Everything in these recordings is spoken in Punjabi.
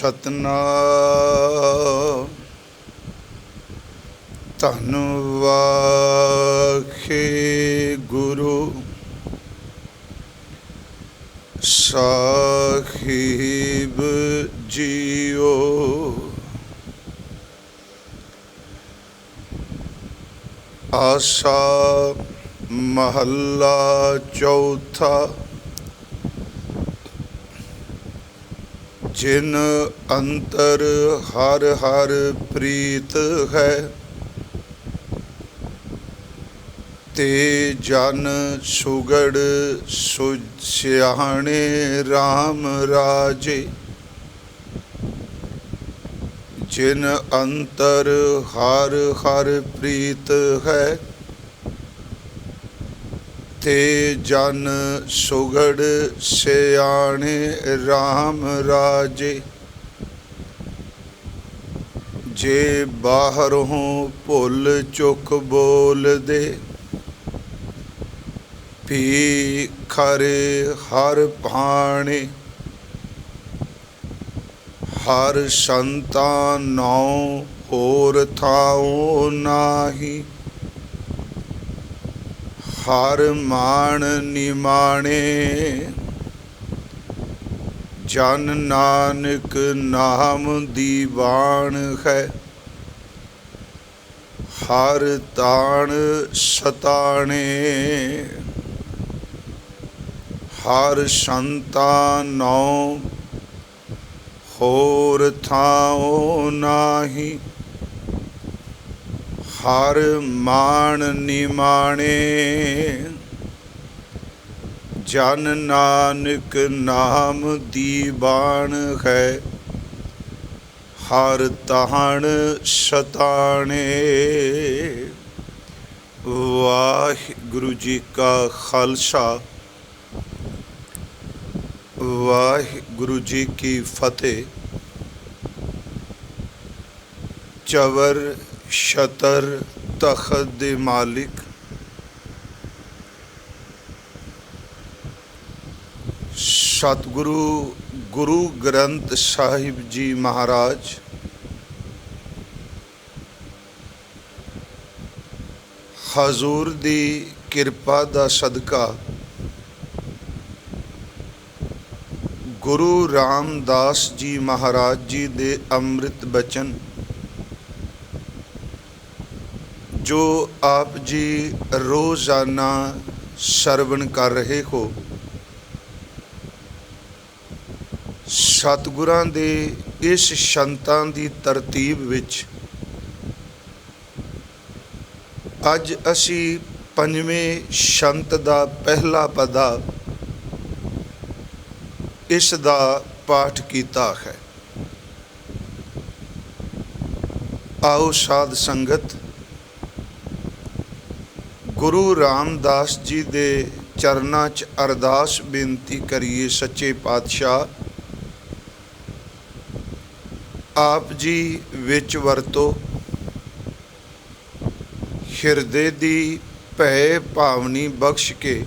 ਸਤਨਾਮ ਧੰਨ ਵਾਹਿਗੁਰੂ ਸਾਹਿਬ ਜੀਓ। ਆਸਾ ਮਹੱਲਾ ਚੌਥਾ। ਜਿਨ ਅੰਤਰ ਹਰ ਹਰ ਪ੍ਰੀਤ ਹੈ, ਤੇ ਜਨ ਸੁਗੜ ਸਿਆਣੇ ਰਾਮ ਰਾਜੇ। ਜਿਨ ਅੰਤਰ ਹਰ ਹਰ ਪ੍ਰੀਤ ਹੈ, ਤੇ ਜਨ ਸੁਗੜ ਸਿਆਣੇ ਰਾਮ ਰਾਜੇ। ਜੇ ਬਾਹਰੋਂ ਭੁੱਲ ਚੁੱਕ ਬੋਲਦੇ, ਭੀ ਖਰੇ ਹਰ ਭਾਣੇ। ਹਰ ਸੰਤਾਂ ਨੌ ਹੋਰ ਥਾਉ ਨਾਹੀ, ਹਰ ਮਾਣ ਨਿਮਾਣੇ। ਜਨ ਨਾਨਕ ਨਾਮ ਦੀਵਾਨ ਹੈ, ਹਰ ਤਾਣ ਸਤਾਣੇ। ਹਰ ਸੰਤਾਂ ਨੌ ਹੋਰ ਥਾਉ ਨਾਹੀ, ਹਰ ਮਾਣ ਨਿਮਾਣੇ। ਜਨ ਨਾਨਕ ਨਾਮ ਦੀਵਾਨ ਹੈ, ਹਰ ਤਾਣ ਸਤਾਣੇ। ਵਾਹਿਗੁਰੂ ਜੀ ਕਾ ਖਾਲਸਾ, ਵਾਹਿਗੁਰੂ ਜੀ ਕੀ ਫਤਿਹ। ਚਵਰ ਛਤਰ ਤਖਤ ਦੇ ਮਾਲਿਕ ਸਤਿਗੁਰੂ ਗੁਰੂ ਗ੍ਰੰਥ ਸਾਹਿਬ ਜੀ ਮਹਾਰਾਜ ਹਜ਼ੂਰ ਦੀ ਕਿਰਪਾ ਦਾ ਸਦਕਾ ਗੁਰੂ ਰਾਮਦਾਸ ਜੀ ਮਹਾਰਾਜ ਜੀ ਦੇ ਅੰਮ੍ਰਿਤ ਬਚਨ ਜੋ ਆਪ ਜੀ ਰੋਜ਼ਾਨਾ ਸਰਵਣ ਕਰ ਰਹੇ ਹੋ, ਸਤਿਗੁਰਾਂ ਦੇ ਇਸ ਸੰਤਾਂ ਦੀ ਤਰਤੀਬ ਵਿੱਚ ਅੱਜ ਅਸੀਂ ਪੰਜਵੇਂ ਸੰਤ ਦਾ ਪਹਿਲਾ ਪਦਾ ਇਸ ਦਾ ਪਾਠ ਕੀਤਾ ਹੈ। ਆਓ ਸਾਧ ਸੰਗਤ ਗੁਰੂ ਰਾਮਦਾਸ ਜੀ ਦੇ ਚਰਨਾਂ 'ਚ ਅਰਦਾਸ ਬੇਨਤੀ ਕਰੀਏ। ਸੱਚੇ ਪਾਤਸ਼ਾਹ ਆਪ ਜੀ ਵਿੱਚ ਵਰਤੋ, ਹਿਰਦੇ ਦੀ ਭੈ ਭਾਵਨੀ ਬਖਸ਼ ਕੇ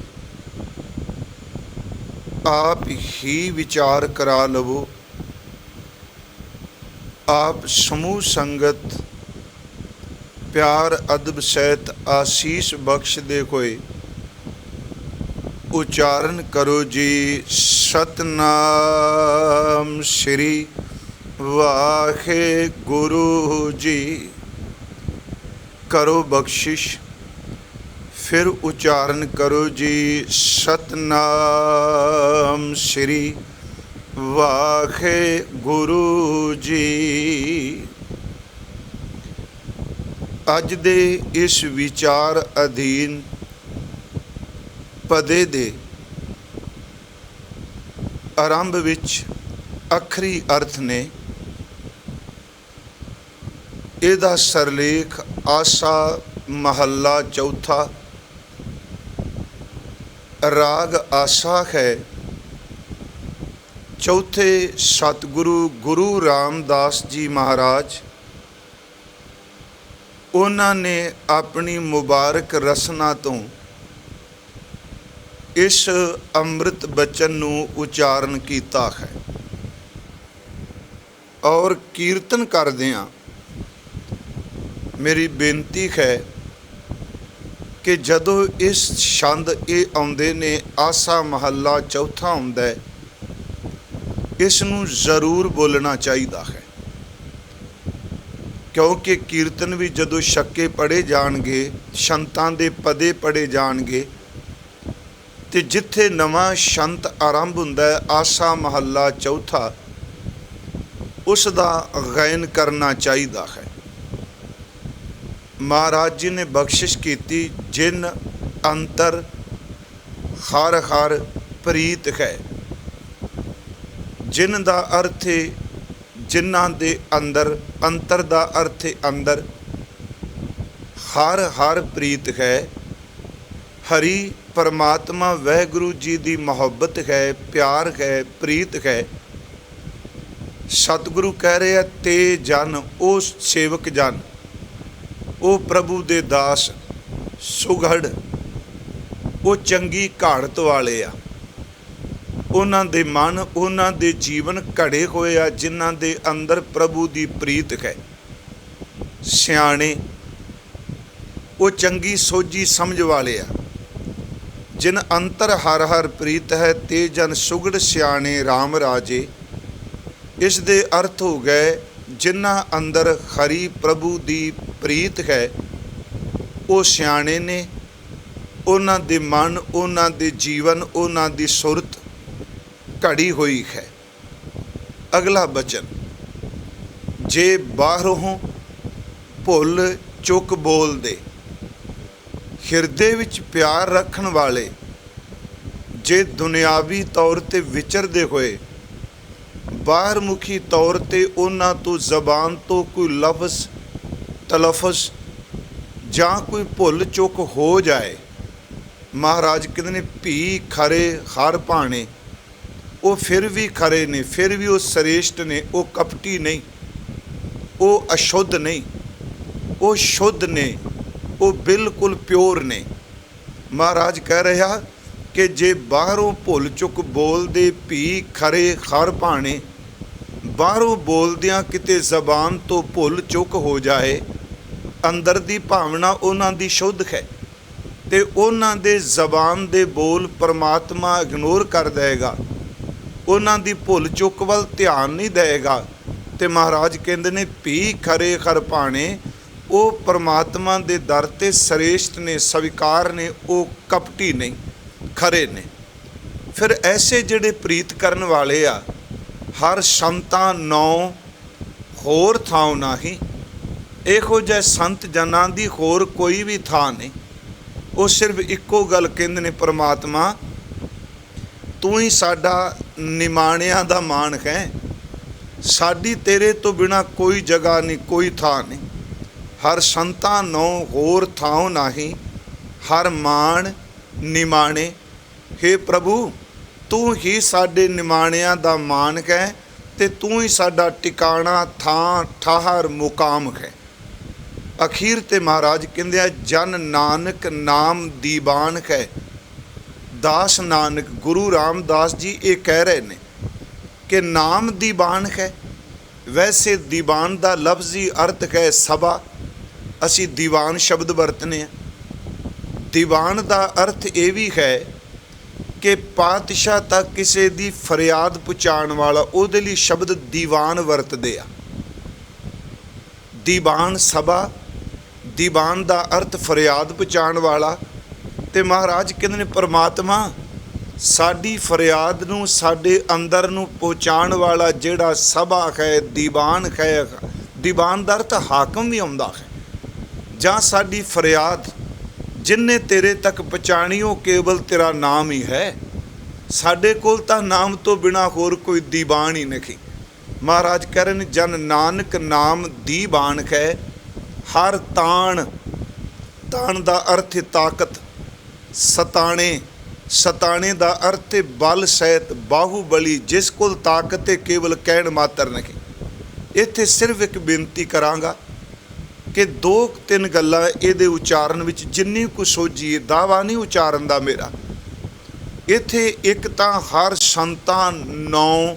ਆਪ ਹੀ ਵਿਚਾਰ ਕਰਾ ਲਵੋ। ਆਪ ਸਮੂਹ ਸੰਗਤ ਪਿਆਰ ਅਦਬ ਸਹਿਤ ਆਸੀਸ ਬਖਸ਼ਦੇ ਹੋਏ ਉਚਾਰਨ ਕਰੋ ਜੀ। ਸਤਨਾਮ ਸ੍ਰੀ ਵਾਹਿਗੁਰੂ ਜੀ। ਕਰੋ ਬਖਸ਼ਿਸ਼, ਫਿਰ ਉਚਾਰਨ ਕਰੋ ਜੀ। ਸਤਨਾਮ ਸ੍ਰੀ ਵਾਹਿਗੁਰੂ ਜੀ। ਅੱਜ ਦੇ ਇਸ ਵਿਚਾਰ ਅਧੀਨ ਪਦੇ ਦੇ ਆਰੰਭ ਵਿੱਚ ਅੱਖਰੀ ਅਰਥ ਨੇ। ਇਹਦਾ ਸਰਲੇਖ ਆਸਾ ਮਹੱਲਾ ਚੌਥਾ, ਰਾਗ ਆਸਾ ਹੈ। ਚੌਥੇ ਸਤਿਗੁਰੂ ਗੁਰੂ ਰਾਮਦਾਸ ਜੀ ਮਹਾਰਾਜ, ਉਹਨਾਂ ਨੇ ਆਪਣੀ ਮੁਬਾਰਕ ਰਸਨਾ ਤੋਂ ਇਸ ਅੰਮ੍ਰਿਤ ਬਚਨ ਨੂੰ ਉਚਾਰਨ ਕੀਤਾ ਹੈ। ਔਰ ਕੀਰਤਨ ਕਰਦਿਆਂ ਮੇਰੀ ਬੇਨਤੀ ਹੈ ਕਿ ਜਦੋਂ ਇਸ ਛੰਦ ਇਹ ਆਉਂਦੇ ਨੇ, ਆਸਾ ਮਹੱਲਾ ਚੌਥਾ ਆਉਂਦਾ ਹੈ, ਇਸ ਨੂੰ ਜ਼ਰੂਰ ਬੋਲਣਾ ਚਾਹੀਦਾ ਹੈ, ਕਿਉਂਕਿ ਕੀਰਤਨ ਵੀ ਜਦੋਂ ਛੱਕੇ ਪੜ੍ਹੇ ਜਾਣਗੇ, ਛੰਤਾਂ ਦੇ ਪਦੇ ਪੜ੍ਹੇ ਜਾਣਗੇ, ਤੇ ਜਿੱਥੇ ਨਵਾਂ ਛੰਤ ਆਰੰਭ ਹੁੰਦਾ ਹੈ, ਆਸਾ ਮਹੱਲਾ ਚੌਥਾ, ਉਸ ਦਾ ਗਾਇਨ ਕਰਨਾ ਚਾਹੀਦਾ ਹੈ। ਮਹਾਰਾਜ ਜੀ ਨੇ ਬਖਸ਼ਿਸ਼ ਕੀਤੀ, ਜਿਨ ਅੰਤਰ ਹਰ ਹਰ ਪ੍ਰੀਤ ਹੈ। ਜਿਨ ਦਾ ਅਰਥ ਹੈ ਜਿਨ੍ਹਾਂ ਦੇ ਅੰਦਰ, ਅੰਤਰ ਦਾ ਅਰਥ ਹੈ ਅੰਦਰ, ਹਰ ਹਰ ਪ੍ਰੀਤ ਹੈ। ਹਰੀ ਪਰਮਾਤਮਾ ਵਾਹਿਗੁਰੂ ਜੀ ਦੀ ਮੁਹੱਬਤ ਹੈ, ਪਿਆਰ ਹੈ, ਪ੍ਰੀਤ ਹੈ। ਸਤਿਗੁਰੂ ਕਹਿ ਰਹੇ ਆ, ਤੇ ਜਨ, ਉਹ ਸੇਵਕ ਜਨ, ਉਹ ਪ੍ਰਭੂ ਦੇ ਦਾਸ ਸੁਘੜ, ਉਹ ਚੰਗੀ ਘਾੜਤ ਵਾਲੇ ਆ। ਉਹਨਾਂ ਦੇ ਮਨ, ਉਹਨਾਂ ਦੇ ਜੀਵਨ ਘੜੇ ਹੋਏ ਆ, ਜਿਨ੍ਹਾਂ ਦੇ ਅੰਦਰ ਪ੍ਰਭੂ ਦੀ ਪ੍ਰੀਤ ਹੈ। ਸਿਆਣੇ, ਉਹ ਚੰਗੀ ਸੋਝੀ ਸਮਝ ਵਾਲੇ ਆ। ਜਿਨ ਅੰਤਰ ਹਰ ਹਰ ਪ੍ਰੀਤ ਹੈ, ਤੇ ਜਨ ਸੁਘੜ ਸਿਆਣੇ ਰਾਮ ਰਾਜੇ। ਇਸ ਦੇ ਅਰਥ ਹੋ ਗਏ, ਜਿਨ੍ਹਾਂ ਅੰਦਰ ਹਰੀ ਪ੍ਰਭੂ ਦੀ ਪ੍ਰੀਤ ਹੈ, ਉਹ ਸਿਆਣੇ ਨੇ। ਉਹਨਾਂ ਦੇ ਮਨ, ਉਹਨਾਂ ਦੇ ਜੀਵਨ, ਉਹਨਾਂ ਦੀ ਸੁਰਤ ਘੜੀ ਹੋਈ ਹੈ। ਅਗਲਾ ਬਚਨ, ਜੇ ਬਾਹਰੋਂ ਭੁੱਲ ਚੁੱਕ ਬੋਲਦੇ, ਹਿਰਦੇ ਵਿੱਚ ਪਿਆਰ ਰੱਖਣ ਵਾਲੇ, ਜੇ ਦੁਨਿਆਵੀ ਤੌਰ 'ਤੇ ਵਿਚਰਦੇ ਹੋਏ ਬਾਹਰ ਮੁਖੀ ਤੌਰ 'ਤੇ ਉਹਨਾਂ ਤੋਂ ਜ਼ਬਾਨ ਤੋਂ ਕੋਈ ਲਫ਼ਜ਼, ਤਲਫਜ਼ ਜਾਂ ਕੋਈ ਭੁੱਲ ਚੁੱਕ ਹੋ ਜਾਏ, ਮਹਾਰਾਜ ਕਹਿੰਦੇ ਨੇ ਭੀ ਖਰੇ ਹਰ ਭਾਣੇ, ਉਹ ਫਿਰ ਵੀ ਖਰੇ ਨੇ, ਫਿਰ ਵੀ ਉਹ ਸ੍ਰੇਸ਼ਟ ਨੇ। ਉਹ ਕਪਟੀ ਨਹੀਂ, ਉਹ ਅਸ਼ੁੱਧ ਨਹੀਂ, ਉਹ ਸ਼ੁੱਧ ਨੇ, ਉਹ ਬਿਲਕੁਲ ਪਿਓਰ ਨੇ। ਮਹਾਰਾਜ ਕਹਿ ਰਿਹਾ ਕਿ ਜੇ ਬਾਹਰੋਂ ਭੁੱਲ ਚੁੱਕ ਬੋਲਦੇ, ਭੀ ਖਰੇ ਹਰ ਭਾਣੇ, ਬਾਹਰੋਂ ਬੋਲਦਿਆਂ ਕਿਤੇ ਜ਼ਬਾਨ ਤੋਂ ਭੁੱਲ ਚੁੱਕ ਹੋ ਜਾਏ, ਅੰਦਰ ਦੀ ਭਾਵਨਾ ਉਹਨਾਂ ਦੀ ਸ਼ੁੱਧ ਹੈ, ਤੇ ਉਹਨਾਂ ਦੇ ਜ਼ਬਾਨ ਦੇ ਬੋਲ ਪਰਮਾਤਮਾ ਇਗਨੋਰ ਕਰ ਦੇਗਾ, ਉਹਨਾਂ ਦੀ ਭੁੱਲ ਚੁੱਕ ਵੱਲ ਧਿਆਨ ਨਹੀਂ ਦੇਗਾ। ਤੇ ਮਹਾਰਾਜ ਕਹਿੰਦੇ ਨੇ ਭੀ ਖਰੇ ਹਰ ਭਾਣੇ, ਉਹ ਪਰਮਾਤਮਾ ਦੇ ਦਰ 'ਤੇ ਸ੍ਰੇਸ਼ਟ ਨੇ, ਸਵੀਕਾਰ ਨੇ, ਉਹ ਕਪਟੀ ਨਹੀਂ, ਖਰੇ ਨੇ। ਫਿਰ ਐਸੇ ਜਿਹੜੇ ਪ੍ਰੀਤ ਕਰਨ ਵਾਲੇ ਆ, ਹਰ ਸੰਤਾਂ ਨੌ ਹੋਰ ਥਾਂ ਨਹੀਂ। ਇਹੋ ਜਿਹੇ ਸੰਤ ਜਨਾਂ ਦੀ ਹੋਰ ਕੋਈ ਵੀ ਥਾਂ ਨਹੀਂ। ਉਹ ਸਿਰਫ ਇੱਕੋ ਗੱਲ ਕਹਿੰਦੇ ਨੇ, ਪਰਮਾਤਮਾ ਤੂੰ ਹੀ ਸਾਡਾ ਨਿਮਾਣਿਆਂ ਦਾ ਮਾਣ ਹੈ, ਸਾਡੀ ਤੇਰੇ ਤੋਂ ਬਿਨਾਂ ਕੋਈ ਜਗ੍ਹਾ ਨਹੀਂ, ਕੋਈ ਥਾਂ ਨਹੀਂ। ਹਰ ਸੰਤਾਂ ਨੌ ਹੋਰ ਥਾਂ ਨਹੀਂ, ਹਰ ਮਾਣ ਨਿਮਾਣੇ। ਹੇ ਪ੍ਰਭੂ, ਤੂੰ ਹੀ ਸਾਡੇ ਨਿਮਾਣਿਆਂ ਦਾ ਮਾਣ ਹੈ, ਤੇ ਤੂੰ ਹੀ ਸਾਡਾ ਟਿਕਾਣਾ, ਥਾਂ, ਠਾਹਰ, ਮੁਕਾਮ ਹੈ। ਅਖੀਰ ਤੇ ਮਹਾਰਾਜ ਕਹਿੰਦੇ ਆ, ਜਨ ਨਾਨਕ ਨਾਮ ਦੀਵਾਨ ਹੈ। ਦਾਸ ਨਾਨਕ, ਗੁਰੂ ਰਾਮਦਾਸ ਜੀ ਇਹ ਕਹਿ ਰਹੇ ਨੇ ਕਿ ਨਾਮ ਦੀਵਾਨ ਹੈ। ਵੈਸੇ ਦੀਵਾਨ ਦਾ ਲਫ਼ਜ਼ੀ ਅਰਥ ਹੈ ਸਭਾ, ਅਸੀਂ ਦੀਵਾਨ ਸ਼ਬਦ ਵਰਤਨੇ ਆ। ਦੀਵਾਨ ਦਾ ਅਰਥ ਇਹ ਵੀ ਹੈ ਕਿ ਪਾਤਸ਼ਾਹ ਤੱਕ ਕਿਸੇ ਦੀ ਫਰਿਆਦ ਪਹੁੰਚਾਉਣ ਵਾਲਾ, ਉਹਦੇ ਲਈ ਸ਼ਬਦ ਦੀਵਾਨ ਵਰਤਦੇ ਆ। ਦੀਵਾਨ ਸਭਾ, ਦੀਵਾਨ ਦਾ ਅਰਥ ਫਰਿਆਦ ਪਹੁੰਚਾਉਣ ਵਾਲਾ। ਤੇ ਮਹਾਰਾਜ ਕਹਿੰਦੇ ਨੇ ਪਰਮਾਤਮਾ ਸਾਡੀ ਫਰਿਆਦ ਨੂੰ, ਸਾਡੇ ਅੰਦਰ ਨੂੰ ਪਹੁੰਚਾਉਣ ਵਾਲਾ ਜਿਹੜਾ ਸਭਾ ਹੈ, ਦੀਵਾਨ ਹੈ। ਦੀਵਾਨ ਦਾ ਅਰਥ ਹਾਕਮ ਵੀ ਆਉਂਦਾ ਹੈ। ਜਾਂ ਸਾਡੀ ਫਰਿਆਦ ਜਿਨਨੇ ਤੇਰੇ ਤੱਕ ਪਹੁੰਚਾਣੀ, ਉਹ ਕੇਵਲ ਤੇਰਾ ਨਾਮ ਹੀ ਹੈ। ਸਾਡੇ ਕੋਲ ਤਾਂ ਨਾਮ ਤੋਂ ਬਿਨਾਂ ਹੋਰ ਕੋਈ ਦੀਵਾਨ ਹੀ ਨਹੀਂ। ਮਹਾਰਾਜ ਕਹਿ ਰਹੇ ਨੇ, ਜਨ ਨਾਨਕ ਨਾਮ ਦੀਵਾਨ ਹੈ। ਹਰ ਤਾਣ, ਤਾਣ ਦਾ ਅਰਥ ਹੈ ਤਾਕਤ, ਸਤਾਣੇ, ਸਤਾਣੇ ਦਾ ਅਰਥ ਹੈ ਬਲ ਸਹਿਤ, ਬਾਹੂਬਲੀ, ਜਿਸ ਕੋਲ ਤਾਕਤ ਹੈ, ਕੇਵਲ ਕਹਿਣ ਮਾਤਰ ਨਹੀਂ। ਇੱਥੇ ਸਿਰਫ ਇੱਕ ਬੇਨਤੀ ਕਰਾਂਗਾ ਕਿ 2-3 ਗੱਲਾਂ ਇਹਦੇ ਉਚਾਰਨ ਵਿੱਚ ਜਿੰਨੀ ਕੁ ਸੋਝੀ, ਦਾਵਾ ਨਹੀਂ ਉਚਾਰਨ ਦਾ ਮੇਰਾ। ਇੱਥੇ ਇੱਕ ਤਾਂ ਹਰ ਸੰਤਾਂ ਨੌ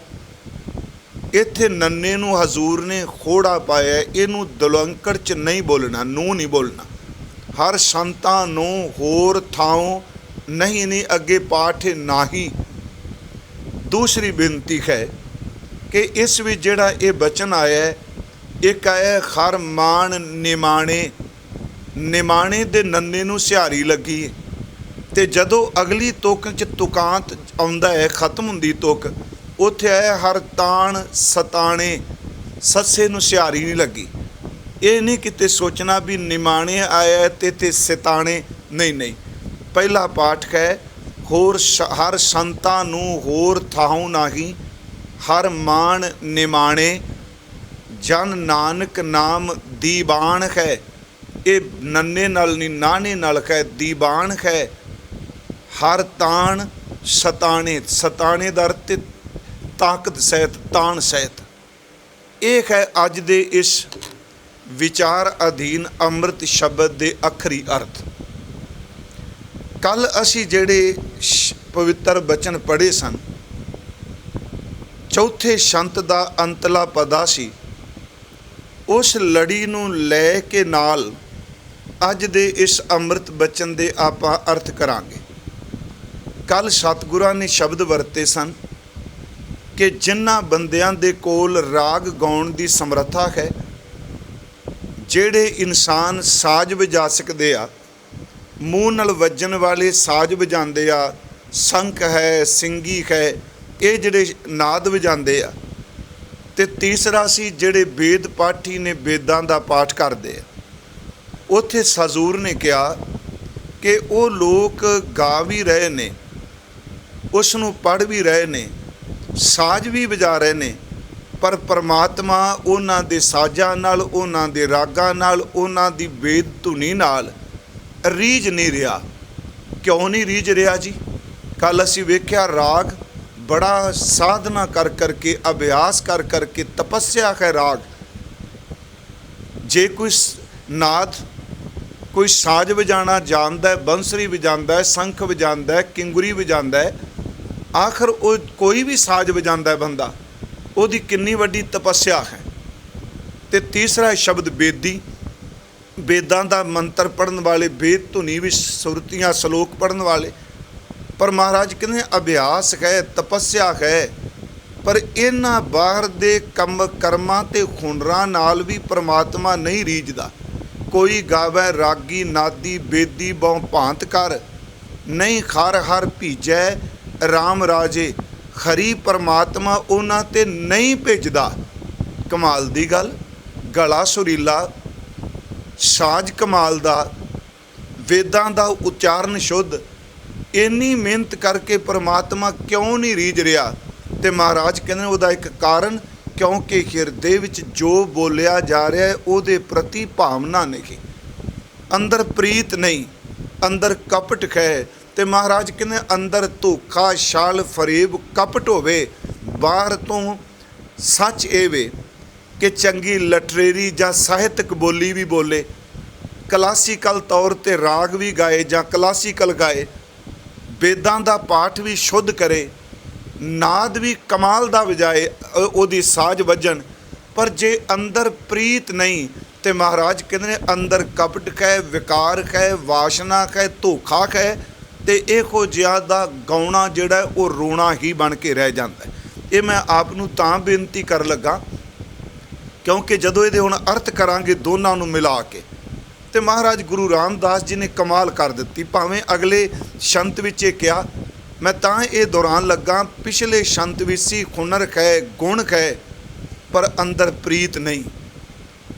ਇੱਥੇ ਨੰਨੇ ਨੂੰ ਹਜ਼ੂਰ ਨੇ ਖੋੜਾ ਪਾਇਆ, ਇਹਨੂੰ ਦੁਲੰਕੜ 'ਚ ਨਹੀਂ ਬੋਲਣਾ, ਨੂੰ ਨਹੀਂ ਬੋਲਣਾ। ਹਰ ਸੰਤਾਂ ਨੂੰ ਹੋਰ ਥਾਂ ਨਹੀਂ ਅੱਗੇ ਪਾਠ ਨਾਹੀ। ਦੂਸਰੀ ਬੇਨਤੀ ਹੈ ਕਿ ਇਸ ਵਿੱਚ ਜਿਹੜਾ ਇਹ ਬਚਨ ਆਇਆ, ਇੱਕ ਆਇਆ ਖਰ ਮਾਣ ਨਿਮਾਣੇ। ਨਿਮਾਣੇ ਦੇ ਨੰਨੇ ਨੂੰ ਸਿਹਾਰੀ ਲੱਗੀ, ਤੇ ਜਦੋਂ ਅਗਲੀ ਤੁਕ 'ਚ ਤੁਕਾਂਤ ਆਉਂਦਾ ਹੈ, ਖਤਮ ਹੁੰਦੀ ਤੁਕ, ਉੱਥੇ ਆਇਆ ਹਰ ਤਾਣ ਸਤਾਣੇ। ਸੱਸੇ ਨੂੰ ਸਿਹਾਰੀ ਨਹੀਂ ਲੱਗੀ। ਇਹ ਨਹੀਂ ਕਿਤੇ ਸੋਚਣਾ ਵੀ ਨਿਮਾਣੇ ਆਇਆ ਤੇ ਸਤਾਣੇ, ਨਹੀਂ। ਪਹਿਲਾ ਪਾਠ ਹੈ ਹੋਰ ਹਰ ਸੰਤਾਂ ਨੂੰ ਹੋਰ ਥਾਉ ਨਾਹੀ, ਹਰ ਮਾਣ ਨਿਮਾਣੇ। ਜਨ ਨਾਨਕ ਨਾਮ ਦੀਵਾਨ ਹੈ। ਇਹ ਨੰਨੇ ਨਾਲ ਨਹੀਂ, ਨਾਣੇ ਨਾਲ ਹੈ, ਦੀਵਾਨ ਹੈ। ਹਰ ਤਾਣ ਸਤਾਣੇ, ਸਤਾਣੇ ਦਾ ਅਰਥ ਤਾਕਤ ਸਹਿਤ, ਤਾਣ ਸਹਿਤ। ਇਹ ਹੈ ਅੱਜ ਦੇ ਇਸ ਵਿਚਾਰ ਅਧੀਨ ਅੰਮ੍ਰਿਤ ਸ਼ਬਦ ਦੇ ਆਖਰੀ ਅਰਥ। ਕੱਲ ਅਸੀਂ ਜਿਹੜੇ ਪਵਿੱਤਰ ਬਚਨ ਪੜ੍ਹੇ ਸਨ, ਚੌਥੇ ਸ਼ੰਤ ਦਾ ਅੰਤਲਾ ਪਦਾ ਸੀ, ਉਸ ਲੜੀ ਨੂੰ ਲੈ ਕੇ ਨਾਲ ਅੱਜ ਦੇ ਇਸ ਅੰਮ੍ਰਿਤ ਬਚਨ ਦੇ ਆਪਾਂ ਅਰਥ ਕਰਾਂਗੇ। ਕੱਲ ਸਤਿਗੁਰਾਂ ਨੇ ਸ਼ਬਦ ਵਰਤੇ ਸਨ ਕਿ ਜਿਨ੍ਹਾਂ ਬੰਦਿਆਂ ਦੇ ਕੋਲ ਰਾਗ ਗਾਉਣ ਦੀ ਸਮਰੱਥਾ ਹੈ, ਜਿਹੜੇ ਇਨਸਾਨ ਸਾਜ਼ ਵਜਾ ਸਕਦੇ ਆ, ਮੂੰਹ ਨਾਲ ਵੱਜਣ ਵਾਲੇ ਸਾਜ਼ ਵਜਾਉਂਦੇ ਆ, ਸੰਖ ਹੈ, ਸਿੰਗੀ ਹੈ, ਇਹ ਜਿਹੜੇ ਨਾਦ ਵਜਾਉਂਦੇ ਆ। ਤੇ ਤੀਸਰਾ ਸੀ ਜਿਹੜੇ ਵੇਦ ਪਾਠੀ ਨੇ, ਵੇਦਾਂ ਦਾ ਪਾਠ ਕਰਦੇ ਆ। ਉੱਥੇ ਹਜ਼ੂਰ ਨੇ ਕਿਹਾ ਕਿ ਉਹ ਲੋਕ ਗਾ ਵੀ ਰਹੇ ਨੇ, ਉਸ ਨੂੰ ਪੜ੍ਹ ਵੀ ਰਹੇ ਨੇ, ਸਾਜ਼ ਵੀ ਵਜਾ ਰਹੇ ਨੇ, ਪਰ ਪਰਮਾਤਮਾ ਉਹਨਾਂ ਦੇ ਸਾਜ਼ਾਂ ਨਾਲ, ਉਹਨਾਂ ਦੇ ਰਾਗਾਂ ਨਾਲ, ਉਹਨਾਂ ਦੀ ਵੇਦ ਧੁਨੀ ਨਾਲ ਰੀਝ ਨਹੀਂ ਰਿਹਾ। ਕਿਉਂ ਨਹੀਂ ਰੀਝ ਰਿਹਾ ਜੀ? ਕੱਲ ਅਸੀਂ ਵੇਖਿਆ ਰਾਗ ਬੜਾ ਸਾਧਨਾ ਕਰ ਕਰਕੇ, ਅਭਿਆਸ ਕਰ ਕਰਕੇ, ਤਪੱਸਿਆ ਹੈ ਰਾਗ। ਜੇ ਕੋਈ ਨਾਦ, ਕੋਈ ਸਾਜ਼ ਵਜਾਣਾ ਜਾਣਦਾ ਹੈ, ਬੰਸਰੀ ਵਜਾਉਂਦਾ ਹੈ, ਸੰਖ ਵਜਾਉਂਦਾ ਹੈ, ਕਿੰਗੁਰੀ ਵਜਾਉਂਦਾ ਹੈ, ਆਖਰ ਉਹ ਕੋਈ ਵੀ ਸਾਜ਼ ਵਜਾਉਂਦਾ ਹੈ ਬੰਦਾ, ਉਹਦੀ ਕਿੰਨੀ ਵੱਡੀ ਤਪੱਸਿਆ ਹੈ। ਤੇ ਤੀਸਰਾ ਸ਼ਬਦ ਵੇਦੀ, ਵੇਦਾਂ ਦਾ ਮੰਤਰ ਪੜ੍ਹਨ ਵਾਲੇ, ਵੇਦ ਧੁਨੀ ਵਿੱਚ ਸੁਰਤੀਆਂ ਸ਼ਲੋਕ ਪੜ੍ਹਨ ਵਾਲੇ। ਪਰ ਮਹਾਰਾਜ ਕਹਿੰਦੇ ਅਭਿਆਸ ਹੈ, ਤਪੱਸਿਆ ਹੈ, ਪਰ ਇਹਨਾਂ ਬਾਹਰ ਦੇ ਕੰਮ ਕਰਮਾਂ ਤੇ ਹੁਨਰਾਂ ਨਾਲ ਵੀ ਪਰਮਾਤਮਾ ਨਹੀਂ ਰੀਝਦਾ। ਕੋਈ ਗਾਵੈ ਰਾਗੀ ਨਾਦੀ ਬੇਦੀ ਬਹੁ ਭਾਂਤ ਕਰ, ਨਹੀਂ ਖਰ ਹਰ ਭੀਜੈ ਰਾਮ ਰਾਜੇ। ਖਰੀ ਪਰਮਾਤਮਾ ਉਹਨਾਂ ਤੇ ਨਹੀਂ ਭੇਜਦਾ। ਕਮਾਲ ਦੀ ਗੱਲ, ਗਲਾ ਸੁਰੀਲਾ, ਸਾਜ਼ ਕਮਾਲ ਦਾ, ਵੇਦਾਂ ਦਾ ਉਚਾਰਨ ਸ਼ੁੱਧ, ਇੰਨੀ ਮਿਹਨਤ ਕਰਕੇ ਪਰਮਾਤਮਾ ਕਿਉਂ ਨਹੀਂ ਰੀਝ ਰਿਹਾ? ਤੇ ਮਹਾਰਾਜ ਕਹਿੰਦੇ ਉਹਦਾ ਇੱਕ ਕਾਰਨ, ਕਿਉਂਕਿ ਹਿਰਦੇ ਵਿੱਚ ਜੋ ਬੋਲਿਆ ਜਾ ਰਿਹਾ ਹੈ ਉਹਦੇ ਪ੍ਰਤੀ ਭਾਵਨਾ ਨਹੀਂ, ਅੰਦਰ ਪ੍ਰੀਤ ਨਹੀਂ, ਅੰਦਰ ਕਪਟ ਹੈ। ਤੇ ਮਹਾਰਾਜ ਕਹਿੰਦੇ ਅੰਦਰ ਧੋਖਾ ਛਲ ਫਰੇਬ ਕਪਟ ਹੋਵੇ, ਬਾਹਰ ਤੋਂ ਸੱਚ ਇਹ ਵੇ ਕਿ ਚੰਗੀ ਲਟਰੇਰੀ ਜਾਂ ਸਾਹਿਤਕ ਬੋਲੀ ਵੀ ਬੋਲੇ, ਕਲਾਸੀਕਲ ਤੌਰ 'ਤੇ ਰਾਗ ਵੀ ਗਾਏ ਜਾਂ ਕਲਾਸੀਕਲ ਗਾਏ, ਵੇਦਾਂ ਦਾ ਪਾਠ ਵੀ ਸ਼ੁੱਧ ਕਰੇ, ਨਾਦ ਵੀ ਕਮਾਲ ਦਾ ਵਜਾਏ, ਉਹਦੀ ਸਾਜ਼ ਵੱਜਣ, ਪਰ ਜੇ ਅੰਦਰ ਪ੍ਰੀਤ ਨਹੀਂ ਤੇ ਮਹਾਰਾਜ ਕਹਿੰਦੇ ਨੇ ਅੰਦਰ ਕਪਟ ਹੈ, ਵਿਕਾਰ ਹੈ, ਵਾਸ਼ਨਾ ਹੈ, ਧੋਖਾ ਹੈ। ਤੇ ਇਹੋ ਜਿਹਾ ਦਾ ਗਾਉਣਾ ਜਿਹੜਾ ਉਹ ਰੋਣਾ ਹੀ ਬਣ ਕੇ ਰਹਿ ਜਾਂਦਾ। ਇਹ ਮੈਂ ਆਪ ਨੂੰ ਤਾਂ ਬੇਨਤੀ ਕਰਨ ਲੱਗਾ ਕਿਉਂਕਿ ਜਦੋਂ ਇਹਦੇ ਹੁਣ ਅਰਥ ਕਰਾਂਗੇ ਦੋਨਾਂ ਨੂੰ ਮਿਲਾ ਕੇ, ਤੇ ਮਹਾਰਾਜ ਗੁਰੂ ਰਾਮਦਾਸ ਜੀ ਨੇ ਕਮਾਲ ਕਰ ਦਿੱਤੀ। ਭਾਵੇਂ ਅਗਲੇ ਸ਼ੰਤ ਵਿੱਚ ਇਹ ਕਿਹਾ, ਮੈਂ ਤਾਂ ਇਹ ਦੌਰਾਨ ਲੱਗਾ, ਪਿਛਲੇ ਸ਼ੰਤ ਵਿੱਚ ਸੀ ਹੁਨਰ ਹੈ, ਗੁਣ ਹੈ, ਪਰ ਅੰਦਰ ਪ੍ਰੀਤ ਨਹੀਂ,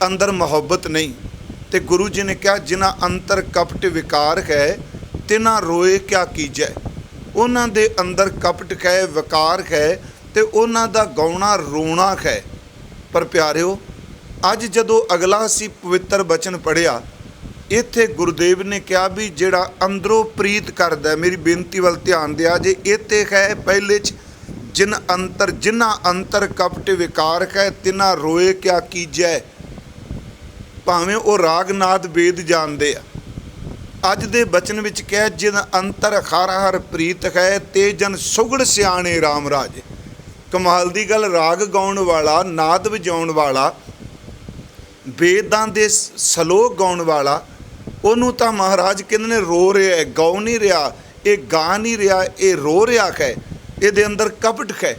ਅੰਦਰ ਮੁਹੱਬਤ ਨਹੀਂ। ਤੇ ਗੁਰੂ ਜੀ ਨੇ ਕਿਹਾ ਜਿਨ੍ਹਾਂ ਅੰਤਰ ਕਪਟ ਵਿਕਾਰ ਹੈ, ਤਿਨਾਂ ਰੋਏ ਕਿਆ ਕੀਜੈ। ਉਹਨਾਂ ਦੇ ਅੰਦਰ ਕਪਟ ਹੈ, ਵਿਕਾਰ ਹੈ, ਤੇ ਉਹਨਾਂ ਦਾ ਗਾਉਣਾ ਰੋਣਾ ਹੈ। ਪਰ ਪਿਆਰਿਓ, ਅੱਜ ਜਦੋਂ ਅਗਲਾ ਅਸੀਂ ਪਵਿੱਤਰ ਬਚਨ ਪੜ੍ਹਿਆ, ਇੱਥੇ ਗੁਰਦੇਵ ਨੇ ਕਿਹਾ ਵੀ ਜਿਹੜਾ ਅੰਦਰੋਂ ਪ੍ਰੀਤ ਕਰਦਾ, ਮੇਰੀ ਬੇਨਤੀ ਵੱਲ ਧਿਆਨ ਦਿਆ ਜੇ, ਇੱਥੇ ਹੈ ਪਹਿਲੇ 'ਚ ਜਿਨ੍ਹਾਂ ਅੰਤਰ ਕਪਟ ਵਿਕਾਰ ਹੈ, ਤਿਨਾਂ ਰੋਏ ਕਿਆ ਕੀਜੈ। ਭਾਵੇਂ ਉਹ ਰਾਗਨਾਦ ਵੇਦ ਜਾਣਦੇ ਆ, ਅੱਜ ਦੇ ਬਚਨ ਵਿੱਚ ਕਿਹਾ ਜਿਨ ਅੰਤਰ ਹਰ ਹਰ ਪ੍ਰੀਤ ਹੈ, ਤੇ ਜਨ ਸੁਗੜ ਸਿਆਣੇ ਰਾਮ ਰਾਜੇ। ਕਮਾਲ ਦੀ ਗੱਲ, ਰਾਗ ਗਾਉਣ ਵਾਲਾ, ਨਾਦ ਵਜਾਉਣ ਵਾਲਾ, ਵੇਦਾਂ ਦੇ ਸਲੋਕ ਗਾਉਣ ਵਾਲਾ, ਉਹਨੂੰ ਤਾਂ ਮਹਾਰਾਜ ਕਹਿੰਦੇ ਨੇ ਰੋ ਰਿਹਾ ਹੈ, ਗਾਉ ਨਹੀਂ ਰਿਹਾ, ਇਹ ਗਾ ਨਹੀਂ ਰਿਹਾ, ਇਹ ਰੋ ਰਿਹਾ ਹੈ। ਇਹਦੇ ਅੰਦਰ ਕਪਟ ਹੈ।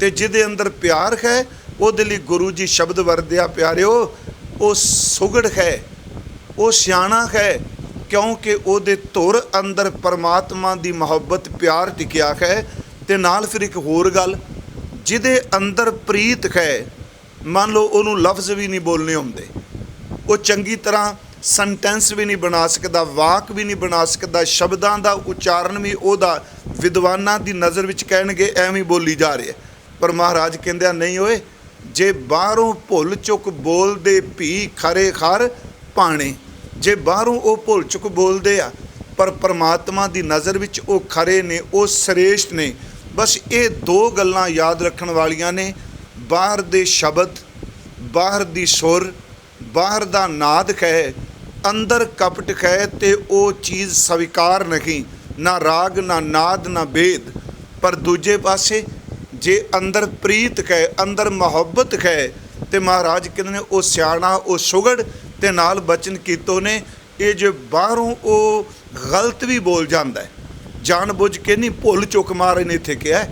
ਤੇ ਜਿਹਦੇ ਅੰਦਰ ਪਿਆਰ ਹੈ ਉਹਦੇ ਲਈ ਗੁਰੂ ਜੀ ਸ਼ਬਦ ਵਰਤਿਆ, ਪਿਆਰਿਓ, ਉਹ ਸੁਗੜ ਹੈ, ਉਹ ਸਿਆਣਾ ਹੈ, ਕਿਉਂਕਿ ਉਹਦੇ ਧੁਰ ਅੰਦਰ ਪਰਮਾਤਮਾ ਦੀ ਮੁਹੱਬਤ, ਪਿਆਰ ਟਿਕਿਆ ਹੈ। ਤੇ ਨਾਲ ਫਿਰ ਇੱਕ ਹੋਰ ਗੱਲ, ਜਿਹਦੇ ਅੰਦਰ ਪ੍ਰੀਤ ਹੈ, ਮੰਨ ਲਓ ਉਹਨੂੰ ਲਫ਼ਜ਼ ਵੀ ਨਹੀਂ ਬੋਲਣੇ ਹੁੰਦੇ, ਉਹ ਚੰਗੀ ਤਰ੍ਹਾਂ ਸੈਂਟੈਂਸ ਵੀ ਨਹੀਂ ਬਣਾ ਸਕਦਾ, ਵਾਕ ਵੀ ਨਹੀਂ ਬਣਾ ਸਕਦਾ, ਸ਼ਬਦਾਂ ਦਾ ਉਚਾਰਨ ਵੀ ਉਹਦਾ ਵਿਦਵਾਨਾਂ ਦੀ ਨਜ਼ਰ ਵਿੱਚ ਕਹਿਣਗੇ ਐਵੇਂ ਬੋਲੀ ਜਾ ਰਿਹਾ। ਪਰ ਮਹਾਰਾਜ ਕਹਿੰਦੇ ਆ ਨਹੀਂ ਓਏ, ਜੇ ਬਾਹਰੋਂ ਭੁੱਲ ਚੁੱਕ ਬੋਲਦੇ ਭੀ ਖਰੇ ਖਰ ਭਾਣੇ, ਜੇ ਬਾਹਰੋਂ ਉਹ ਭੁੱਲ ਚੁੱਕ ਬੋਲਦੇ ਆ ਪਰ ਪਰਮਾਤਮਾ ਦੀ ਨਜ਼ਰ ਵਿੱਚ ਉਹ ਖਰੇ ਨੇ, ਉਹ ਸ੍ਰੇਸ਼ਟ ਨੇ। ਬਸ ਇਹ ਦੋ ਗੱਲਾਂ ਯਾਦ ਰੱਖਣ ਵਾਲੀਆਂ ਨੇ, ਬਾਹਰ ਦੇ ਸ਼ਬਦ, ਬਾਹਰ ਦੀ ਸੁਰ, ਬਾਹਰ ਦਾ ਨਾਦ ਹੈ, ਅੰਦਰ ਕਪਟ ਹੈ, ਤੇ ਉਹ ਚੀਜ਼ ਸਵੀਕਾਰ ਨਹੀਂ, ਨਾ ਰਾਗ, ਨਾ ਨਾਦ, ਨਾ ਵੇਦ। ਪਰ ਦੂਜੇ ਪਾਸੇ ਜੇ ਅੰਦਰ ਪ੍ਰੀਤ ਹੈ, ਅੰਦਰ ਮੁਹੱਬਤ ਹੈ, ਤੇ ਮਹਾਰਾਜ ਕਹਿੰਦੇ ਨੇ ਉਹ ਸਿਆਣਾ, ਉਹ ਸੁਗੜ। ਤੇ ਨਾਲ ਬਚਨ ਕੀਤੋ ਨੇ, ਇਹ ਜੇ ਬਾਹਰੋਂ ਉਹ ਗਲਤ ਵੀ ਬੋਲ ਜਾਂਦਾ ਹੈ, ਜਾਣ ਬੁੱਝ ਕੇ ਨਹੀਂ, ਭੁੱਲ ਚੁੱਕ, ਮਹਾਰਾਜ ਨੇ ਇੱਥੇ ਕਿਹਾ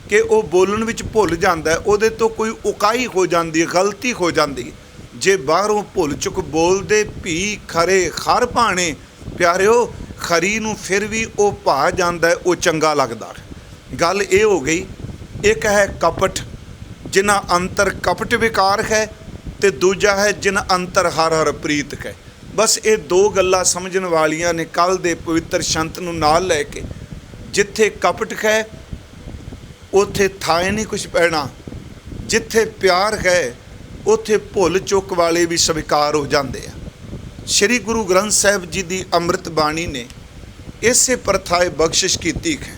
ਕਿ ਉਹ ਬੋਲਣ ਵਿੱਚ ਭੁੱਲ ਜਾਂਦਾ, ਉਹਦੇ ਤੋਂ ਕੋਈ ਉਕਾਈ ਹੋ ਜਾਂਦੀ ਹੈ, ਗਲਤੀ ਹੋ ਜਾਂਦੀ। ਜੇ ਬਾਹਰੋਂ ਭੁੱਲ ਚੁੱਕ ਬੋਲਦੇ ਭੀ ਖਰੇ ਖਰ ਭਾਣੇ, ਪਿਆਰਿਓ, ਖਰੀ ਨੂੰ ਫਿਰ ਵੀ ਉਹ ਭਾ ਜਾਂਦਾ, ਉਹ ਚੰਗਾ ਲੱਗਦਾ। ਗੱਲ ਇਹ ਹੋ ਗਈ, ਇੱਕ ਹੈ ਕਪਟ, ਜਿਨ੍ਹਾਂ ਅੰਤਰ ਕਪਟ ਵਿਕਾਰ ਹੈ, ਤੇ ਦੂਜਾ ਹੈ ਜਿਨ ਅੰਤਰ ਹਰ ਹਰ ਪ੍ਰੀਤ ਹੈ। ਬਸ ਇਹ ਦੋ ਗੱਲਾਂ ਸਮਝਣ ਵਾਲੀਆਂ ਨੇ ਕੱਲ੍ਹ ਦੇ ਪਵਿੱਤਰ ਸ਼ੰਤ ਨੂੰ ਨਾਲ ਲੈ ਕੇ। ਜਿੱਥੇ ਕਪਟ ਹੈ ਉੱਥੇ ਥਾਏ ਨਹੀਂ ਕੁਛ ਪੈਣਾ, ਜਿੱਥੇ ਪਿਆਰ ਹੈ ਉੱਥੇ ਭੁੱਲ ਚੁੱਕ ਵਾਲੇ ਵੀ ਸਵੀਕਾਰ ਹੋ ਜਾਂਦੇ ਆ। ਸ੍ਰੀ ਗੁਰੂ ਗ੍ਰੰਥ ਸਾਹਿਬ ਜੀ ਦੀ ਅੰਮ੍ਰਿਤ ਬਾਣੀ ਨੇ ਇਸੇ ਪ੍ਰਥਾਏ ਬਖਸ਼ਿਸ਼ ਕੀਤੀ ਹੈ।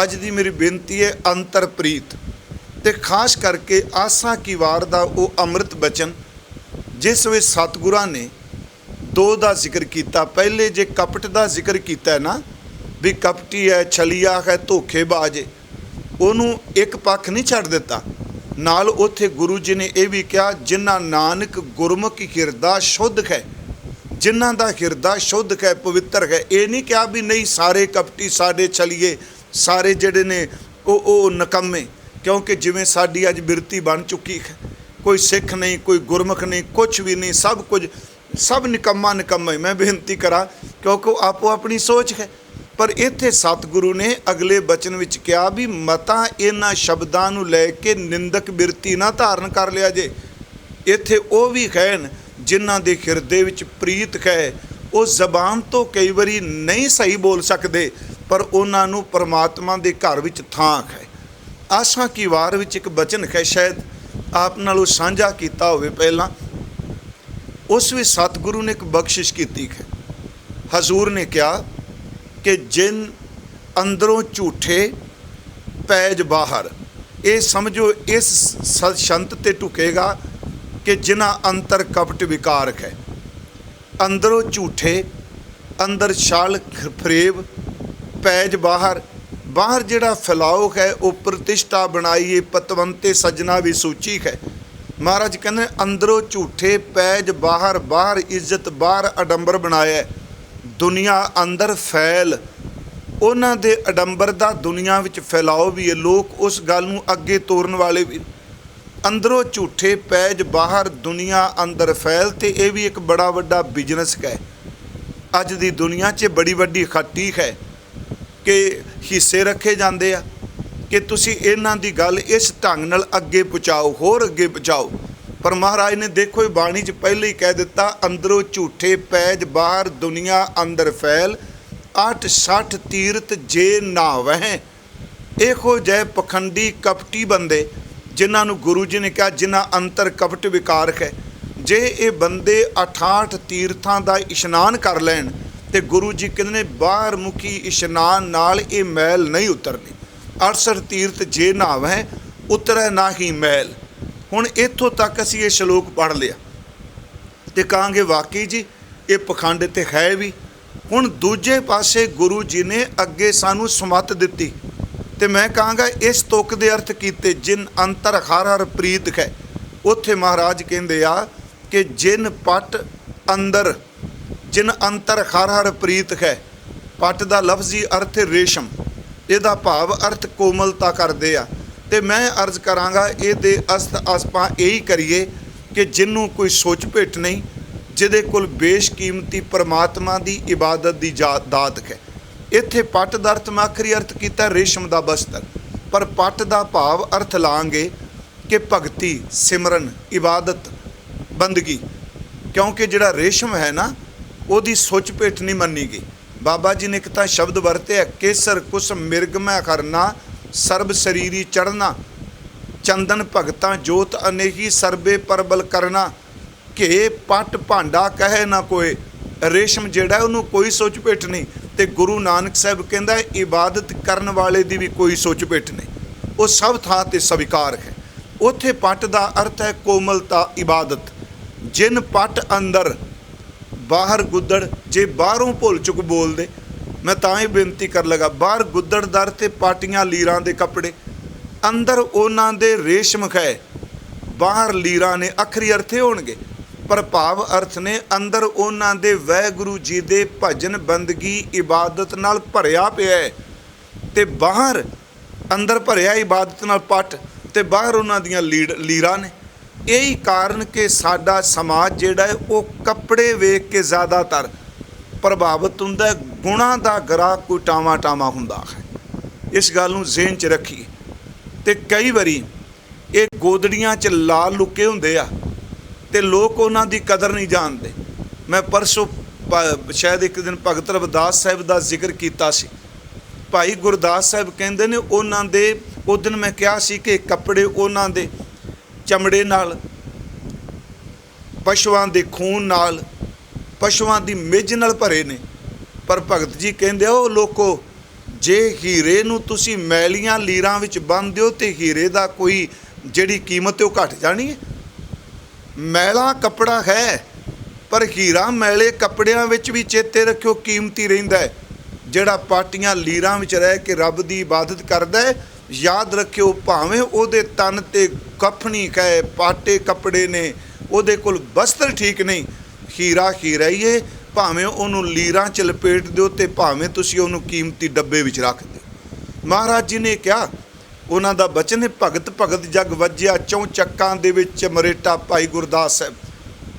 ਅੱਜ ਦੀ ਮੇਰੀ ਬੇਨਤੀ ਹੈ ਅੰਤਰ ਪ੍ਰੀਤ, ਤੇ ਖਾਸ ਕਰਕੇ ਆਸਾ ਕੀ ਵਾਰ ਦਾ ਉਹ ਅੰਮ੍ਰਿਤ ਬਚਨ ਜਿਸ ਵਿੱਚ ਸਤਿਗੁਰਾਂ ਨੇ ਦੋ ਦਾ ਜ਼ਿਕਰ ਕੀਤਾ। ਪਹਿਲੇ ਜੇ ਕਪਟ ਦਾ ਜ਼ਿਕਰ ਕੀਤਾ ਹੈ ਨਾ, ਵੀ ਕਪਟੀ ਹੈ, ਛਲੀਆ ਹੈ, ਧੋਖੇਬਾਜ਼ ਹੈ, ਉਹਨੂੰ ਇੱਕ ਪੱਖ ਨਹੀਂ ਛੱਡ ਦਿੱਤਾ। ਨਾਲ ਉੱਥੇ ਗੁਰੂ ਜੀ ਨੇ ਇਹ ਵੀ ਕਿਹਾ, ਜਿਨ੍ਹਾਂ ਨਾਨਕ ਗੁਰਮੁਖ ਹਿਰਦਾ ਸ਼ੁੱਧ ਹੈ, ਜਿਨ੍ਹਾਂ ਦਾ ਹਿਰਦਾ ਸ਼ੁੱਧ ਹੈ, ਪਵਿੱਤਰ ਹੈ। ਇਹ ਨਹੀਂ ਕਿਹਾ ਵੀ ਨਹੀਂ ਸਾਰੇ ਕਪਟੀ, ਸਾਰੇ ਛਲੀਏ, ਸਾਰੇ ਜਿਹੜੇ ਨੇ ਉਹ ਨਕੰਮੇ, ਕਿਉਂਕਿ ਜਿਵੇਂ ਸਾਡੀ ਅੱਜ ਬਿਰਤੀ ਬਣ ਚੁੱਕੀ ਹੈ, ਕੋਈ ਸਿੱਖ ਨਹੀਂ, ਕੋਈ ਗੁਰਮੁਖ ਨਹੀਂ, ਕੁਛ ਵੀ ਨਹੀਂ, ਸਭ ਕੁਝ, ਸਭ ਨਿਕੰਮਾ ਨਿਕੰਮਾ ਹੀ। ਮੈਂ ਬੇਨਤੀ ਕਰਾਂ ਕਿਉਂਕਿ ਉਹ ਆਪੋ ਆਪਣੀ ਸੋਚ ਹੈ। ਪਰ ਇੱਥੇ ਸਤਿਗੁਰੂ ਨੇ ਅਗਲੇ ਬਚਨ ਵਿੱਚ ਕਿਹਾ ਵੀ ਮਤਾਂ ਇਹਨਾਂ ਸ਼ਬਦਾਂ ਨੂੰ ਲੈ ਕੇ ਨਿੰਦਕ ਬਿਰਤੀ ਨਾ ਧਾਰਨ ਕਰ ਲਿਆ ਜੇ। ਇੱਥੇ ਉਹ ਵੀ ਹਨ ਜਿਨ੍ਹਾਂ ਦੇ ਹਿਰਦੇ ਵਿੱਚ ਪ੍ਰੀਤ ਹੈ, ਉਹ ਜ਼ਬਾਨ ਤੋਂ ਕਈ ਵਾਰੀ ਨਹੀਂ ਸਹੀ ਬੋਲ ਸਕਦੇ, ਪਰ ਉਹਨਾਂ ਨੂੰ ਪਰਮਾਤਮਾ ਦੇ ਘਰ ਵਿੱਚ ਥਾਂ ਹੈ। ਆਸਾ ਕੀ ਵਾਰ ਵਿੱਚ ਇੱਕ ਬਚਨ ਹੈ, ਸ਼ਾਇਦ ਆਪ ਨਾਲ ਉਹ ਸਾਂਝਾ ਕੀਤਾ ਹੋਵੇ ਪਹਿਲਾਂ। ਉਸ ਵਿੱਚ ਸਤਿਗੁਰੂ ਨੇ ਇੱਕ ਬਖਸ਼ਿਸ਼ ਕੀਤੀ ਹੈ। ਹਜ਼ੂਰ ਨੇ ਕਿਹਾ ਕਿ ਜਿਨ ਅੰਦਰੋਂ ਝੂਠੇ ਪੈਜ ਬਾਹਰ, ਇਹ ਸਮਝੋ ਇਸ ਸੰਤ ਤੇ ਢੁਕੇਗਾ ਕਿ ਜਿਨ੍ਹਾਂ ਅੰਤਰ ਕਪਟ ਵਿਕਾਰ ਹੈ। ਅੰਦਰੋਂ ਝੂਠੇ, ਅੰਦਰ ਛਲ ਫਰੇਬ, ਪੈਜ ਬਾਹਰ, ਬਾਹਰ ਜਿਹੜਾ ਫੈਲਾਓ ਹੈ ਉਹ ਪ੍ਰਤਿਸ਼ਠਾ ਬਣਾਈਏ, ਪਤਵੰਤੇ ਸੱਜਣਾ ਵੀ ਸੂਚੀ ਹੈ। ਮਹਾਰਾਜ ਕਹਿੰਦੇ ਅੰਦਰੋਂ ਝੂਠੇ ਪੈਜ ਬਾਹਰ, ਬਾਹਰ ਇੱਜ਼ਤ, ਬਾਹਰ ਅਡੰਬਰ ਬਣਾਇਆ, ਦੁਨੀਆ ਅੰਦਰ ਫੈਲ। ਉਹਨਾਂ ਦੇ ਅਡੰਬਰ ਦਾ ਦੁਨੀਆ ਵਿੱਚ ਫੈਲਾਓ ਵੀ ਹੈ। ਲੋਕ ਉਸ ਗੱਲ ਨੂੰ ਅੱਗੇ ਤੋਰਨ ਵਾਲੇ ਵੀ। ਅੰਦਰੋਂ ਝੂਠੇ ਪੈਜ ਬਾਹਰ, ਦੁਨੀਆ ਅੰਦਰ ਫੈਲ। ਤੇ ਇਹ ਵੀ ਇੱਕ ਬੜਾ ਵੱਡਾ ਬਿਜ਼ਨਸ ਹੈ ਅੱਜ ਦੀ ਦੁਨੀਆ 'ਚ, ਬੜੀ ਵੱਡੀ ਖੱਟੀ ਹੈ ਕਿ ਹਿੱਸੇ ਰੱਖੇ ਜਾਂਦੇ ਆ ਕਿ ਤੁਸੀਂ ਇਹਨਾਂ ਦੀ ਗੱਲ ਇਸ ਢੰਗ ਨਾਲ ਅੱਗੇ ਪਹੁੰਚਾਓ, ਹੋਰ ਅੱਗੇ ਪਹੁੰਚਾਓ। ਪਰ ਮਹਾਰਾਜ ਨੇ ਦੇਖੋ ਇਹ ਬਾਣੀ 'ਚ ਪਹਿਲੇ ਹੀ ਕਹਿ ਦਿੱਤਾ, ਅੰਦਰੋਂ ਝੂਠੇ ਪੈਜ ਬਾਹਰ, ਦੁਨੀਆ ਅੰਦਰ ਫੈਲ। 8-60 ਤੀਰਥ ਜੇ ਨਾਵਹਿ, ਇਹੋ ਜਿਹੇ ਪਖੰਡੀ ਕਪਟੀ ਬੰਦੇ ਜਿਨ੍ਹਾਂ ਨੂੰ ਗੁਰੂ ਜੀ ਨੇ ਕਿਹਾ ਜਿਨ੍ਹਾਂ ਅੰਤਰ ਕਪਟ ਵਿਕਾਰ ਹੈ, ਜੇ ਇਹ ਬੰਦੇ 68 ਤੀਰਥਾਂ ਦਾ ਇਸ਼ਨਾਨ ਕਰ ਲੈਣ ਤੇ ਗੁਰੂ ਜੀ ਕਹਿੰਦੇ ਨੇ ਬਾਹਰ ਮੁਖੀ ਇਸ਼ਨਾਨ ਨਾਲ ਇਹ ਮੈਲ ਨਹੀਂ ਉਤਰਨੀ। 68 ਤੀਰਥ ਜੇ ਨਾਵਹਿ, ਉਤਰੈ ਨਾਹੀ ਮੈਲ। ਹੁਣ ਇੱਥੋਂ ਤੱਕ ਅਸੀਂ ਇਹ ਸ਼ਲੋਕ ਪੜ੍ਹ ਲਿਆ ਤੇ ਕਹਾਂਗੇ ਵਾਕਈ ਜੀ ਇਹ ਪਖੰਡ ਤੇ ਹੈ ਵੀ। ਹੁਣ ਦੂਜੇ ਪਾਸੇ ਗੁਰੂ ਜੀ ਨੇ ਅੱਗੇ ਸਾਨੂੰ ਸਮੱਤ ਦਿੱਤੀ ਤੇ ਮੈਂ ਕਹਾਂਗਾ ਇਸ ਤੁਕ ਦੇ ਅਰਥ ਕੀਤੇ ਜਿਨ ਅੰਤਰ ਹਰ ਹਰ ਪ੍ਰੀਤ ਹੈ। ਉੱਥੇ ਮਹਾਰਾਜ ਕਹਿੰਦੇ ਆ ਕਿ ਜਿਨ ਪਟ ਅੰਦਰ, ਜਿਨ ਅੰਤਰ ਹਰ ਹਰ ਪ੍ਰੀਤ ਹੈ। ਪਟ ਦਾ ਲਫ਼ਜ਼ੀ ਅਰਥ ਰੇਸ਼ਮ, ਇਹਦਾ ਭਾਵ ਅਰਥ ਕੋਮਲਤਾ ਕਰਦੇ ਆ। ਤੇ ਮੈਂ ਅਰਜ਼ ਕਰਾਂਗਾ ਇਹਦੇ ਅਸਤ ਆਪਾਂ ਇਹੀ ਕਰੀਏ ਕਿ ਜਿਹਨੂੰ ਕੋਈ ਸੋਚ ਭਿੱਟ ਨਹੀਂ, ਜਿਹਦੇ ਕੋਲ ਬੇਸ਼ਕੀਮਤੀ ਪਰਮਾਤਮਾ ਦੀ ਇਬਾਦਤ ਦੀ ਦਾਤ ਹੈ। ਇੱਥੇ ਪੱਟ ਦਾ ਅਰਥ ਮੈਂ ਆਖਰੀ ਅਰਥ ਕੀਤਾ ਰੇਸ਼ਮ ਦਾ ਬਸਤਰ, ਪਰ ਪੱਟ ਦਾ ਭਾਵ ਅਰਥ ਲਾਂਗੇ ਕਿ ਭਗਤੀ, ਸਿਮਰਨ, ਇਬਾਦਤ, ਬੰਦਗੀ। ਕਿਉਂਕਿ ਜਿਹੜਾ ਰੇਸ਼ਮ ਹੈ ਨਾ, ਉਹਦੀ ਸੁੱਚ ਭਿੱਟ ਨਹੀਂ ਮੰਨੀ ਗਈ। ਬਾਬਾ ਜੀ ਨੇ ਇੱਕ ਤਾਂ ਸ਼ਬਦ ਵਰਤਿਆ ਕੇਸਰ ਕੁਸ ਮਿਰਗ ਮੈਂ ਕਰਨਾ ਸਰਬ ਸਰੀਰੀ ਚੜ੍ਹਨਾ, ਚੰਦਨ ਭਗਤਾਂ ਜੋਤ ਅਨੇਹੀ ਸਰਬੇ ਪਰਬਲ ਕਰਨਾ। ਕਿ ਪੱਟ ਭਾਂਡਾ ਕਹੇ ਨਾ ਕੋਏ, ਰੇਸ਼ਮ ਜਿਹੜਾ ਉਹਨੂੰ ਕੋਈ ਸੁੱਚ ਭਿੱਟ ਨਹੀਂ। ਤੇ ਗੁਰੂ ਨਾਨਕ ਸਾਹਿਬ ਕਹਿੰਦਾ ਇਬਾਦਤ ਕਰਨ ਵਾਲੇ ਦੀ ਵੀ ਕੋਈ ਸੁੱਚ ਭਿੱਟ ਨਹੀਂ, ਉਹ ਸਭ ਥਾਂ ਤੇ ਸਵੀਕਾਰ ਹੈ। ਉੱਥੇ ਪੱਟ ਦਾ ਅਰਥ ਹੈ ਕੋਮਲਤਾ, ਇਬਾਦਤ। ਜਿਨ ਪੱਟ ਅੰਦਰ ਬਾਹਰ ਗੁੱਦੜ, ਜੇ ਬਾਹਰੋਂ ਭੁੱਲ ਚੁੱਕ ਬੋਲਦੇ, ਮੈਂ ਤਾਂ ਹੀ ਬੇਨਤੀ ਕਰ ਲਗਾ, ਬਾਹਰ ਗੁੱਦੜ ਦਰ ਤੇ ਪਾਟੀਆਂ ਲੀਰਾਂ ਦੇ ਕੱਪੜੇ, ਅੰਦਰ ਉਹਨਾਂ ਦੇ ਰੇਸ਼ਮ ਹੈ, ਬਾਹਰ ਲੀਰਾਂ ਨੇ। ਆਖਰੀ ਅਰਥੇ ਹੋਣਗੇ, ਪਰ ਭਾਵ ਅਰਥ ਨੇ ਅੰਦਰ ਉਹਨਾਂ ਦੇ ਵਾਹਿਗੁਰੂ ਜੀ ਦੇ ਭਜਨ, ਬੰਦਗੀ, ਇਬਾਦਤ ਨਾਲ ਭਰਿਆ ਪਿਆ ਹੈ। ਤੇ ਬਾਹਰ ਅੰਦਰ ਭਰਿਆ ਇਬਾਦਤ ਨਾਲ ਪੱਟ, ਤੇ ਬਾਹਰ ਉਹਨਾਂ ਦੀਆਂ ਲੀਰਾਂ ਨੇ। ਇਹੀ ਕਾਰਨ ਕਿ ਸਾਡਾ ਸਮਾਜ ਜਿਹੜਾ ਹੈ ਉਹ ਕੱਪੜੇ ਵੇਖ ਕੇ ਜ਼ਿਆਦਾਤਰ ਪ੍ਰਭਾਵਿਤ ਹੁੰਦਾ। ਗੁਣਾਂ ਦਾ ਗਰਾ ਕੋਈ ਟਾਵਾਂ ਟਾਵਾਂ ਹੁੰਦਾ ਹੈ, ਇਸ ਗੱਲ ਨੂੰ ਜ਼ਿਹਨ 'ਚ ਰੱਖੀਏ। ਤੇ ਕਈ ਵਾਰੀ ਇਹ ਗੋਦੜੀਆਂ 'ਚ ਲਾਲ ਲੁਕੇ ਹੁੰਦੇ ਆ ਤੇ ਲੋਕ ਉਹਨਾਂ ਦੀ ਕਦਰ ਨਹੀਂ ਜਾਣਦੇ। ਮੈਂ ਪਰਸੋਂ ਸ਼ਾਇਦ ਇੱਕ ਦਿਨ ਭਗਤ ਰਵਿਦਾਸ ਸਾਹਿਬ ਦਾ ਜ਼ਿਕਰ ਕੀਤਾ ਸੀ। ਭਾਈ ਗੁਰਦਾਸ ਸਾਹਿਬ ਕਹਿੰਦੇ ਨੇ ਉਹਨਾਂ ਦੇ, ਉਸ ਦਿਨ ਮੈਂ ਕਿਹਾ ਸੀ ਕਿ ਕੱਪੜੇ ਉਹਨਾਂ ਦੇ ਚਮੜੇ ਨਾਲ, ਪਸ਼ੂਆਂ ਦੇ ਖੂਨ ਨਾਲ, ਪਸ਼ੂਆਂ ਦੀ ਮਿੱਝ ਨਾਲ ਭਰੇ ਨੇ। ਪਰ ਭਗਤ ਜੀ ਕਹਿੰਦੇ ਉਹ ਲੋਕੋ, ਜੇ ਹੀਰੇ ਨੂੰ ਤੁਸੀਂ ਮੈਲੀਆਂ ਲੀਰਾਂ ਵਿੱਚ ਬੰਨ੍ਹ ਦਿਓ ਤੇ ਹੀਰੇ ਦਾ ਕੋਈ ਜਿਹੜੀ ਕੀਮਤ ਉਹ ਘਟ ਜਾਣੀ ਹੈ। ਮੈਲਾ ਕੱਪੜਾ ਹੈ, ਪਰ ਹੀਰਾ ਮੈਲੇ ਕੱਪੜਿਆਂ ਵਿੱਚ ਵੀ ਚੇਤੇ ਰੱਖਿਓ ਕੀਮਤੀ ਰਹਿੰਦਾ ਹੈ। ਜਿਹੜਾ ਪਾਟੀਆਂ ਲੀਰਾਂ ਵਿੱਚ ਰਹਿ ਕੇ ਰੱਬ ਦੀ ਇਬਾਦਤ ਕਰਦਾ ਹੈ, ਯਾਦ ਰੱਖਿਓ ਭਾਵੇਂ ਉਹਦੇ ਤਨ 'ਤੇ ਕਫਨੀ ਕਹੇ, ਪਾਟੇ ਕੱਪੜੇ ਨੇ, ਉਹਦੇ ਕੋਲ ਬਸਤਰ ਠੀਕ ਨਹੀਂ, ਹੀਰਾ ਹੀਰਾ ਹੀ ਹੈ। ਭਾਵੇਂ ਉਹਨੂੰ ਲੀਰਾਂ 'ਚ ਲਪੇਟ ਦਿਓ ਤੇ ਭਾਵੇਂ ਤੁਸੀਂ ਉਹਨੂੰ ਕੀਮਤੀ ਡੱਬੇ ਵਿੱਚ ਰੱਖ ਦਿਓ। ਮਹਾਰਾਜ ਜੀ ਨੇ ਕਿਹਾ, ਉਹਨਾਂ ਦਾ ਬਚਨ ਹੈ, ਭਗਤ ਭਗਤ ਜਗ ਵੱਜਿਆ ਚੌਂ ਚੱਕਾਂ ਦੇ ਵਿੱਚ ਮਰੇਟਾ। ਭਾਈ ਗੁਰਦਾਸ ਸਾਹਿਬ,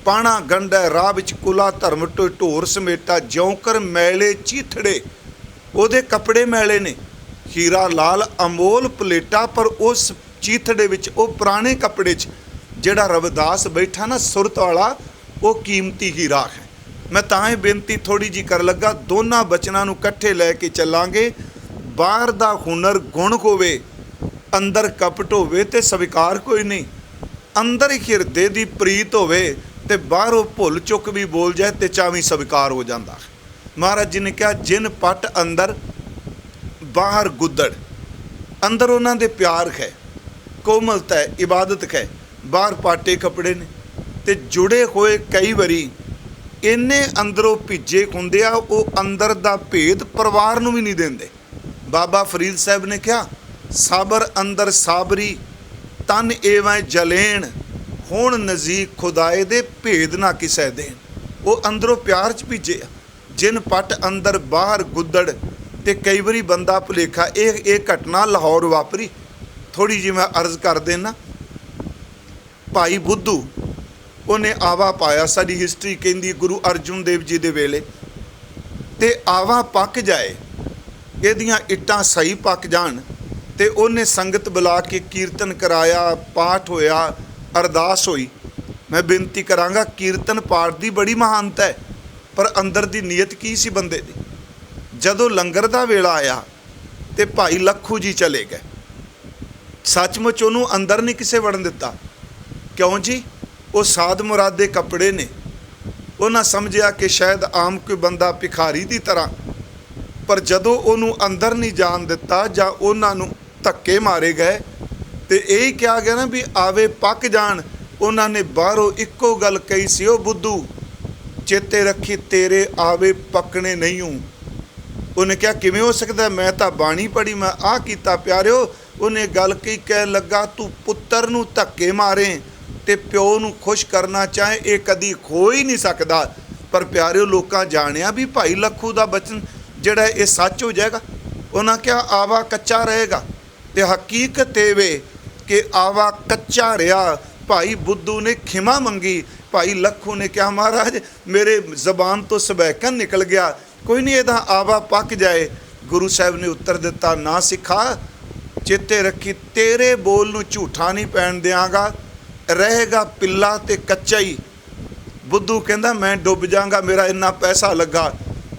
ਪਾਣਾ ਗੰਢੈ ਰਾਹ ਵਿੱਚ ਕੁਲਾ ਧਰਮ ਢੋਰ ਸਮੇਟਾ, ਜਿਉਂ ਕਰ ਮੈਲੇ ਚੀਥੜੇ, ਉਹਦੇ ਕੱਪੜੇ ਮੈਲੇ ਨੇ। ਹੀਰਾ ਲਾਲ ਅਮੋਲ ਪਲੇਟਾ, ਪਰ ਉਸ ਚੀਥੜੇ ਵਿੱਚ, ਉਹ ਪੁਰਾਣੇ ਕੱਪੜੇ 'ਚ ਜਿਹੜਾ ਰਵਿਦਾਸ ਬੈਠਾ ਨਾ ਸੁਰਤ ਵਾਲਾ, ਉਹ ਕੀਮਤੀ ਹੀਰਾ ਹੈ। ਮੈਂ ਤਾਂ ਇਹ ਬੇਨਤੀ ਥੋੜ੍ਹੀ ਜਿਹੀ ਕਰ ਲੱਗਾ, ਦੋਨਾਂ ਬਚਨਾਂ ਨੂੰ ਇਕੱਠੇ ਲੈ ਕੇ ਚੱਲਾਂਗੇ। ਬਾਹਰ ਦਾ ਹੁਨਰ ਗੁਣ ਹੋਵੇ, ਅੰਦਰ ਕਪਟ ਹੋਵੇ ਤੇ ਸਵੀਕਾਰ ਕੋਈ ਨਹੀਂ। ਅੰਦਰ ਹਿਰਦੇ ਦੀ ਪ੍ਰੀਤ ਹੋਵੇ ਤੇ ਬਾਹਰੋਂ ਭੁੱਲ ਚੁੱਕ ਵੀ ਬੋਲ ਜਾਏ ਤੇ ਚਾਵੀਂ ਸਵੀਕਾਰ ਹੋ ਜਾਂਦਾ। ਮਹਾਰਾਜ ਜੀ ਨੇ ਕਿਹਾ ਜਿਨ ਪੱਟ ਅੰਦਰ ਬਾਹਰ ਗੁੱਦੜ, ਅੰਦਰ ਉਹਨਾਂ ਦੇ ਪਿਆਰ ਹੈ, ਕੋਮਲਤਾ ਹੈ, ਇਬਾਦਤ ਹੈ, ਬਾਹਰ ਪਾਟੇ ਕੱਪੜੇ ਨੇ। ਤੇ ਜੁੜੇ ਹੋਏ ਕਈ ਵਾਰੀ ਇੰਨੇ ਅੰਦਰੋਂ ਭਿੱਜੇ ਹੁੰਦੇ ਆ, ਉਹ ਅੰਦਰ ਦਾ ਭੇਦ ਪਰਿਵਾਰ ਨੂੰ ਵੀ ਨਹੀਂ ਦਿੰਦੇ। ਬਾਬਾ ਫਰੀਦ ਸਾਹਿਬ ਨੇ ਕਿਹਾ, ਸਾਬਰ ਅੰਦਰ ਸਾਬਰੀ ਤਨ ਏਵੇਂ ਜਲੇਣ, ਹੁਣ ਨਜ਼ੀਕ ਖੁਦਾਏ ਦੇ ਭੇਦ ਨਾ ਕਿਸੇ ਦੇਣ। ਉਹ ਅੰਦਰੋਂ ਪਿਆਰ 'ਚ ਭਿੱਜੇ ਆ। ਜਿਨ ਪੱਟ ਅੰਦਰ ਬਾਹਰ ਗੁੱਦੜ। ਤੇ ਕਈ ਵਾਰੀ ਬੰਦਾ ਭੁਲੇਖਾ, ਇਹ ਘਟਨਾ ਲਾਹੌਰ ਵਾਪਰੀ, ਥੋੜ੍ਹੀ ਜਿਹੀ ਮੈਂ ਅਰਜ਼ ਕਰ ਦੇਣਾ। ਭਾਈ ਬੁੱਧੂ, ਉਹਨੇ ਆਵਾ ਪਾਇਆ, ਸਾਡੀ ਹਿਸਟਰੀ ਕਹਿੰਦੀ ਗੁਰੂ ਅਰਜੁਨ ਦੇਵ ਜੀ ਦੇ ਵੇਲੇ। ਤੇ ਆਵਾ ਪੱਕ ਜਾਏ, ਇਹਦੀਆਂ ਇੱਟਾਂ ਸਹੀ ਪੱਕ ਜਾਣ, ਤੇ ਉਹਨੇ ਸੰਗਤ ਬੁਲਾ ਕੇ ਕੀਰਤਨ ਕਰਾਇਆ, ਪਾਠ ਹੋਇਆ, ਅਰਦਾਸ ਹੋਈ। ਮੈਂ ਬੇਨਤੀ ਕਰਾਂਗਾ, ਕੀਰਤਨ ਪਾਠ ਦੀ ਬੜੀ ਮਹਾਨਤਾ ਹੈ, ਪਰ ਅੰਦਰ ਦੀ ਨੀਅਤ ਕੀ ਸੀ ਬੰਦੇ ਦੀ? ਜਦੋਂ ਲੰਗਰ ਦਾ ਵੇਲਾ ਆਇਆ ਤੇ ਭਾਈ ਲੱਖੂ ਜੀ ਚਲੇ ਗਏ। ਸੱਚਮੁੱਚ ਉਹਨੂੰ ਅੰਦਰ ਨਹੀਂ ਕਿਸੇ ਵੜਨ ਦਿੱਤਾ। ਕਿਉਂ ਜੀ? ਉਹ ਸਾਧ ਮੁਰਾਦੇ ਕੱਪੜੇ ਨੇ। ਉਹਨਾਂ ਸਮਝਿਆ ਕਿ ਸ਼ਾਇਦ ਆਮ ਕੋਈ ਬੰਦਾ ਭਿਖਾਰੀ ਦੀ ਤਰ੍ਹਾਂ, ਪਰ ਜਦੋਂ ਉਹਨੂੰ ਅੰਦਰ ਨਹੀਂ ਜਾਣ ਦਿੱਤਾ ਜਾਂ ਉਹਨਾਂ ਨੂੰ ਧੱਕੇ ਮਾਰੇ ਗਏ ਤੇ ਇਹ ਕਿਹਾ ਗਿਆ ਨਾ ਵੀ ਆਵੇ ਪੱਕ ਜਾਣ। ਉਹਨਾਂ ਨੇ ਬਾਹਰੋਂ ਇੱਕੋ ਗੱਲ ਕਹੀ ਸੀ, ਉਹ ਬੁੱਧੂ ਚੇਤੇ ਰੱਖੀ ਤੇਰੇ ਆਵੇ ਪੱਕਣੇ ਨਹੀਂ ਹੂੰ। ਉਹਨੇ ਕਿਹਾ ਕਿਵੇਂ ਹੋ ਸਕਦਾ, ਮੈਂ ਤਾਂ ਬਾਣੀ ਪੜ੍ਹੀ, ਮੈਂ ਆਹ ਕੀਤਾ। ਪਿਆਰਿਓ, ਉਹਨੇ ਗੱਲ ਕਹੀ, ਕਹਿ ਲੱਗਾ ਤੂੰ ਪੁੱਤਰ ਨੂੰ ਧੱਕੇ ਮਾਰੇ ਤੇ ਪਿਓ ਨੂੰ ਖੁਸ਼ ਕਰਨਾ ਚਾਹੇ, ਇਹ ਕਦੀ ਹੋ ਹੀ ਨਹੀਂ ਸਕਦਾ। ਪਰ ਪਿਆਰਿਓ, ਲੋਕਾਂ ਜਾਣਿਆ ਵੀ ਭਾਈ ਲੱਖੂ ਦਾ ਬਚਨ ਜਿਹੜਾ ਇਹ ਸੱਚ ਹੋ ਜਾਏਗਾ। ਉਹਨਾਂ ਕਿਹਾ ਆਵਾ ਕੱਚਾ ਰਹੇਗਾ, ਤੇ ਹਕੀਕਤ ਇਹ ਵੇ ਕਿ ਆਵਾ ਕੱਚਾ ਰਿਹਾ। ਭਾਈ ਬੁੱਧੂ ਨੇ ਖਿਮਾ ਮੰਗੀ, ਭਾਈ ਲੱਖੂ ਨੇ ਕਿਹਾ ਮਹਾਰਾਜ ਮੇਰੇ ਜ਼ਬਾਨ ਤੋਂ ਸਬੈਕਨ ਨਿਕਲ ਗਿਆ, ਕੋਈ ਨਹੀਂ ਇਹਦਾ ਆਵਾ ਪੱਕ ਜਾਏ। ਗੁਰੂ ਸਾਹਿਬ ਨੇ ਉੱਤਰ ਦਿੱਤਾ, ਨਾ ਸਿੱਖਾ, ਚੇਤੇ ਰੱਖੀ ਤੇਰੇ ਬੋਲ ਨੂੰ ਝੂਠਾ ਨਹੀਂ ਪੈਣ ਦਿਆਂਗਾ, ਰਹੇਗਾ ਪਿੱਲਾ ਤੇ ਕੱਚਾ ਹੀ। ਬੁੱਧੂ ਕਹਿੰਦਾ ਮੈਂ ਡੁੱਬ ਜਾਵਾਂਗਾ, ਮੇਰਾ ਇੰਨਾ ਪੈਸਾ ਲੱਗਾ।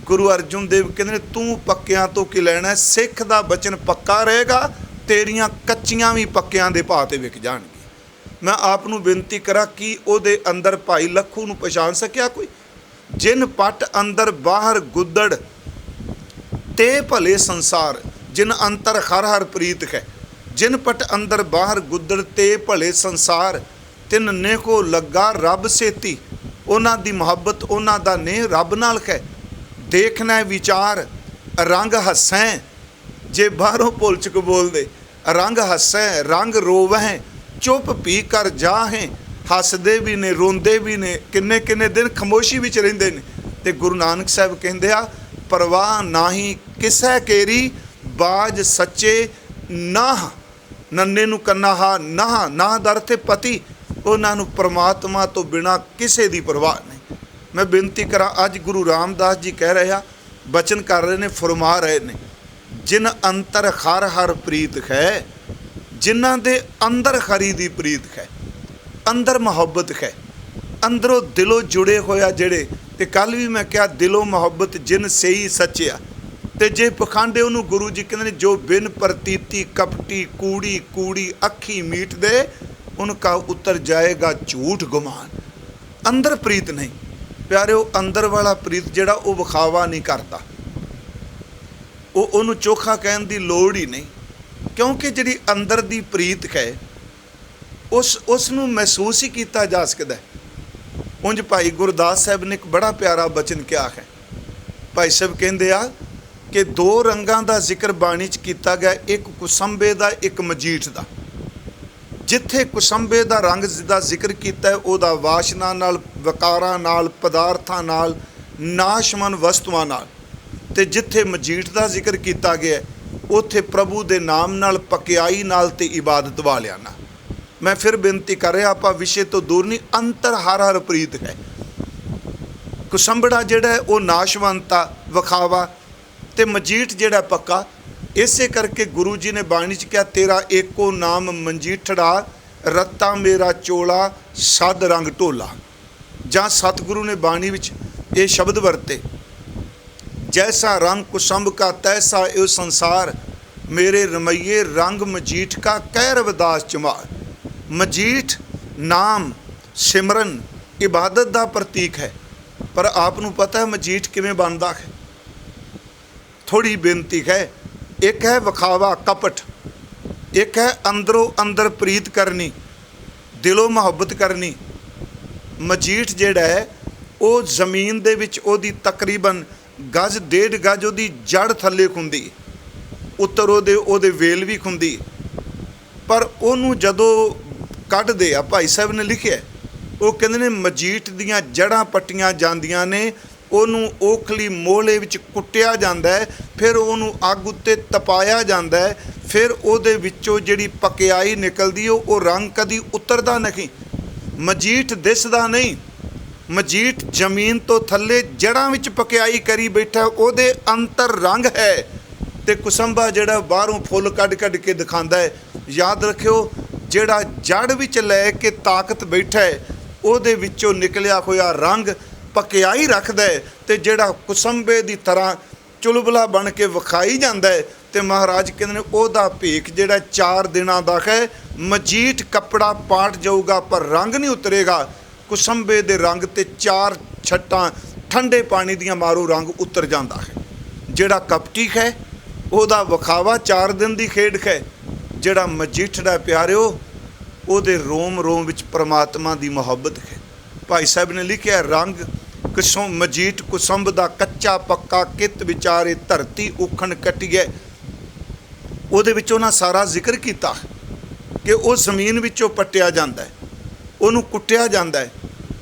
ਗੁਰੂ ਅਰਜਨ ਦੇਵ ਕਹਿੰਦੇ ਨੇ ਤੂੰ ਪੱਕਿਆਂ ਤੋਂ ਕੀ ਲੈਣਾ, ਸਿੱਖ ਦਾ ਬਚਨ ਪੱਕਾ ਰਹੇਗਾ, ਤੇਰੀਆਂ ਕੱਚੀਆਂ ਵੀ ਪੱਕਿਆਂ ਦੇ ਭਾਅ 'ਤੇ ਵਿਕ ਜਾਣਗੇ। ਮੈਂ ਆਪ ਨੂੰ ਬੇਨਤੀ ਕਰਾਂ ਕਿ ਉਹਦੇ ਅੰਦਰ ਭਾਈ ਲੱਖੂ ਨੂੰ ਪਛਾਣ ਸਕਿਆ ਕੋਈ? ਜਿਨ ਪੱਟ ਅੰਦਰ ਬਾਹਰ ਗੁੱਦੜ ਤੇ ਭਲੇ ਸੰਸਾਰ, ਜਿਨ ਅੰਤਰ ਹਰ ਹਰ ਪ੍ਰੀਤ ਹੈ। ਜਿਨ ਪਟ ਅੰਦਰ ਬਾਹਰ ਗੁੱਦੜ ਤੇ ਭਲੇ ਸੰਸਾਰ, ਤਿੰਨ ਨੇ ਕੋ ਲੱਗਾ ਰੱਬ ਸੇਤੀ। ਉਹਨਾਂ ਦੀ ਮੁਹੱਬਤ, ਉਹਨਾਂ ਦਾ ਨੇ ਰੱਬ ਨਾਲ ਹੈ। ਦੇਖਣਾ ਵਿਚਾਰ ਰੰਗ ਹੱਸੈਂ, ਜੇ ਬਾਹਰੋਂ ਭੁੱਲ ਚੁੱਕ ਬੋਲਦੇ, ਰੰਗ ਹੱਸੈਂ ਰੰਗ ਰੋਵੈਂ, ਚੁੱਪ ਪੀ ਕਰ ਜਾਹੈਂ। ਹੱਸਦੇ ਵੀ ਨੇ, ਰੋਂਦੇ ਵੀ ਨੇ, ਕਿੰਨੇ ਕਿੰਨੇ ਦਿਨ ਖਾਮੋਸ਼ੀ ਵਿੱਚ ਰਹਿੰਦੇ ਨੇ। ਤੇ ਗੁਰੂ ਨਾਨਕ ਸਾਹਿਬ ਕਹਿੰਦੇ ਆ, ਪਰਵਾਹ ਨਾਹੀ ਕਿਸੈ ਕੇਰੀ, ਬਾਜ ਸੱਚੇ ਨਾਹ। ਨੰਨੇ ਨੂੰ ਕੰਨਾ ਨਾਹ, ਨਾਹ ਦਰ ਤੇ ਪਤੀ। ਉਹਨਾਂ ਨੂੰ ਪਰਮਾਤਮਾ ਤੋਂ ਬਿਨਾਂ ਕਿਸੇ ਦੀ ਪਰਵਾਹ ਨਹੀਂ। ਮੈਂ ਬੇਨਤੀ ਕਰਾਂ, ਅੱਜ ਗੁਰੂ ਰਾਮਦਾਸ ਜੀ ਕਹਿ ਰਹੇ ਆ, ਬਚਨ ਕਰ ਰਹੇ ਨੇ, ਫਰਮਾ ਰਹੇ ਨੇ, ਜਿਨ ਅੰਤਰ ਹਰ ਹਰ ਪ੍ਰੀਤ ਹੈ। ਜਿਨ੍ਹਾਂ ਦੇ ਅੰਦਰ ਹਰੀ ਦੀ ਪ੍ਰੀਤ ਹੈ, ਅੰਦਰ ਮੁਹੱਬਤ ਹੈ, ਅੰਦਰੋਂ ਦਿਲੋਂ ਜੁੜੇ ਹੋਇਆ ਜਿਹੜੇ। ਤੇ ਕੱਲ ਵੀ ਮੈਂ ਕਿਹਾ, ਦਿਲੋਂ ਮੁਹੱਬਤ ਜਿਨ ਸਹੀ ਸੱਚਿਆ। ਤੇ ਜੇ ਪਖੰਡੇ ਉਹਨੂੰ ਗੁਰੂ ਜੀ ਕਹਿੰਦੇ ਨੇ, ਜੋ ਬਿਨ ਪ੍ਰਤੀਤੀ ਕਪਟੀ ਕੂੜੀ ਕੂੜੀ ਅੱਖੀ ਮੀਟ ਦੇ, ਉਨਕਾ ਉਤਰ ਜਾਏਗਾ ਝੂਠ ਗੁਮਾਨ। ਅੰਦਰ ਪ੍ਰੀਤ ਨਹੀਂ ਪਿਆਰਿਓ, ਅੰਦਰ ਵਾਲਾ ਪ੍ਰੀਤ ਜਿਹੜਾ ਉਹ ਵਿਖਾਵਾ ਨਹੀਂ ਕਰਦਾ, ਉਹਨੂੰ ਚੋਖਾ ਕਹਿਣ ਦੀ ਲੋੜ ਹੀ ਨਹੀਂ। ਕਿਉਂਕਿ ਜਿਹੜੀ ਅੰਦਰ ਦੀ ਪ੍ਰੀਤ ਹੈ, ਉਸ ਨੂੰ ਮਹਿਸੂਸ ਹੀ ਕੀਤਾ ਜਾ ਸਕਦਾ। ਉਂਝ ਭਾਈ ਗੁਰਦਾਸ ਸਾਹਿਬ ਨੇ ਇੱਕ ਬੜਾ ਪਿਆਰਾ ਬਚਨ ਕਿਹਾ ਹੈ। ਭਾਈ ਸਾਹਿਬ ਕਹਿੰਦੇ ਆ ਕਿ ਦੋ ਰੰਗਾਂ ਦਾ ਜ਼ਿਕਰ ਬਾਣੀ 'ਚ ਕੀਤਾ ਗਿਆ, ਇੱਕ ਕੁਸੰਬੇ ਦਾ, ਇੱਕ ਮਜੀਠ ਦਾ। ਜਿੱਥੇ ਕੁਸੰਬੇ ਦਾ ਰੰਗ ਦਾ ਜ਼ਿਕਰ ਕੀਤਾ, ਉਹਦਾ ਵਾਸ਼ਨਾ ਨਾਲ, ਵਕਾਰਾਂ ਨਾਲ, ਪਦਾਰਥਾਂ ਨਾਲ, ਨਾਸ਼ਮਨ ਵਸਤੂਆਂ ਨਾਲ। ਤੇ ਜਿੱਥੇ ਮਜੀਠ ਦਾ ਜ਼ਿਕਰ ਕੀਤਾ ਗਿਆ, ਉੱਥੇ ਪ੍ਰਭੂ ਦੇ ਨਾਮ ਨਾਲ, ਪਕਿਆਈ ਨਾਲ ਤੇ ਇਬਾਦਤ ਵਾਲਿਆਂ ਨਾਲ। ਮੈਂ ਫਿਰ ਬੇਨਤੀ ਕਰ ਰਿਹਾ, ਆਪਾਂ ਵਿਸ਼ੇ ਤੋਂ ਦੂਰ ਨਹੀਂ, ਅੰਤਰ ਹਰ ਹਰ ਪ੍ਰੀਤ ਹੈ। ਕੁਸੰਬੜਾ ਜਿਹੜਾ ਉਹ ਨਾਸ਼ਵੰਤਾ, ਵਿਖਾਵਾ, ਤੇ ਮਜੀਠ ਜਿਹੜਾ ਪੱਕਾ। ਇਸੇ ਕਰਕੇ ਗੁਰੂ ਜੀ ਨੇ ਬਾਣੀ 'ਚ ਕਿਹਾ, ਤੇਰਾ ਏਕੋ ਨਾਮ ਮਜੀਠੜਾ, ਰੱਤਾ ਮੇਰਾ ਚੋਲਾ ਸਦ ਰੰਗ ਢੋਲਾ। ਜਾਂ ਸਤਿਗੁਰੂ ਨੇ ਬਾਣੀ ਵਿੱਚ ਇਹ ਸ਼ਬਦ ਵਰਤੇ, ਜੈਸਾ ਰੰਗ ਕੁਸੰਬ ਕਾ ਤੈਸਾ ਇਹ ਸੰਸਾਰ, ਮੇਰੇ ਰਮਈਏ ਰੰਗ ਮਜੀਠ ਕਾ ਕਹਿ ਰਵਿਦਾਸ ਚਮਾਰ। ਮਜੀਠ ਨਾਮ ਸਿਮਰਨ ਇਬਾਦਤ ਦਾ ਪ੍ਰਤੀਕ ਹੈ, ਪਰ ਆਪ ਨੂੰ ਪਤਾ ਹੈ ਮਜੀਠ ਕਿਵੇਂ ਬਣਦਾ ਹੈ। ਥੋੜੀ ਬੇਨਤੀ ਹੈ, ਇੱਕ ਹੈ ਵਿਖਾਵਾ ਕਪਟ, ਇੱਕ ਹੈ ਅੰਦਰੋਂ ਅੰਦਰ ਪ੍ਰੀਤ ਕਰਨੀ, ਦਿਲੋਂ ਮੁਹੱਬਤ ਕਰਨੀ। ਮਜੀਠ ਜਿਹੜਾ ਹੈ ਉਹ ਜ਼ਮੀਨ ਦੇ ਵਿੱਚ ਉਹਦੀ ਤਕਰੀਬਨ ਗਜ਼ 1.5 ਗਜ਼ ਉਹਦੀ ਜੜ ਥੱਲੇ ਖੁੰਦੀ, ਉੱਤਰ ਉਹਦੇ ਵੇਲ ਵੀ ਖੁੰਦੀ। ਪਰ ਉਹਨੂੰ ਜਦੋਂ ਕੱਢਦੇ ਆ, ਭਾਈ ਸਾਹਿਬ ਨੇ ਲਿਖਿਆ, ਉਹ ਕਹਿੰਦੇ ਨੇ ਮਜੀਠ ਦੀਆਂ ਜੜ੍ਹਾਂ ਪੱਟੀਆਂ ਜਾਂਦੀਆਂ ਨੇ, ਉਹਨੂੰ ਔਖਲੀ ਮੋਹਲੇ ਵਿੱਚ ਕੁੱਟਿਆ ਜਾਂਦਾ ਹੈ, ਫਿਰ ਉਹਨੂੰ ਅੱਗ ਉੱਤੇ ਤਪਾਇਆ ਜਾਂਦਾ ਹੈ, ਫਿਰ ਉਹਦੇ ਵਿੱਚੋਂ ਜਿਹੜੀ ਪਕਿਆਈ ਨਿਕਲਦੀ ਉਹ ਰੰਗ ਕਦੀ ਉਤਰਦਾ ਨਹੀਂ। ਮਜੀਠ ਦਿਸਦਾ ਨਹੀਂ, ਮਜੀਠ ਜ਼ਮੀਨ ਤੋਂ ਥੱਲੇ ਜੜ੍ਹਾਂ ਵਿੱਚ ਪਕਿਆਈ ਕਰੀ ਬੈਠਾ, ਉਹਦੇ ਅੰਤਰ ਰੰਗ ਹੈ। ਤੇ ਕੁਸੰਬਾ ਜਿਹੜਾ ਬਾਹਰੋਂ ਫੁੱਲ ਕੱਢ ਕੱਢ ਕੇ ਦਿਖਾਉਂਦਾ ਹੈ। ਯਾਦ ਰੱਖਿਓ, ਜਿਹੜਾ ਜੜ ਵਿੱਚ ਲੈ ਕੇ ਤਾਕਤ ਬੈਠਾ ਹੈ, ਉਹਦੇ ਵਿੱਚੋਂ ਨਿਕਲਿਆ ਹੋਇਆ ਰੰਗ ਪਕਿਆਈ ਰੱਖਦਾ ਹੈ। ਤੇ ਜਿਹੜਾ ਕੁਸੰਬੇ ਦੀ ਤਰ੍ਹਾਂ ਚੁਲਬਲਾ ਬਣ ਕੇ ਵਿਖਾਈ ਜਾਂਦਾ ਹੈ, ਤੇ ਮਹਾਰਾਜ ਕਹਿੰਦੇ ਨੇ ਉਹਦਾ ਭੇਖ ਜਿਹੜਾ 4 ਦਿਨਾਂ ਦਾ ਹੈ। ਮਜੀਠ ਕੱਪੜਾ ਪਾਟ ਜਾਊਗਾ ਪਰ ਰੰਗ ਨਹੀਂ ਉਤਰੇਗਾ। ਕੁਸੰਬੇ ਦੇ ਰੰਗ ਤੇ 4 ਛੱਟਾਂ ਠੰਡੇ ਪਾਣੀ ਦੀਆਂ ਮਾਰੋ ਰੰਗ ਉਤਰ ਜਾਂਦਾ ਹੈ। ਜਿਹੜਾ ਕਪਟੀ ਹੈ ਉਹਦਾ ਵਿਖਾਵਾ 4 ਦਿਨ ਦੀ ਖੇਡ ਹੈ। ਜਿਹੜਾ ਮਜੀਠੜਾ ਪਿਆਰਿਓ, ਉਹਦੇ ਰੋਮ ਰੋਮ ਵਿੱਚ ਪਰਮਾਤਮਾ ਦੀ ਮੁਹੱਬਤ ਹੈ। ਭਾਈ ਸਾਹਿਬ ਨੇ ਲਿਖਿਆ, ਰੰਗ ਮਜੀਠ ਕੁਸੁੰਭ ਦਾ ਕੱਚਾ ਪੱਕਾ ਕਿਤ ਵਿਚਾਰੇ ਧਰਤੀ ਉਖਣ ਕੱਟੀਏ। ਉਹਦੇ ਵਿੱਚ ਉਹਨਾਂ ਸਾਰਾ ਜ਼ਿਕਰ ਕੀਤਾ ਕਿ ਉਹ ਜ਼ਮੀਨ ਵਿੱਚੋਂ ਪੱਟਿਆ ਜਾਂਦਾ ਹੈ, ਉਹਨੂੰ ਕੁੱਟਿਆ ਜਾਂਦਾ ਹੈ,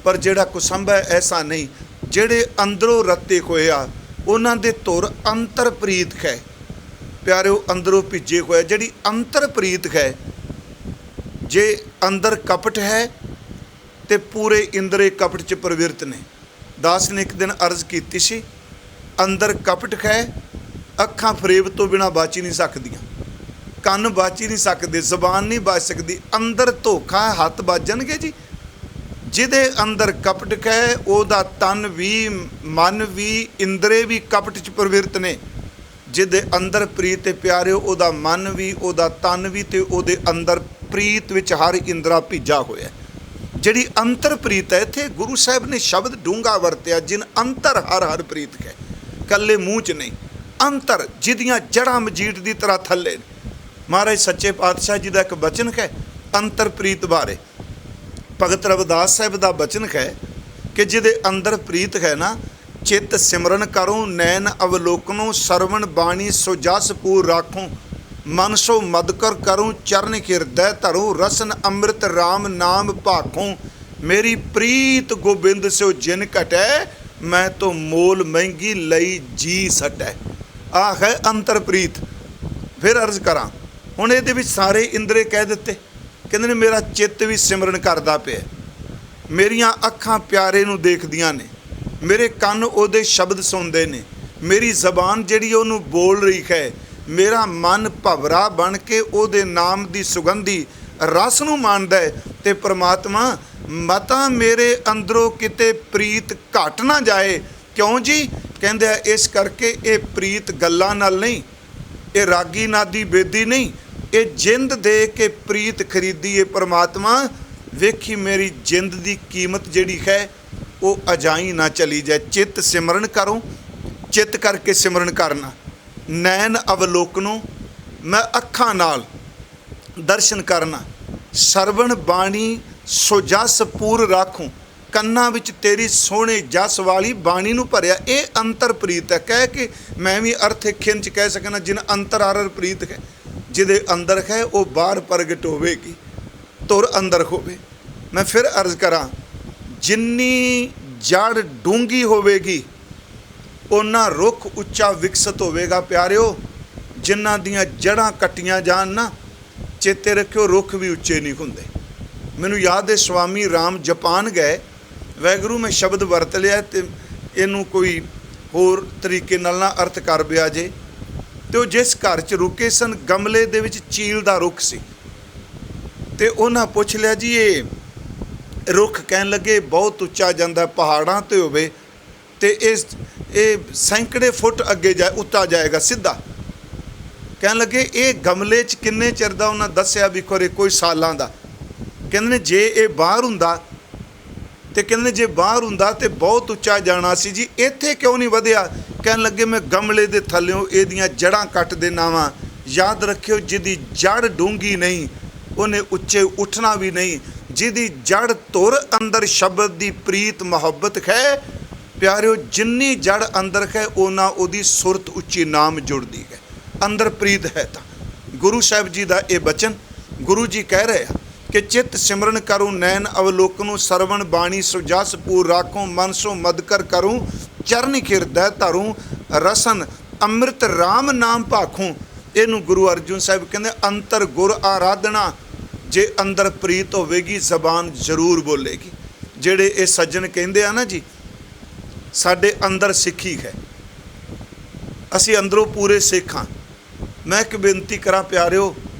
ਪਰ ਜਿਹੜਾ ਕੁਸੁੰਭ ਹੈ ਐਸਾ ਨਹੀਂ। ਜਿਹੜੇ ਅੰਦਰੋਂ ਰੱਤੇ ਹੋਏ ਆ ਉਹਨਾਂ ਦੇ ਧੁਰ ਅੰਤਰ ਪ੍ਰੀਤ ਹੈ ਪਿਆਰਿਓ, ਅੰਦਰੋਂ ਭਿੱਜੇ ਹੋਏ। ਜਿਹੜੀ ਅੰਤਰ ਪ੍ਰੀਤ ਹੈ, ਜੇ ਅੰਦਰ ਕਪਟ ਹੈ ਤੇ ਪੂਰੇ ਇੰਦਰੇ ਕਪਟ 'ਚ ਪ੍ਰਵਿਰਤ ਨੇ। ਦਾਸ ਨੇ ਇੱਕ ਦਿਨ ਅਰਜ਼ ਕੀਤੀ ਸੀ, ਅੰਦਰ ਕਪਟ ਹੈ, ਅੱਖਾਂ ਫਰੇਬ ਤੋਂ ਬਿਨਾਂ ਬਾਚ ਨਹੀਂ ਸਕਦੀਆਂ, ਕੰਨ ਬਾਚ ਨਹੀਂ ਸਕਦੇ, ਜ਼ਬਾਨ ਨਹੀਂ ਬਾਚ ਸਕਦੀ। ਅੰਦਰ ਧੋਖਾ, ਹੱਥ ਬਾਜਣਗੇ ਜੀ। ਜਿਹਦੇ ਅੰਦਰ ਕਪਟ ਹੈ ਉਹਦਾ ਤਨ ਵੀ, ਮਨ ਵੀ, ਇੰਦਰੇ ਵੀ ਕਪਟ 'ਚ ਪ੍ਰਵਿਰਤ ਨੇ। ਜਿਹਦੇ ਅੰਦਰ ਪ੍ਰੀਤ ਹੈ ਪਿਆਰਿਓ, ਉਹਦਾ ਮਨ ਵੀ, ਉਹਦਾ ਤਨ ਵੀ, ਤੇ ਉਹਦੇ ਅੰਦਰ ਪ੍ਰੀਤ ਵਿੱਚ ਹਰ ਇੰਦਰਾ ਭਿੱਜਾ ਹੋਇਆ। ਜਿਹੜੀ ਅੰਤਰ ਪ੍ਰੀਤ ਹੈ, ਇੱਥੇ ਗੁਰੂ ਸਾਹਿਬ ਨੇ ਸ਼ਬਦ ਡੂੰਘਾ ਵਰਤਿਆ, ਜਿਨ ਅੰਤਰ ਹਰ ਹਰ ਪ੍ਰੀਤ ਹੈ। ਕੱਲੇ ਮੂੰਹ 'ਚ ਨਹੀਂ, ਅੰਤਰ, ਜਿਹਦੀਆਂ ਜੜ੍ਹਾਂ ਮਜੀਠ ਦੀ ਤਰ੍ਹਾਂ ਥੱਲੇ। ਮਹਾਰਾਜ ਸੱਚੇ ਪਾਤਸ਼ਾਹ ਜੀ ਦਾ ਇੱਕ ਬਚਨ ਹੈ ਅੰਤਰ ਪ੍ਰੀਤ ਬਾਰੇ। ਭਗਤ ਰਵਿਦਾਸ ਸਾਹਿਬ ਦਾ ਬਚਨ ਹੈ ਕਿ ਜਿਹਦੇ ਅੰਦਰ ਪ੍ਰੀਤ ਹੈ ਨਾ, ਚਿੱਤ ਸਿਮਰਨ ਕਰੋ, ਨੈਣ ਅਵਲੋਕਨੋ, ਸਰਵਣ ਬਾਣੀ ਸੋ ਜਸ ਪੂਰ ਰਾਖੋ, ਮਨ ਸੋ ਮਦਕਰ ਕਰੂੰ, ਚਰਨ ਹਿਰਦੈ ਧਰੋ, ਰਸਨ ਅੰਮ੍ਰਿਤ ਰਾਮ ਨਾਮ ਭਾਖੋਂ, ਮੇਰੀ ਪ੍ਰੀਤ ਗੋਬਿੰਦ ਸਿਓ ਜਿਨ ਘਟੈ, ਮੈਂ ਤੋਂ ਮੋਲ ਮਹਿੰਗੀ ਲਈ ਜੀ ਸਟੈ। ਆਹ ਹੈ ਅੰਤਰ ਪ੍ਰੀਤ। ਫਿਰ ਅਰਜ਼ ਕਰਾਂ, ਹੁਣ ਇਹਦੇ ਵਿੱਚ ਸਾਰੇ ਇੰਦਰੇ ਕਹਿ ਦਿੱਤੇ। ਕਹਿੰਦੇ ਨੇ ਮੇਰਾ ਚਿੱਤ ਵੀ ਸਿਮਰਨ ਕਰਦਾ ਪਿਆ, ਮੇਰੀਆਂ ਅੱਖਾਂ ਪਿਆਰੇ ਨੂੰ ਦੇਖਦੀਆਂ ਨੇ, ਮੇਰੇ ਕੰਨ ਉਹਦੇ ਸ਼ਬਦ ਸੁਣਦੇ ਨੇ, ਮੇਰੀ ਜ਼ਬਾਨ ਜਿਹੜੀ ਉਹਨੂੰ ਬੋਲ ਰਹੀ ਹੈ, ਮੇਰਾ ਮਨ ਭਵਰਾ ਬਣ ਕੇ ਉਹਦੇ ਨਾਮ ਦੀ ਸੁਗੰਧੀ ਰਸ ਨੂੰ ਮਾਣਦਾ ਹੈ। ਤੇ ਪ੍ਰਮਾਤਮਾ ਮਤਾ ਮੇਰੇ ਅੰਦਰੋਂ ਕਿਤੇ ਪ੍ਰੀਤ ਘਟ ਨਾ ਜਾਏ। ਕਿਉਂ ਜੀ? ਕਹਿੰਦੇ ਆ ਇਸ ਕਰਕੇ ਇਹ ਪ੍ਰੀਤ ਗੱਲਾਂ ਨਾਲ ਨਹੀਂ, ਇਹ ਰਾਗੀ ਨਾਦੀ ਬੇਦੀ ਨਹੀਂ, ਇਹ ਜਿੰਦ ਦੇ ਕੇ ਪ੍ਰੀਤ ਖਰੀਦੀ ਹੈ। ਪ੍ਰਮਾਤਮਾ ਵੇਖੀ ਮੇਰੀ ਜਿੰਦ ਦੀ ਕੀਮਤ ਜਿਹੜੀ ਹੈ ਉਹ ਅਜਾਈ ਨਾ ਚਲੀ ਜਾਏ। ਚਿੱਤ ਸਿਮਰਨ ਕਰੋ, ਚਿੱਤ ਕਰਕੇ ਸਿਮਰਨ ਕਰਨਾ। ਨੈਣ ਅਵਲੋਕਨੋਂ, ਮੈਂ ਅੱਖਾਂ ਨਾਲ ਦਰਸ਼ਨ ਕਰਨਾ। ਸਰਵਣ ਬਾਣੀ ਸੋ ਜਸ ਪੂਰ ਰਾਖੂੰ, ਕੰਨਾਂ ਵਿੱਚ ਤੇਰੀ ਸੋਹਣੇ ਜਸ ਵਾਲੀ ਬਾਣੀ ਨੂੰ ਭਰਿਆ। ਇਹ ਅੰਤਰ ਪ੍ਰੀਤ ਹੈ। ਕਹਿ ਕੇ ਮੈਂ ਵੀ ਅਰਥ ਖਿੰਚ ਕਹਿ ਸਕਣਾ, ਜਿਨ ਅੰਤਰ ਹਰ ਪ੍ਰੀਤ ਹੈ। ਜਿਹਦੇ ਅੰਦਰ ਹੈ ਉਹ ਬਾਹਰ ਪ੍ਰਗਟ ਹੋਵੇਗੀ, ਧੁਰ ਅੰਦਰ ਹੋਵੇ। ਮੈਂ ਫਿਰ ਅਰਜ਼ ਕਰਾਂ, ਜਿੰਨੀ ਜੜ ਡੂੰਘੀ ਹੋਵੇਗੀ ਉਹਨਾਂ ਰੁੱਖ ਉੱਚਾ ਵਿਕਸਿਤ ਹੋਵੇਗਾ। ਪਿਆਰਿਓ, ਜਿਨ੍ਹਾਂ ਦੀਆਂ ਜੜ੍ਹਾਂ ਕੱਟੀਆਂ ਜਾਣ ਨਾ, ਚੇਤੇ ਰੱਖਿਓ ਰੁੱਖ ਵੀ ਉੱਚੇ ਨਹੀਂ ਹੁੰਦੇ। ਮੈਨੂੰ ਯਾਦ ਹੈ ਸਵਾਮੀ ਰਾਮ ਜਪਾਨ ਗਏ, ਵਾਹਿਗੁਰੂ ਮੈਂ ਸ਼ਬਦ ਵਰਤ ਲਿਆ ਤੇ ਇਹਨੂੰ ਕੋਈ ਹੋਰ ਤਰੀਕੇ ਨਾਲ ਨਾ ਅਰਥ ਕਰ ਬਿਆ ਜੇ। ਤੇ ਉਹ ਜਿਸ ਘਰ 'ਚ ਰੁਕੇ ਸਨ, ਗਮਲੇ ਦੇ ਵਿੱਚ ਚੀਲ ਦਾ ਰੁੱਖ ਸੀ। ਤੇ ਉਹਨਾਂ ਪੁੱਛ ਲਿਆ ਜੀ ਇਹ ਰੁੱਖ, ਕਹਿਣ ਲੱਗੇ ਬਹੁਤ ਉੱਚਾ ਜਾਂਦਾ, ਪਹਾੜਾਂ 'ਤੇ ਹੋਵੇ ਤੇ ਇਹ ਸੈਂਕੜੇ ਫੁੱਟ ਅੱਗੇ ਉੱਤਾ ਜਾਏਗਾ ਸਿੱਧਾ। ਕਹਿਣ ਲੱਗੇ ਇਹ ਗਮਲੇ 'ਚ ਕਿੰਨੇ ਚਿਰ ਦਾ? ਉਹਨਾਂ ਦੱਸਿਆ ਵੀ ਖਰੇ ਕੋਈ ਸਾਲਾਂ ਦਾ। ਕਹਿੰਦੇ ਨੇ ਜੇ ਇਹ ਬਾਹਰ ਹੁੰਦਾ, ਤੇ ਕਹਿੰਦੇ ਜੇ ਬਾਹਰ ਹੁੰਦਾ ਤੇ ਬਹੁਤ ਉੱਚਾ ਜਾਣਾ ਸੀ ਜੀ, ਇੱਥੇ ਕਿਉਂ ਨਹੀਂ ਵਧਿਆ? ਕਹਿਣ ਲੱਗੇ ਮੈਂ ਗਮਲੇ ਦੇ ਥੱਲਿਓਂ ਇਹਦੀਆਂ ਜੜ੍ਹਾਂ ਕੱਟ ਦੇਣਾ ਵਾਂ। ਯਾਦ ਰੱਖਿਓ, ਜਿਹਦੀ ਜੜ ਡੂੰਘੀ ਨਹੀਂ ਉਹਨੇ ਉੱਚੇ ਉੱਠਣਾ ਵੀ ਨਹੀਂ। ਜਿਹਦੀ ਜੜ ਧੁਰ ਅੰਦਰ ਸ਼ਬਦ ਦੀ ਪ੍ਰੀਤ ਮੁਹੱਬਤ ਹੈ ਪਿਆਰਿਓ, ਜਿੰਨੀ ਜੜ ਅੰਦਰ ਹੈ ਉਹਨਾਂ ਉਹਦੀ ਸੁਰਤ ਉੱਚੀ ਨਾਮ ਜੁੜਦੀ ਹੈ। ਅੰਦਰ ਪ੍ਰੀਤ ਹੈ ਤਾਂ ਗੁਰੂ ਸਾਹਿਬ ਜੀ ਦਾ ਇਹ ਬਚਨ, ਗੁਰੂ ਜੀ ਕਹਿ ਰਹੇ ਆ ਕਿ ਚਿੱਤ ਸਿਮਰਨ ਕਰੂੰ, ਨੈਣ ਅਵਲੋਕਨੋਂ, ਸਰਵਣ ਬਾਣੀ ਸੋ ਜਸ ਪੂਰ ਰਾਖੋਂ, ਮਨ ਸੋ ਮਦਕਰ ਕਰੂੰ, ਚਰਨ ਹਿਰਦੈ ਧਰੂੰ, ਰਸਨ ਅੰਮ੍ਰਿਤ ਰਾਮ ਨਾਮ ਭਾਖੂੰ। ਇਹਨੂੰ ਗੁਰੂ ਅਰਜਨ ਸਾਹਿਬ ਕਹਿੰਦੇ ਅੰਤਰ ਗੁਰ ਆਰਾਧਨਾ। ਜੇ ਅੰਦਰ ਪ੍ਰੀਤ ਹੋਵੇਗੀ ਜ਼ਬਾਨ ਜ਼ਰੂਰ ਬੋਲੇਗੀ। ਜਿਹੜੇ ਇਹ ਸੱਜਣ ਕਹਿੰਦੇ ਆ ਨਾ ਜੀ ਸਾਡੇ ਅੰਦਰ ਸਿੱਖੀ ਹੈ, ਅਸੀਂ ਅੰਦਰੋਂ ਪੂਰੇ ਸਿੱਖ ਹਾਂ। ਮੈਂ ਇੱਕ ਬੇਨਤੀ ਕਰਾਂ ਪਿਆਰਿਓ,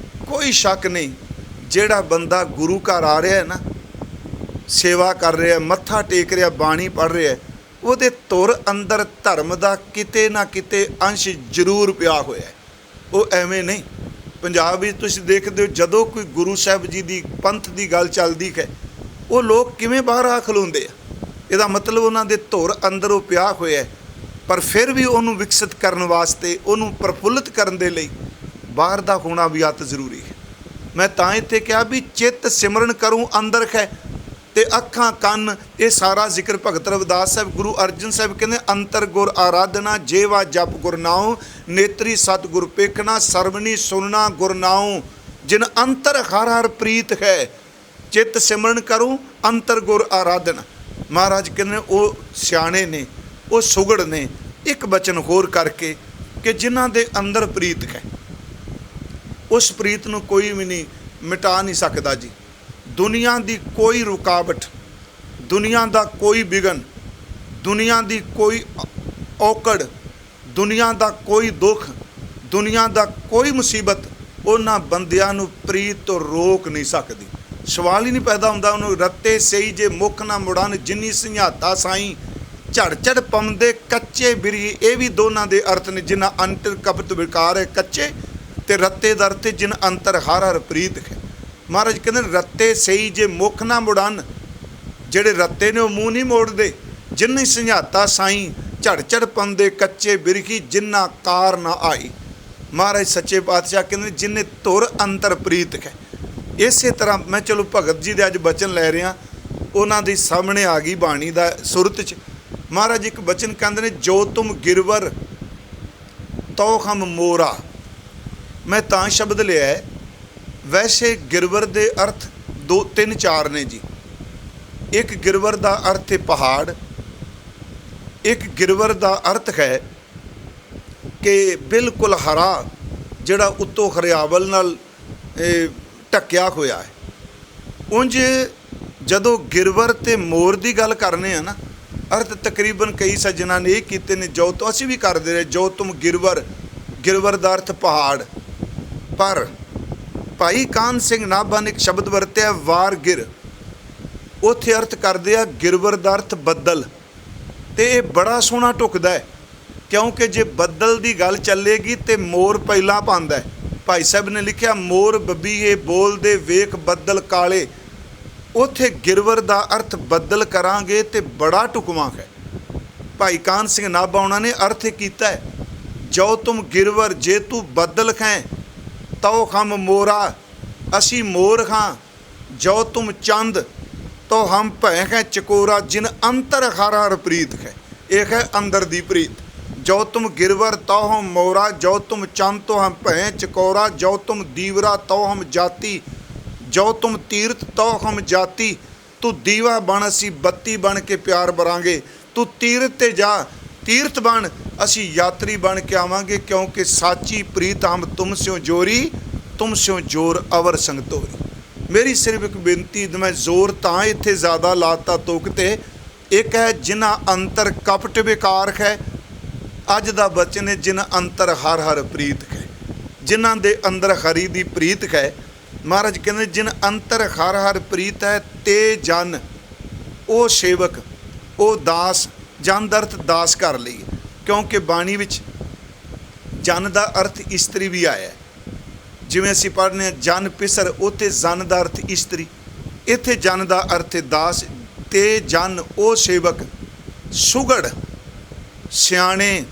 ਕੋਈ ਸ਼ੱਕ ਨਹੀਂ, ਜਿਹੜਾ ਬੰਦਾ ਗੁਰੂ ਘਰ ਆ ਰਿਹਾ ਹੈ ਨਾ, ਸੇਵਾ ਕਰ ਰਿਹਾ, ਮੱਥਾ ਟੇਕ ਰਿਹਾ, ਬਾਣੀ ਪੜ੍ਹ ਰਿਹਾ, ਉਹਦੇ ਧੁਰ ਅੰਦਰ ਧਰਮ ਦਾ ਕਿਤੇ ਨਾ ਕਿਤੇ ਅੰਸ਼ ਜ਼ਰੂਰ ਪਿਆ ਹੋਇਆ। ਉਹ ਐਵੇਂ ਨਹੀਂ। ਪੰਜਾਬ ਵਿੱਚ ਤੁਸੀਂ ਦੇਖਦੇ ਹੋ ਜਦੋਂ ਕੋਈ ਗੁਰੂ ਸਾਹਿਬ ਜੀ ਦੀ ਪੰਥ ਦੀ ਗੱਲ ਚੱਲਦੀ ਹੈ, ਉਹ ਲੋਕ ਕਿਵੇਂ ਬਾਹਰ ਆ ਖਲੋਂਦੇ ਆ। ਇਹਦਾ ਮਤਲਬ ਉਹਨਾਂ ਦੇ ਧੁਰ ਅੰਦਰ ਉਹ ਪਿਆ ਹੋਇਆ। ਪਰ ਫਿਰ ਵੀ ਉਹਨੂੰ ਵਿਕਸਿਤ ਕਰਨ ਵਾਸਤੇ, ਉਹਨੂੰ ਪ੍ਰਫੁੱਲਿਤ ਕਰਨ ਦੇ ਲਈ ਬਾਹਰ ਦਾ ਹੋਣਾ ਵੀ ਅਤ ਜ਼ਰੂਰੀ ਹੈ। ਮੈਂ ਤਾਂ ਇੱਥੇ ਕਿਹਾ ਵੀ ਚਿੱਤ ਸਿਮਰਨ ਕਰੂੰ ਅੰਦਰ ਹੈ। ਤੇ ਅੱਖਾਂ ਕੰਨ, ਇਹ ਸਾਰਾ ਜ਼ਿਕਰ ਭਗਤ ਰਵਿਦਾਸ ਸਾਹਿਬ, ਗੁਰੂ ਅਰਜਨ ਸਾਹਿਬ ਕਹਿੰਦੇ ਅੰਤਰ ਗੁਰ ਆਰਾਧਨਾ, ਜੇਵਾ ਜਪ ਗੁਰ ਨਾਉ, ਨੇਤਰੀ ਸਤ ਗੁਰ ਪੇਖਣਾ, ਸਰਵਣੀ ਸੁਨਣਾ ਗੁਰ ਨਾਉ, ਜਿਨ ਅੰਤਰ ਹਰ ਹਰ ਪ੍ਰੀਤ ਹੈ, ਚਿੱਤ ਸਿਮਰਨ ਕਰੂੰ ਅੰਤਰ ਗੁਰ ਆਰਾਧਨਾ। ਮਹਾਰਾਜ ਕਹਿੰਦੇ ਉਹ ਸਿਆਣੇ ਨੇ, ਉਹ ਸੁਗੜ ਨੇ। ਇੱਕ ਬਚਨ ਹੋਰ ਕਰਕੇ ਕਿ ਜਿਨ੍ਹਾਂ ਦੇ ਅੰਦਰ ਪ੍ਰੀਤ ਹੈ, ਉਸ ਪ੍ਰੀਤ ਨੂੰ ਕੋਈ ਵੀ ਨਹੀਂ ਮਿਟਾ ਨਹੀਂ ਸਕਦਾ ਜੀ। ਦੁਨੀਆ ਦੀ ਕੋਈ ਰੁਕਾਵਟ, ਦੁਨੀਆ ਦਾ ਕੋਈ ਵਿਘਨ, ਦੁਨੀਆ ਦੀ ਕੋਈ ਔਕੜ, ਦੁਨੀਆ ਦਾ ਕੋਈ ਦੁੱਖ, ਦੁਨੀਆ ਦਾ ਕੋਈ ਮੁਸੀਬਤ ਉਹਨਾਂ ਬੰਦਿਆਂ ਨੂੰ ਪ੍ਰੀਤ ਤੋਂ ਰੋਕ ਨਹੀਂ ਸਕਦੀ। ਸਵਾਲ ਹੀ ਨਹੀਂ ਪੈਦਾ ਹੁੰਦਾ ਉਹਨੂੰ। ਰੱਤੇ ਸਹੀ ਜੇ ਮੁੱਖ ਨਾ ਮੁੜਨ, ਜਿੰਨੀ ਸੰਝਾਤਾ ਸਾਈਂ, ਝੜ ਝੜ ਪਮਦੇ ਕੱਚੇ ਬਿਰੀ। ਇਹ ਵੀ ਦੋਨਾਂ ਦੇ ਅਰਥ ਨੇ। ਜਿਨ੍ਹਾਂ ਅੰਤਰ ਕਪਟ ਵਿਕਾਰ ਹੈ ਕੱਚੇ, ਤੇ ਰੱਤੇ ਦਾ ਅਰਥ ਜਿਨ ਅੰਤਰ ਹਰ ਹਰ ਪ੍ਰੀਤ ਹੈ। ਮਹਾਰਾਜ ਕਹਿੰਦੇ ਰੱਤੇ ਸਹੀ ਜੇ ਮੁੱਖ ਨਾ ਮੁੜਨ, ਜਿਹੜੇ ਰੱਤੇ ਨੇ ਉਹ ਮੂੰਹ ਨਹੀਂ ਮੋੜਦੇ। ਜਿੰਨੀ ਸੰਝਾਤਾ ਸਾਈਂ, ਝੜ ਝੜ ਪਮਦੇ ਕੱਚੇ ਬਿਰਖੀ, ਜਿੰਨਾ ਕਾਰ ਨਾ ਆਈ। ਮਹਾਰਾਜ ਸੱਚੇ ਪਾਤਸ਼ਾਹ ਕਹਿੰਦੇ ਜਿਨੇ ਧੁਰ ਅੰਤਰ ਪ੍ਰੀਤ ਹੈ। ਇਸੇ ਤਰ੍ਹਾਂ ਮੈਂ ਚਲੋ ਭਗਤ ਜੀ ਦੇ ਅੱਜ ਬਚਨ ਲੈ ਰਿਹਾ, ਉਹਨਾਂ ਦੀ ਸਾਹਮਣੇ ਆ ਗਈ ਬਾਣੀ ਦਾ ਸੁਰਤ 'ਚ। ਮਹਾਰਾਜ ਇੱਕ ਬਚਨ ਕਹਿੰਦੇ ਨੇ, ਜੋ ਤੁਮ ਗਿਰਵਰ ਤੋ ਹਮ ਮੋਰਾ। ਮੈਂ ਤਾਂ ਸ਼ਬਦ ਲਿਆ, ਵੈਸੇ ਗਿਰਵਰ ਦੇ ਅਰਥ 2 3 4 ਨੇ ਜੀ। ਇੱਕ ਗਿਰਵਰ ਦਾ ਅਰਥ ਹੈ ਪਹਾੜ, ਇੱਕ ਗਿਰਵਰ ਦਾ ਅਰਥ ਹੈ ਕਿ ਬਿਲਕੁਲ ਹਰਾ, ਜਿਹੜਾ ਉੱਤੋਂ ਹਰਿਆਵਲ ਨਾਲ ਢੱਕਿਆ ਹੋਇਆ ਹੈ। ਉਂਝ ਜਦੋਂ ਗਿਰਵਰ ਤੇ ਮੋਰ ਦੀ ਗੱਲ ਕਰਨੇ ਆ ਨਾ, ਅਰਥ ਤਕਰੀਬਨ ਕਈ ਸੱਜਣਾ ਨੇ ਇਹ ਕੀਤੇ ਨੇ, ਜੋ ਤੋਂ ਅਸੀਂ ਵੀ ਕਰਦੇ ਰਹੇ, ਜੋ ਤੁਮ ਗਿਰਵਰ। ਗਿਰਵਰ ਦਾ ਅਰਥ ਪਹਾੜ। ਪਰ ਭਾਈ ਕਾਨ ਸਿੰਘ ਨਾਭਾ ਨੇ ਇੱਕ ਸ਼ਬਦ ਵਰਤਿਆ ਵਾਰ ਗਿਰ, ਉੱਥੇ ਅਰਥ ਕਰਦੇ ਆ ਗਿਰਵਰ ਦਾ ਅਰਥ ਬੱਦਲ। ਤੇ ਇਹ ਬੜਾ ਸੋਹਣਾ ਢੁਕਦਾ ਹੈ, ਕਿਉਂਕਿ ਜੇ ਬੱਦਲ ਦੀ ਗੱਲ ਚੱਲੇਗੀ ਤੇ ਮੋਰ ਪਹਿਲਾਂ ਪਾਉਂਦਾ ਹੈ। ਭਾਈ ਸਾਹਿਬ ਨੇ ਲਿਖਿਆ, ਮੋਰ ਬੱਬੀਏ ਬੋਲਦੇ ਵੇਖ ਬੱਦਲ ਕਾਲੇ। ਉੱਥੇ ਗਿਰਵਰ ਦਾ ਅਰਥ ਬੱਦਲ ਕਰਾਂਗੇ ਤੇ ਬੜਾ ਢੁਕਵਾਂ ਹੈ। ਭਾਈ ਕਾਨ ਸਿੰਘ ਨਾਭਾ ਉਹਨਾਂ ਨੇ ਅਰਥ ਕੀਤਾ ਹੈ, ਜੋ ਤੁਮ ਗਿਰਵਰ, ਜੇ ਤੂੰ ਬੱਦਲ ਖੈਂ ਤੋ ਹਮ ਮੋਰਾ, ਅਸੀਂ ਮੋਰ ਖਾਂ। ਜੋ ਤੁਮ ਚੰਦ ਤੋ ਹਮ ਭੈ ਹੈ ਚਕੋਰਾ, ਜਿਨ ਅੰਤਰ ਹਰ ਹਰ ਪ੍ਰੀਤ ਹੈ। ਇਹ ਹੈ ਅੰਦਰ ਦੀ ਪ੍ਰੀਤ। ਜੋ ਤੁਮ ਗਿਰਵਰ ਤੋ ਹਮ ਮੋਰਾ, ਜੋ ਤੁਮ ਚੰਦ ਤੋ ਹਮ ਭੈ ਚਕੋਰਾ, ਜੋ ਤੁਮ ਦੀਵਰਾ ਤੋ ਹਮ ਜਾਤੀ, ਜੋ ਤੁਮ ਤੀਰਥ ਤੋ ਹਮ ਜਾਤੀ। ਤੂੰ ਦੀਵਾ ਬਣ, ਅਸੀਂ ਬੱਤੀ ਬਣ ਕੇ ਪਿਆਰ ਬਰਾਂਗੇ। ਤੂੰ ਤੀਰਥ 'ਤੇ ਜਾ, ਤੀਰਥ ਬਣ, ਅਸੀਂ ਯਾਤਰੀ ਬਣ ਕੇ ਆਵਾਂਗੇ। ਕਿਉਂਕਿ ਸਾਚੀ ਪ੍ਰੀਤ ਹਮ ਤੁਮ ਸਿਓ ਜੋਰੀ, ਤੁਮ ਸਿਓ ਜੋਰ ਅਵਰ ਸੰਗ ਤੋਰੀ। ਮੇਰੀ ਸਿਰਫ ਇੱਕ ਬੇਨਤੀ, ਮੈਂ ਜ਼ੋਰ ਤਾਂ ਇੱਥੇ ਜ਼ਿਆਦਾ ਲਾਤਾ ਤੁਕ 'ਤੇ। ਇੱਕ ਹੈ ਜਿਨ੍ਹਾਂ ਅੰਤਰ ਕਪਟ ਵਿਕਾਰ ਹੈ। ਅੱਜ ਦਾ ਬਚਨ ਹੈ ਜਿਨ੍ਹਾਂ ਅੰਤਰ ਹਰ ਹਰ ਪ੍ਰੀਤ ਹੈ, ਜਿਨ੍ਹਾਂ ਦੇ ਅੰਦਰ ਹਰੀ ਦੀ ਪ੍ਰੀਤ ਹੈ। ਮਹਾਰਾਜ ਕਹਿੰਦੇ ਜਿਨ ਅੰਤਰ ਹਰ ਹਰ ਪ੍ਰੀਤ ਹੈ, ਤੇ ਜਨ ਉਹ ਸੇਵਕ, ਉਹ ਦਾਸ। ਜਨ ਦਾ ਅਰਥ ਦਾਸ ਕਰ ਲਈ, ਕਿਉਂਕਿ ਬਾਣੀ ਵਿੱਚ ਜਨ ਦਾ ਅਰਥ ਇਸਤਰੀ ਵੀ ਆਇਆ। ਜਿਵੇਂ ਅਸੀਂ ਪੜ੍ਹਨੇ ਹਾਂ ਜਨ ਪਿਸਰ, ਉੱਥੇ ਜਨ ਦਾ ਅਰਥ ਇਸਤਰੀ, ਇੱਥੇ ਜਨ ਦਾ ਅਰਥ ਦਾਸ। ਤੇ ਜਨ ਉਹ ਸੇਵਕ, ਸੁਗੜ ਸਿਆਣੇ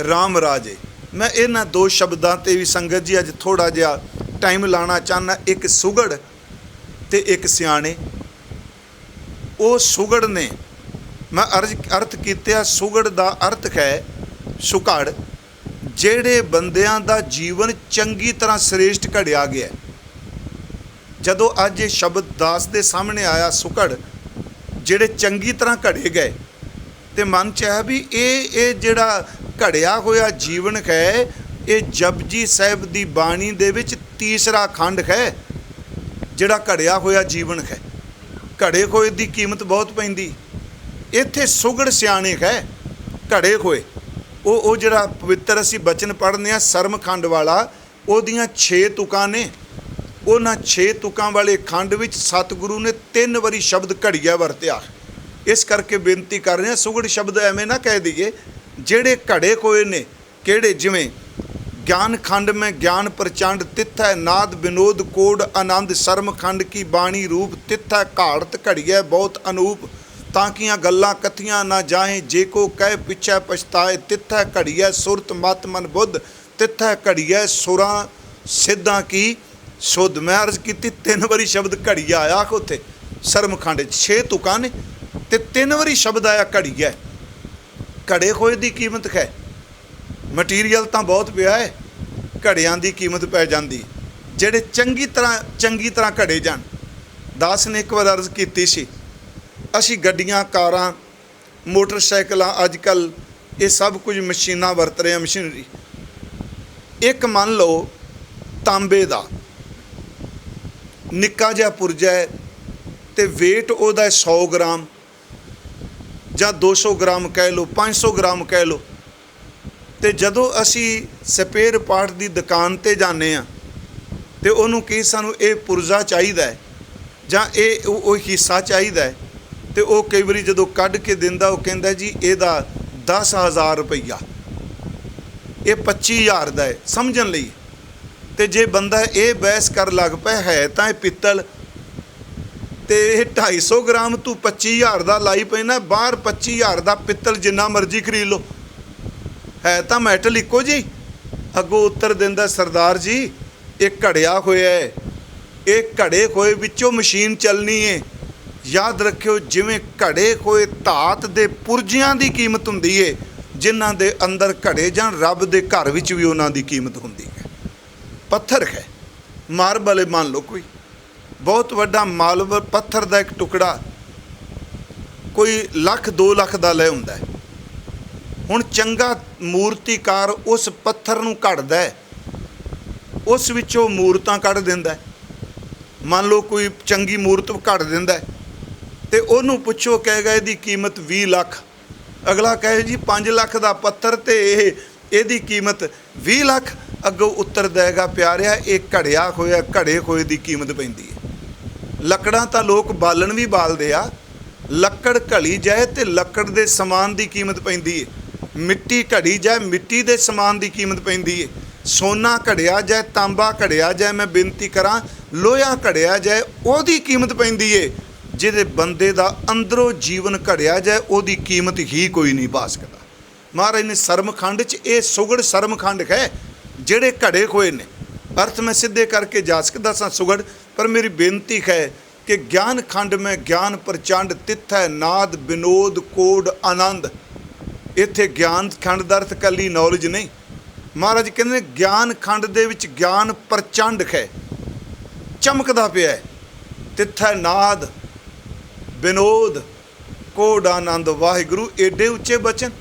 ਰਾਮ ਰਾਜੇ। ਮੈਂ ਇਹਨਾਂ 2 ਸ਼ਬਦਾਂ 'ਤੇ ਵੀ ਸੰਗਤ ਜੀ ਅੱਜ ਥੋੜ੍ਹਾ ਜਿਹਾ ਟਾਈਮ ਲਾਉਣਾ ਚਾਹੁੰਦਾ। ਇੱਕ ਸੁਗੜ ਤੇ ਇੱਕ ਸਿਆਣੇ। ਉਹ ਸੁਗੜ ਨੇ, ਮੈਂ ਅਰਥ ਕੀਤਾ, ਸੁਗੜ ਦਾ ਅਰਥ ਹੈ ਸੁਘੜ, ਜਿਹੜੇ ਬੰਦਿਆਂ ਦਾ ਜੀਵਨ ਚੰਗੀ ਤਰ੍ਹਾਂ ਸ੍ਰੇਸ਼ਟ ਘੜਿਆ ਗਿਆ। ਜਦੋਂ ਅੱਜ ਇਹ ਸ਼ਬਦ ਦਾਸ ਦੇ ਸਾਹਮਣੇ ਆਇਆ, ਸੁਘੜ, ਜਿਹੜੇ ਚੰਗੀ ਤਰ੍ਹਾਂ ਘੜੇ ਗਏ, ਤੇ ਮਨ 'ਚ ਹੈ ਵੀ ਇਹ ਜਿਹੜਾ ਘੜਿਆ ਹੋਇਆ ਜੀਵਨ ਹੈ, ਇਹ ਜਪਜੀ ਸਾਹਿਬ ਦੀ ਬਾਣੀ ਦੇ ਵਿੱਚ ਤੀਸਰਾ ਖੰਡ ਹੈ, ਜਿਹੜਾ ਘੜਿਆ ਹੋਇਆ ਜੀਵਨ ਹੈ। ਘੜੇ ਹੋਏ ਦੀ ਕੀਮਤ ਬਹੁਤ ਪੈਂਦੀ। ਇੱਥੇ ਸੁਗੜ ਸਿਆਣੇ ਹੈ, ਘੜੇ ਹੋਏ। ਉਹ ਜਿਹੜਾ ਪਵਿੱਤਰ ਅਸੀਂ ਬਚਨ ਪੜ੍ਹਦੇ ਹਾਂ ਸਰਮਖੰਡ ਵਾਲਾ, ਉਹਦੀਆਂ 6 ਤੁਕਾਂ ਨੇ। ਉਹਨਾਂ 6 ਤੁਕਾਂ ਵਾਲੇ ਖੰਡ ਵਿੱਚ ਸਤਿਗੁਰੂ ਨੇ 3 ਵਾਰੀ ਸ਼ਬਦ ਘੜੀਆ ਵਰਤਿਆ। ਇਸ ਕਰਕੇ ਬੇਨਤੀ ਕਰ ਰਹੇ ਹਾਂ, ਸੁਗੜ ਸ਼ਬਦ ਐਵੇਂ ਨਾ ਕਹਿ ਦਈਏ। ਜਿਹੜੇ ਘੜੇ ਹੋਏ ਨੇ ਕਿਹੜੇ, ਜਿਵੇਂ ਗਿਆਨ ਖੰਡ ਮੈਂ ਗਿਆਨ ਪ੍ਰਚੰਡ, ਤਿੱਥੈ ਨਾਦ ਵਿਨੋਦ ਕੋਡ ਆਨੰਦ, ਸਰਮਖੰਡ ਕੀ ਬਾਣੀ ਰੂਪ, ਤਿੱਥੈ ਘਾੜਤ ਘੜੀਐ ਬਹੁਤ ਅਨੂਪ, ਤਾਂ ਕੀਆਂ ਗੱਲਾਂ ਕਥੀਆਂ ਨਾ ਜਾਹੇ, ਜੇ ਕੋ ਕਹਿ ਪਿੱਛੇ ਪਛਤਾਏ, ਤਿੱਥੈ ਘੜੀਐ ਸੁਰਤ ਮਤ ਮਨ ਬੁੱਧ, ਤਿੱਥੈ ਘੜੀਐ ਸੁਰਾਂ ਸਿੱਧਾਂ ਕੀ ਸੁਧ। ਮੈਂ ਅਰਜ਼ ਕੀਤੀ 3 ਵਾਰੀ ਸ਼ਬਦ ਘੜੀਆ ਆਇਆ ਉੱਥੇ। ਸਰਮਖੰਡ 'ਚ 6 ਤੁਕਾਂ ਨੇ ਤੇ 3 ਵਾਰੀ ਸ਼ਬਦ ਆਇਆ ਘੜੀ ਹੈ। ਘੜੇ ਖੋਏ ਦੀ ਕੀਮਤ ਹੈ, ਮਟੀਰੀਅਲ ਤਾਂ ਬਹੁਤ ਪਿਆ ਹੈ, ਘੜਿਆਂ ਦੀ ਕੀਮਤ ਪੈ ਜਾਂਦੀ ਜਿਹੜੇ ਚੰਗੀ ਤਰ੍ਹਾਂ ਘੜੇ ਜਾਣ। ਦਾਸ ਨੇ ਇੱਕ ਵਾਰ ਅਰਜ਼ ਕੀਤੀ ਸੀ, ਅਸੀਂ ਗੱਡੀਆਂ, ਕਾਰਾਂ, ਮੋਟਰਸਾਈਕਲਾਂ, ਅੱਜ ਕੱਲ੍ਹ ਇਹ ਸਭ ਕੁਝ ਮਸ਼ੀਨਾਂ ਵਰਤ ਰਹੇ ਹਾਂ, ਮਸ਼ੀਨਰੀ। ਇੱਕ ਮੰਨ ਲਓ ਤਾਂਬੇ ਦਾ ਨਿੱਕਾ ਜਿਹਾ ਪੁਰਜਾ ਹੈ ਅਤੇ ਵੇਟ ਉਹਦਾ 100 ਗ੍ਰਾਮ ਜਾਂ 200 ਗ੍ਰਾਮ ਕਹਿ ਲਓ, 500 ਗ੍ਰਾਮ ਕਹਿ ਲਓ। ਅਤੇ ਜਦੋਂ ਅਸੀਂ ਸਪੇਅਰ ਪਾਰਟ ਦੀ ਦੁਕਾਨ 'ਤੇ ਜਾਂਦੇ ਹਾਂ ਅਤੇ ਉਹਨੂੰ ਕੀ ਸਾਨੂੰ ਇਹ ਪੁਰਜ਼ਾ ਚਾਹੀਦਾ ਹੈ ਜਾਂ ਇਹ ਉਹ ਹਿੱਸਾ ਚਾਹੀਦਾ ਹੈ, ਅਤੇ ਉਹ ਕਈ ਵਾਰੀ ਜਦੋਂ ਕੱਢ ਕੇ ਦਿੰਦਾ ਉਹ ਕਹਿੰਦਾ ਜੀ ਇਹਦਾ 10,000 ਰੁਪਈਆ, ਇਹ 25,000 ਦਾ ਹੈ, ਸਮਝਣ ਲਈ। ਅਤੇ ਜੇ ਬੰਦਾ ਇਹ ਬਹਿਸ ਕਰ ਲੱਗ ਪਿਆ ਹੈ ਤਾਂ ਇਹ ਪਿੱਤਲ, ਅਤੇ ਇਹ 250 ਗ੍ਰਾਮ ਤੂੰ 25,000 ਦਾ ਲਾਈ ਪੈਣਾ, ਬਾਹਰ 25,000 ਦਾ ਪਿੱਤਲ ਜਿੰਨਾ ਮਰਜ਼ੀ ਖਰੀਦ ਲਓ, ਹੈ ਤਾਂ ਮੈਟਲ ਇੱਕੋ ਜੀ। ਅੱਗੋਂ ਉੱਤਰ ਦਿੰਦਾ, ਸਰਦਾਰ ਜੀ ਇਹ ਘੜਿਆ ਹੋਇਆ ਹੈ, ਇਹ ਘੜੇ ਖੋਏ ਵਿੱਚੋਂ ਮਸ਼ੀਨ ਚੱਲਣੀ ਹੈ। ਯਾਦ ਰੱਖਿਓ, ਜਿਵੇਂ ਘੜੇ ਖੋਏ ਧਾਤ ਦੇ ਪੁਰਜਿਆਂ ਦੀ ਕੀਮਤ ਹੁੰਦੀ ਹੈ, ਜਿਨ੍ਹਾਂ ਦੇ ਅੰਦਰ ਘੜੇ ਜਾਂ ਰੱਬ ਦੇ ਘਰ ਵਿੱਚ ਵੀ ਉਹਨਾਂ ਦੀ ਕੀਮਤ ਹੁੰਦੀ ਹੈ। ਪੱਥਰ ਹੈ, ਮਾਰਬਲ ਮੰਨ ਲਓ, ਕੋਈ ਬਹੁਤ ਵੱਡਾ ਮਾਰਬਲ ਪੱਥਰ ਦਾ ਇੱਕ ਟੁਕੜਾ ਕੋਈ 1,00,000 2 ਲੱਖ ਦਾ ਲੈ ਹੁੰਦਾ ਹੈ। ਹੁਣ ਚੰਗਾ ਮੂਰਤੀਕਾਰ ਉਸ ਪੱਥਰ ਨੂੰ ਘੜਦਾ ਹੈ, ਉਸ ਵਿੱਚੋਂ ਮੂਰਤਾਂ ਕੱਢ ਦਿੰਦਾ ਹੈ। ਮੰਨ ਲਓ ਕੋਈ ਚੰਗੀ ਮੂਰਤ ਘੜ ਦਿੰਦਾ ਅਤੇ ਉਹਨੂੰ ਪੁੱਛੋ, ਕਹੇਗਾ ਇਹਦੀ ਕੀਮਤ 20 ਲੱਖ। ਅਗਲਾ ਕਹੇ ਜੀ 5 ਲੱਖ ਦਾ ਪੱਥਰ ਅਤੇ ਇਹਦੀ ਕੀਮਤ 20 ਲੱਖ। ਅੱਗੋਂ ਉੱਤਰ ਦੇਗਾ, ਪਿਆਰਿਆ ਇਹ ਘੜਿਆ ਹੋਇਆ, ਘੜੇ ਹੋਏ ਦੀ ਕੀਮਤ ਪੈਂਦੀ ਹੈ। ਲੱਕੜਾਂ ਤਾਂ ਲੋਕ ਬਾਲਣ ਵੀ ਬਾਲਦੇ ਆ, ਲੱਕੜ ਘਲੀ ਜਾਏ ਅਤੇ ਲੱਕੜ ਦੇ ਸਮਾਨ ਦੀ ਕੀਮਤ ਪੈਂਦੀ ਹੈ। ਮਿੱਟੀ ਘੜੀ ਜਾਏ, ਮਿੱਟੀ ਦੇ ਸਮਾਨ ਦੀ ਕੀਮਤ ਪੈਂਦੀ ਹੈ। ਸੋਨਾ ਘੜਿਆ ਜਾਏ, ਤਾਂਬਾ ਘੜਿਆ ਜਾਏ, ਮੈਂ ਬੇਨਤੀ ਕਰਾਂ ਲੋਹਾ ਘੜਿਆ ਜਾਏ, ਉਹਦੀ ਕੀਮਤ ਪੈਂਦੀ ਹੈ। ਜਿਹਦੇ ਬੰਦੇ ਦਾ ਅੰਦਰੋਂ ਜੀਵਨ ਘੜਿਆ ਜਾਏ, ਉਹਦੀ ਕੀਮਤ ਹੀ ਕੋਈ ਨਹੀਂ ਪਾ ਸਕਦਾ। ਮਹਾਰਾਜ ਨੇ ਸਰਮਖੰਡ 'ਚ ਇਹ ਸੁਗੜ ਸਰਮਖੰਡ ਹੈ ਜਿਹੜੇ ਘੜੇ ਖੋਏ ਨੇ। ਅਰਥ ਮੈਂ ਸਿੱਧੇ ਕਰਕੇ ਜਾ ਸਕਦਾ ਸਾਂ ਸੁਗੜ, ਪਰ ਮੇਰੀ ਬੇਨਤੀ ਹੈ ਕਿ ਗਿਆਨ ਖੰਡ ਮੈਂ ਗਿਆਨ ਪ੍ਰਚੰਡ ਤਿੱਥੈ ਨਾਦ ਵਿਨੋਦ ਕੋਡ ਆਨੰਦ। ਇੱਥੇ ਗਿਆਨ ਖੰਡ ਦਾ ਅਰਥ ਇਕੱਲੀ ਨੌਲੇਜ ਨਹੀਂ। ਮਹਾਰਾਜ ਕਹਿੰਦੇ ਨੇ ਗਿਆਨ ਖੰਡ ਦੇ ਵਿੱਚ ਗਿਆਨ ਪ੍ਰਚੰਡ ਹੈ, ਚਮਕਦਾ ਪਿਆ ਹੈ। ਤਿੱਥੈ ਨਾਦ ਵਿਨੋਦ ਕੋਡ ਆਨੰਦ। ਵਾਹਿਗੁਰੂ ਏਡੇ ਉੱਚੇ ਬਚਨ।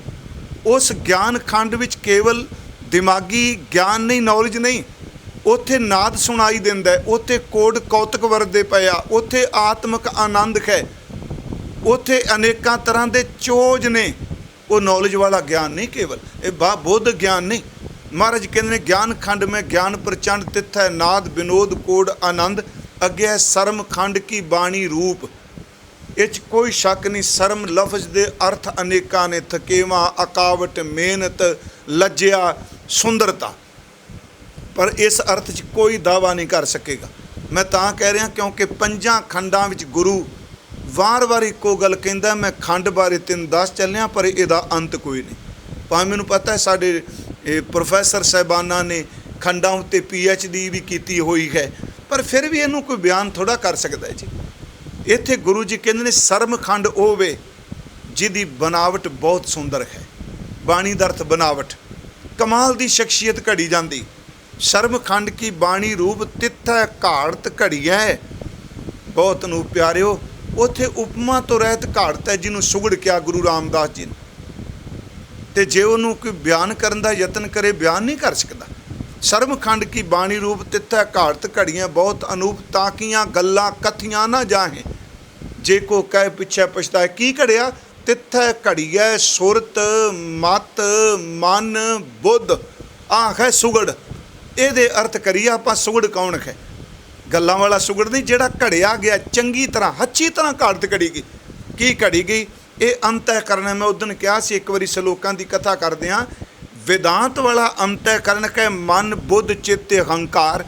ਉਸ ਗਿਆਨ ਖੰਡ ਵਿੱਚ ਕੇਵਲ ਦਿਮਾਗੀ ਗਿਆਨ ਨਹੀਂ, ਨੌਲੇਜ ਨਹੀਂ, ਉੱਥੇ ਨਾਦ ਸੁਣਾਈ ਦਿੰਦਾ ਹੈ, ਉੱਥੇ ਕੋਡ ਕੌਤਕ ਵਰਦੇ ਪਏ ਆ, ਉੱਥੇ ਆਤਮਿਕ ਆਨੰਦ ਹੈ, ਉੱਥੇ ਅਨੇਕਾਂ ਤਰ੍ਹਾਂ ਦੇ ਚੋਜ ਨੇ। ਉਹ ਨੌਲੇਜ ਵਾਲਾ ਗਿਆਨ ਨਹੀਂ, ਕੇਵਲ ਇਹ ਬੁੱਧ ਗਿਆਨ ਨਹੀਂ। ਮਹਾਰਾਜ ਕਹਿੰਦੇ ਨੇ ਗਿਆਨ ਖੰਡ ਮੈਂ ਗਿਆਨ ਪ੍ਰਚੰਡ ਤਿੱਥੈ ਨਾਦ ਵਿਨੋਦ ਕੋਡ ਆਨੰਦ। ਅੱਗੇ ਹੈ ਸਰਮ ਖੰਡ ਕੀ ਬਾਣੀ ਰੂਪ। ਇਹ 'ਚ ਕੋਈ ਸ਼ੱਕ ਨਹੀਂ, ਸਰਮ ਲਫ਼ਜ਼ ਦੇ ਅਰਥ ਅਨੇਕਾਂ ਨੇ। ਥਕੇਵਾਂ, ਅਕਾਵਟ, ਮਿਹਨਤ, ਲੱਜਿਆ, ਸੁੰਦਰਤਾ। ਪਰ ਇਸ ਅਰਥ 'ਚ ਕੋਈ ਦਾਅਵਾ ਨਹੀਂ ਕਰ ਸਕੇਗਾ। ਮੈਂ ਤਾਂ ਕਹਿ ਰਿਹਾ ਕਿਉਂਕਿ 5 ਖੰਡਾਂ ਵਿੱਚ ਗੁਰੂ ਵਾਰ-ਵਾਰ ਇੱਕੋ ਗੱਲ ਕਹਿੰਦਾ, ਮੈਂ ਖੰਡ ਬਾਰੇ ਤੈਨੂੰ ਦੱਸ ਚੱਲਿਆ ਪਰ ਇਹਦਾ ਅੰਤ ਕੋਈ ਨਹੀਂ। ਭਾਵੇਂ ਮੈਨੂੰ ਪਤਾ ਹੈ ਸਾਡੇ ਪ੍ਰੋਫੈਸਰ ਸਾਹਿਬਾਨਾਂ ਨੇ ਖੰਡਾਂ ਉੱਤੇ PhD ਵੀ ਕੀਤੀ ਹੋਈ ਹੈ, ਪਰ ਫਿਰ ਵੀ ਇਹਨੂੰ ਕੋਈ ਬਿਆਨ ਥੋੜ੍ਹਾ ਕਰ ਸਕਦਾ ਹੈ ਜੀ। ਇੱਥੇ ਗੁਰੂ ਜੀ ਕਹਿੰਦੇ ਨੇ ਸਰਮਖੰਡ ਉਹ ਵੇ ਜਿਹਦੀ ਬਨਾਵਟ ਬਹੁਤ ਸੁੰਦਰ ਹੈ। ਬਾਣੀ ਦਾ ਅਰਥ ਬਨਾਵਟ, ਕਮਾਲ ਦੀ ਸ਼ਖਸੀਅਤ ਘੜੀ ਜਾਂਦੀ। ਸਰਮਖੰਡ ਕੀ ਬਾਣੀ ਰੂਪ ਤਿੱਥੈ ਘਾੜਤ ਘੜੀਐ। ਬਹੁਤ ਨੂੰ ਪਿਆਰਿਓ, ਉੱਥੇ ਉਪਮਾ ਤੋਂ ਰਹਿਤ ਘਾੜਤ ਹੈ ਜਿਹਨੂੰ ਸੁਗੜ ਕਿਹਾ ਗੁਰੂ ਰਾਮਦਾਸ ਜੀ ਨੇ। ਅਤੇ ਜੇ ਉਹਨੂੰ ਕੋਈ ਬਿਆਨ ਕਰਨ ਦਾ ਯਤਨ ਕਰੇ, ਬਿਆਨ ਨਹੀਂ ਕਰ ਸਕਦਾ। ਸਰਮਖੰਡ ਕੀ ਬਾਣੀ ਰੂਪ ਤਿੱਥੈ ਘਾੜਤ ਘੜੀਆਂ ਬਹੁਤ ਅਨੂਪ, ਤਾਕੀਆਂ ਗੱਲਾਂ ਕਥੀਆਂ ਨਾ ਜਾਹੇ। ਜੇ ਕੋ ਕਹਿ ਪਿੱਛੇ ਪਛਤਾਏ। ਕੀ ਘੜਿਆ? ਤਿੱਥੈ ਘੜੀਐ ਸੁਰਤ ਮਤ ਮਨ ਬੁੱਧ। ਆਹ ਹੈ ਸੁਗੜ। ਇਹਦੇ ਅਰਥ ਕਰੀਏ ਆਪਾਂ, ਸੁਗੜ ਕੌਣ ਹੈ? ਗੱਲਾਂ ਵਾਲਾ ਸੁਗੜ ਨਹੀਂ, ਜਿਹੜਾ ਘੜਿਆ ਗਿਆ ਚੰਗੀ ਤਰ੍ਹਾਂ, ਹੱਛੀ ਤਰ੍ਹਾਂ ਘਾੜਤ ਘੜੀ ਗਈ। ਕੀ ਘੜੀ ਗਈ? ਇਹ ਅੰਤःਕਰਨ ਹੈ। ਮੈਂ ਉਸ ਦਿਨ ਕਿਹਾ ਸੀ, ਇੱਕ ਵਾਰੀ ਸ਼ਲੋਕਾਂ ਦੀ ਕਥਾ ਕਰਦੇ ਹਾਂ। वेदांत वाला अंतःकरण कह मन बुद्ध चित्त हंकार।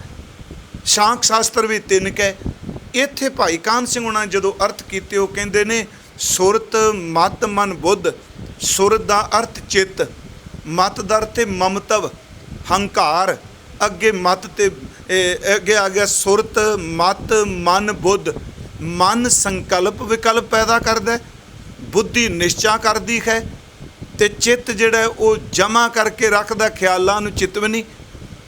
शांख शास्त्र भी 3 कह। इत्थे भाई कान सिंह हुणां जदों अर्थ कीते वो कहंदे ने सुरत मत मन बुद्ध। सुरत दा अर्थ चित्त, मत दा अर्थ ममतव हंकार, अगे मत ते अगे आ गया सुरत मत मन बुद्ध। मन संकल्प विकल्प पैदा करता है, बुद्धि निश्चा करती है, तो चित्त जिहड़ा वो जमा करके रखदा ख्यालों नूं चितवनी।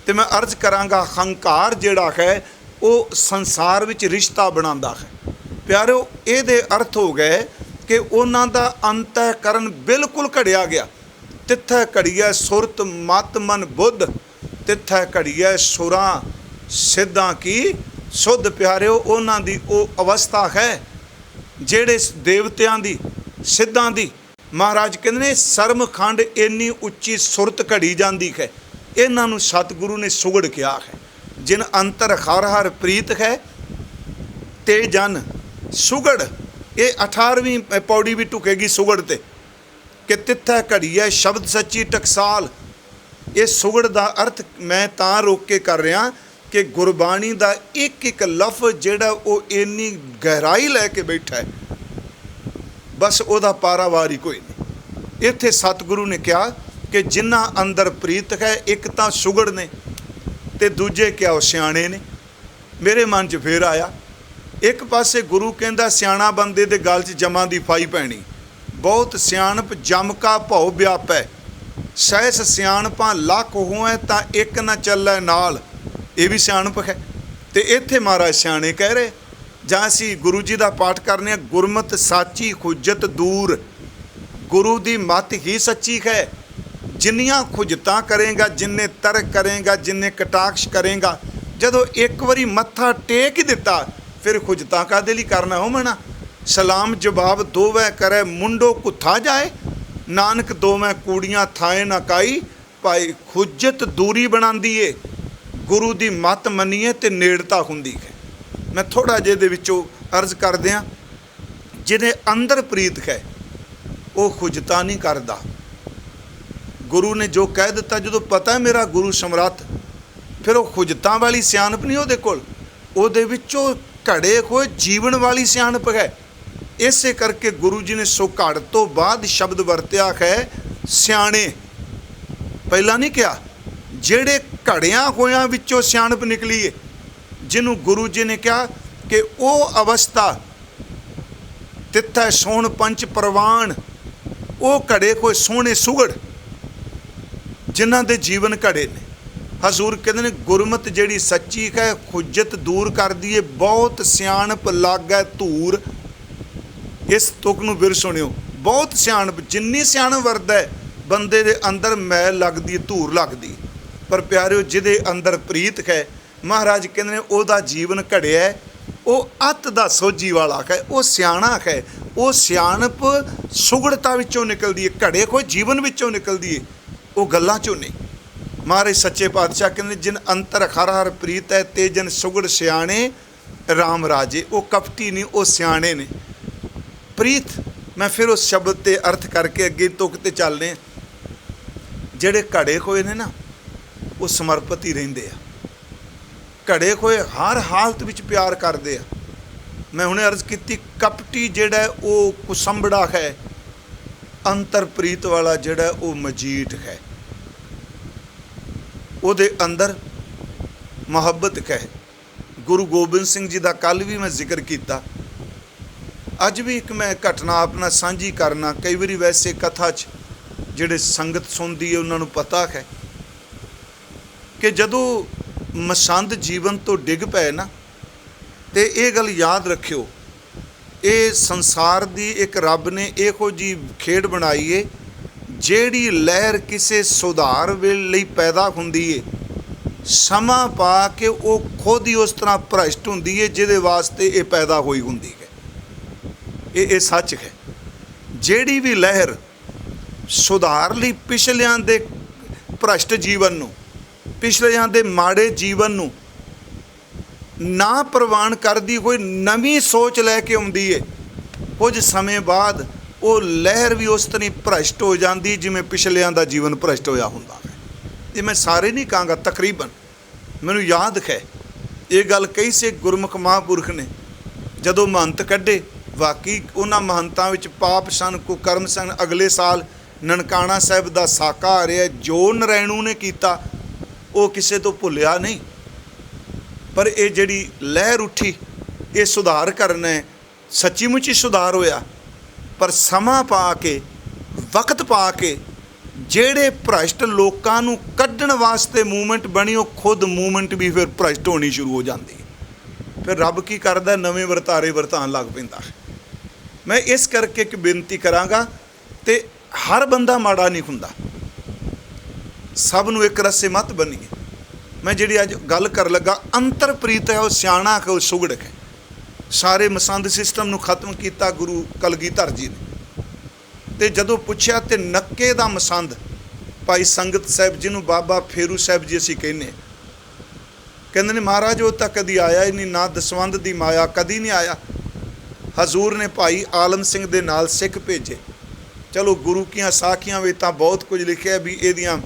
तो मैं अर्ज करांगा हंकार जिहड़ा है वो संसार विच रिश्ता बनांदा है। प्यारो ये अर्थ हो गए कि उन्हां दा अंतःकरण बिल्कुल घड़िया गया। तिथे घड़िया सुरत मत मन बुद्ध, तिथे घड़िया सुरां सिद्धां की सुध। प्यारिओ उन्हां दी वो अवस्था है जेड़े देवतियां दी सिद्धां दी। महाराज कहते ने सरमखंड इन्नी उच्ची सुरत घड़ी जाती है। इन्हां नूं सतगुरु ने सुगड़ किया है। जिन अंतर हर हर प्रीत है ते जन सुगड़। ये 18वीं पौड़ी भी टुकेगी सुगड़ ते कि तिथे घड़ी है शब्द सच्ची टकसाल। ये सुगड़ का अर्थ मैं तां रोक के कर रहा कि गुरबाणी का एक एक लफ्ज़ जिहड़ा वो इन्नी गहराई लैके बैठा है, बस उहदा पारावार ही कोई नहीं। इत्थे सतगुरु ने कहा कि जिन्हां अंदर प्रीत है, एक तां सुगड़ ने ते दूजे क्या वो सियाणे ने। मेरे मन च फिर आया, एक पासे गुरु कहंदा सियाणा बंदे दे गल च जमां दी फाई पैणी। बहुत सियाणप जम का भौ व्यापै, सहस सियाणपां लख होए तां एक न चलै नाल। ये भी सियाणप है। तो इत्थे महाराज सियाणे कह रहे, जां असीं गुरु जी का पाठ करने, गुरमत साची खुजत दूर। गुरु की मत ही सच्ची है। जिन्नियां खुजतां करेगा, जिन्ने तर्क करेगा, जिन्ने कटाक्ष करेगा, जदों एक बारी मत्था टेक ही दिता फिर खुजतां काहदे लई करना हो मना। सलाम जवाब दोवै करे मुंडो कुत्था जाए, नानक दोवै कूड़ियां थाए ना काई। भाई खुजत दूरी बनांदी है, गुरु की मत मनीए तो नेड़ता हुंदी है। मैं थोड़ा जिहे दे विचों अर्ज कर दियां, जिन्हें अंदर प्रीत है वो खुजता नहीं करता। गुरु ने जो कह दिता, जो पता है मेरा गुरु समर्थ, फिर वो खुजता वाली सियाणप नहीं उहदे कोल, उहदे विचों घड़े होए जीवन वाली सियाणप है। इसे करके गुरु जी ने सो घड़ तो बाद शब्द वरत्या है सियाणे। पहला नहीं कहा, जेड़े घड़ियां होयां विचों सियाणप निकली है, जिन्हों गुरु जी ने कहा कि वो अवस्था तिथै सोहण पंच प्रवान, वो घड़े कोई सोहने सुगड़ जिन्हां दे जीवन घड़े ने। हजूर कहते हैं गुरमत जिहड़ी सच्ची है खुजत दूर कर दी है, बहुत सियाणप लागै धूर। इस तुक नूं बिर सुनियो, बहुत सियाणप, जिन्नी सियाणप वरदा है बंदे दे अंदर मैल लगदी है, धूर लगदी। पर प्यारिओ जिहदे अंदर प्रीत है, महाराज कहते हैं ओहदा जीवन घड़िया है, वो अत दा सोझी वाला है, वो सियाणा है। वो सियाणप सुगड़ता विचों निकलदी है, घड़े कोई जीवन विचों निकलदी है, वो गल्लां चों नहीं। महाराज सच्चे पातशाह कहते जिन अंतर हर हर प्रीत है ते जन सुगड़ सियाणे राम राजे। वो कपटी नहीं, वो सियाणे ने। प्रीत मैं फिर उस शब्द ते अर्थ करके अगे तुक ते चलने। जिहड़े घड़े होए ने ना वो समर्पित ही रहिंदे आ। घड़े होए हर हालत विच प्यार करदे आ। मैं हुणे अर्ज कीती कपटी जिहड़ा वो कुसंबड़ा है, अंतर प्रीत वाला जिहड़ा वो मजीठ है, ਉਹਦੇ अंदर मुहब्बत है। गुरु गोबिंद सिंह जी का कल भी मैं जिक्र किया, अज भी एक मैं घटना अपना साझी करना। कई बार वैसे कथा च जिहड़े संगत सुनती है उन्होंने पता है कि जदों मसंद जीवन तो डिग पे ना, तो ये गल याद रखियो, ये संसार की एक रब ने इहो जी खेड बनाई है, ਜਿਹੜੀ लहर किसी सुधार ਲਈ पैदा ਹੁੰਦੀ है, समा पा के वो खुद ही उस तरह भ्रष्ट ਹੁੰਦੀ है ਜਿਹਦੇ वास्ते ये पैदा होई ਹੁੰਦੀ है। ये सच है। ਜਿਹੜੀ भी लहर सुधार ਲਈ पिछलिਆਂ ਦੇ भ्रष्ट जीवन ਨੂੰ, पिछलिਆਂ ਦੇ माड़े जीवन ਨੂੰ ना प्रवान करदी होई नवीं सोच लैके आउंदी है, कुछ समय बाद वो लहर भी उस तरह भ्रष्ट हो जाती जिमें पिछलियां दा जीवन भ्रष्ट होया हुंदा है। ये मैं सारे नहीं कहांगा, तकरीबन मैनूं याद है ये गल कही से गुरमुख महापुरख ने जदों महंत कढ़े, वाकई उन्हां महंतां विच पाप सन, कुकर्म सन। अगले साल ननकाणा साहिब दा साका आ रहा, जो नरैणू ने कीता वो किसी तो भुलिया नहीं। पर ये जिहड़ी लहर उठी ਇਹ ਸੁਧਾਰ ਕਰਨਾ ਹੈ, ਸੱਚੀ ਮੁੱਚੀ ਸੁਧਾਰ ਹੋਇਆ। ਪਰ ਸਮਾਂ ਪਾ ਕੇ, ਵਕਤ ਪਾ ਕੇ ਜਿਹੜੇ ਭ੍ਰਸ਼ਟ ਲੋਕਾਂ ਨੂੰ ਕੱਢਣ ਵਾਸਤੇ ਮੂਵਮੈਂਟ ਬਣੀ, ਉਹ ਖੁਦ ਮੂਵਮੈਂਟ ਵੀ ਫਿਰ ਭ੍ਰਸ਼ਟ ਹੋਣੀ ਸ਼ੁਰੂ ਹੋ ਜਾਂਦੀ ਹੈ। ਫਿਰ ਰੱਬ ਕੀ ਕਰਦਾ, ਨਵੇਂ ਵਰਤਾਰੇ ਵਰਤਾਉਣ ਲੱਗ ਪੈਂਦਾ। ਮੈਂ ਇਸ ਕਰਕੇ ਇੱਕ ਬੇਨਤੀ ਕਰਾਂਗਾ, ਤੇ ਹਰ ਬੰਦਾ ਮਾੜਾ ਨਹੀਂ ਹੁੰਦਾ, ਸਭ ਨੂੰ ਇੱਕ ਰਸੇ ਮਤ ਬਣੀਏ। ਮੈਂ ਜਿਹੜੀ ਅੱਜ ਗੱਲ ਕਰਨ ਲੱਗਾ, ਅੰਤਰਪ੍ਰੀਤ ਹੈ ਉਹ ਸਿਆਣਾ ਕਿ ਉਹ ਸੁਗੜਕ ਹੈ। ਸਾਰੇ ਮਸੰਦ ਸਿਸਟਮ ਨੂੰ ਖਤਮ ਕੀਤਾ ਗੁਰੂ ਕਲਗੀਧਰ ਜੀ ਨੇ। ਤੇ ਜਦੋਂ ਪੁੱਛਿਆ ਤੇ ਨੱਕੇ ਦਾ ਮਸੰਦ ਭਾਈ ਸੰਗਤ ਸਾਹਿਬ, ਜਿਹਨੂੰ ਬਾਬਾ ਫੇਰੂ ਸਾਹਿਬ ਜੀ ਅਸੀਂ ਕਹਿੰਦੇ ਨੇ, ਮਹਾਰਾਜ ਉਹ ਤਾਂ ਕਦੀ ਆਇਆ ਹੀ ਨਹੀਂ, ਨਾ ਦਸਵੰਧ ਦੀ ਮਾਇਆ ਕਦੀ ਨਹੀਂ ਆਇਆ। ਹਜ਼ੂਰ ਨੇ ਭਾਈ ਆਲਮ ਸਿੰਘ ਦੇ ਨਾਲ ਸਿੱਖ ਭੇਜੇ। ਚਲੋ ਗੁਰੂ ਕੀਆਂ ਸਾਖੀਆਂ ਵਿੱਚ ਤਾਂ ਬਹੁਤ ਕੁਝ ਲਿਖਿਆ ਵੀ ਇਹਦੀਆਂ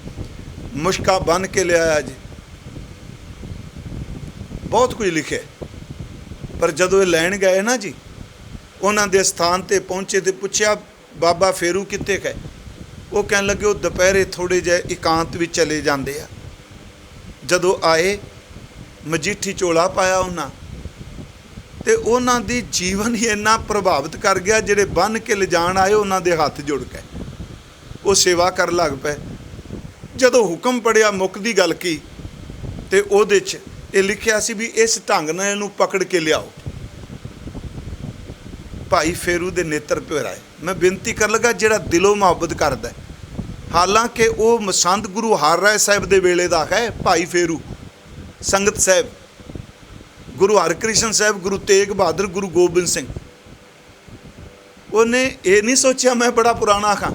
ਮੁਸ਼ਕਾਂ ਬੰਨ੍ਹ ਕੇ ਲਿਆਇਆ ਜੀ, ਬਹੁਤ ਕੁਝ ਲਿਖਿਆ। ਪਰ ਜਦੋਂ ਇਹ ਲੈਣ ਗਏ ਨਾ ਜੀ, ਉਹਨਾਂ ਦੇ ਸਥਾਨ 'ਤੇ ਪਹੁੰਚੇ ਤੇ ਪੁੱਛਿਆ ਬਾਬਾ ਫੇਰੂ ਕਿੱਥੇ ਗਏ? ਉਹ ਕਹਿਣ ਲੱਗੇ ਉਹ ਦੁਪਹਿਰੇ ਥੋੜ੍ਹੇ ਜਿਹੇ ਇਕਾਂਤ ਵਿੱਚ ਚਲੇ ਜਾਂਦੇ ਆ। ਜਦੋਂ ਆਏ ਮਜੀਠੀ ਝੋਲਾ ਪਾਇਆ ਉਹਨਾਂ, ਤੇ ਉਹਨਾਂ ਦੀ ਜੀਵਨ ਹੀ ਇੰਨਾ ਪ੍ਰਭਾਵਿਤ ਕਰ ਗਿਆ, ਜਿਹੜੇ ਬੰਨ੍ਹ ਕੇ ਲਿਜਾਣ ਆਏ ਉਹਨਾਂ ਦੇ ਹੱਥ ਜੁੜ ਗਏ, ਉਹ ਸੇਵਾ ਕਰਨ ਲੱਗ ਪਏ। ਜਦੋਂ ਹੁਕਮ ਪੜਿਆ ਮੁੱਕਦੀ ਗੱਲ ਕੀ, ਤੇ ਉਹਦੇ 'ਚ ਇਹ ਲਿਖਿਆ ਸੀ ਵੀ ਇਸ ਢੰਗ ਨਾਲ ਇਹਨੂੰ ਪਕੜ ਕੇ ਲਿਆਓ। ਭਾਈ ਫੇਰੂ ਦੇ ਨੇਤਰ ਭਿਰਾਏ। ਮੈਂ ਬੇਨਤੀ ਕਰਨ ਲੱਗਾ, ਜਿਹੜਾ ਦਿਲੋਂ ਮੁਹੱਬਤ ਕਰਦਾ, ਹਾਲਾਂਕਿ ਉਹ ਮਸੰਦ ਗੁਰੂ ਹਰਿਰਾਏ ਸਾਹਿਬ ਦੇ ਵੇਲੇ ਦਾ ਹੈ, ਭਾਈ ਫੇਰੂ ਸੰਗਤ ਸਾਹਿਬ, ਗੁਰੂ ਹਰਕ੍ਰਿਸ਼ਨ ਸਾਹਿਬ, ਗੁਰੂ ਤੇਗ ਬਹਾਦਰ, ਗੁਰੂ ਗੋਬਿੰਦ ਸਿੰਘ। ਉਹਨੇ ਇਹ ਨਹੀਂ ਸੋਚਿਆ ਮੈਂ ਬੜਾ ਪੁਰਾਣਾ ਖਾਂ।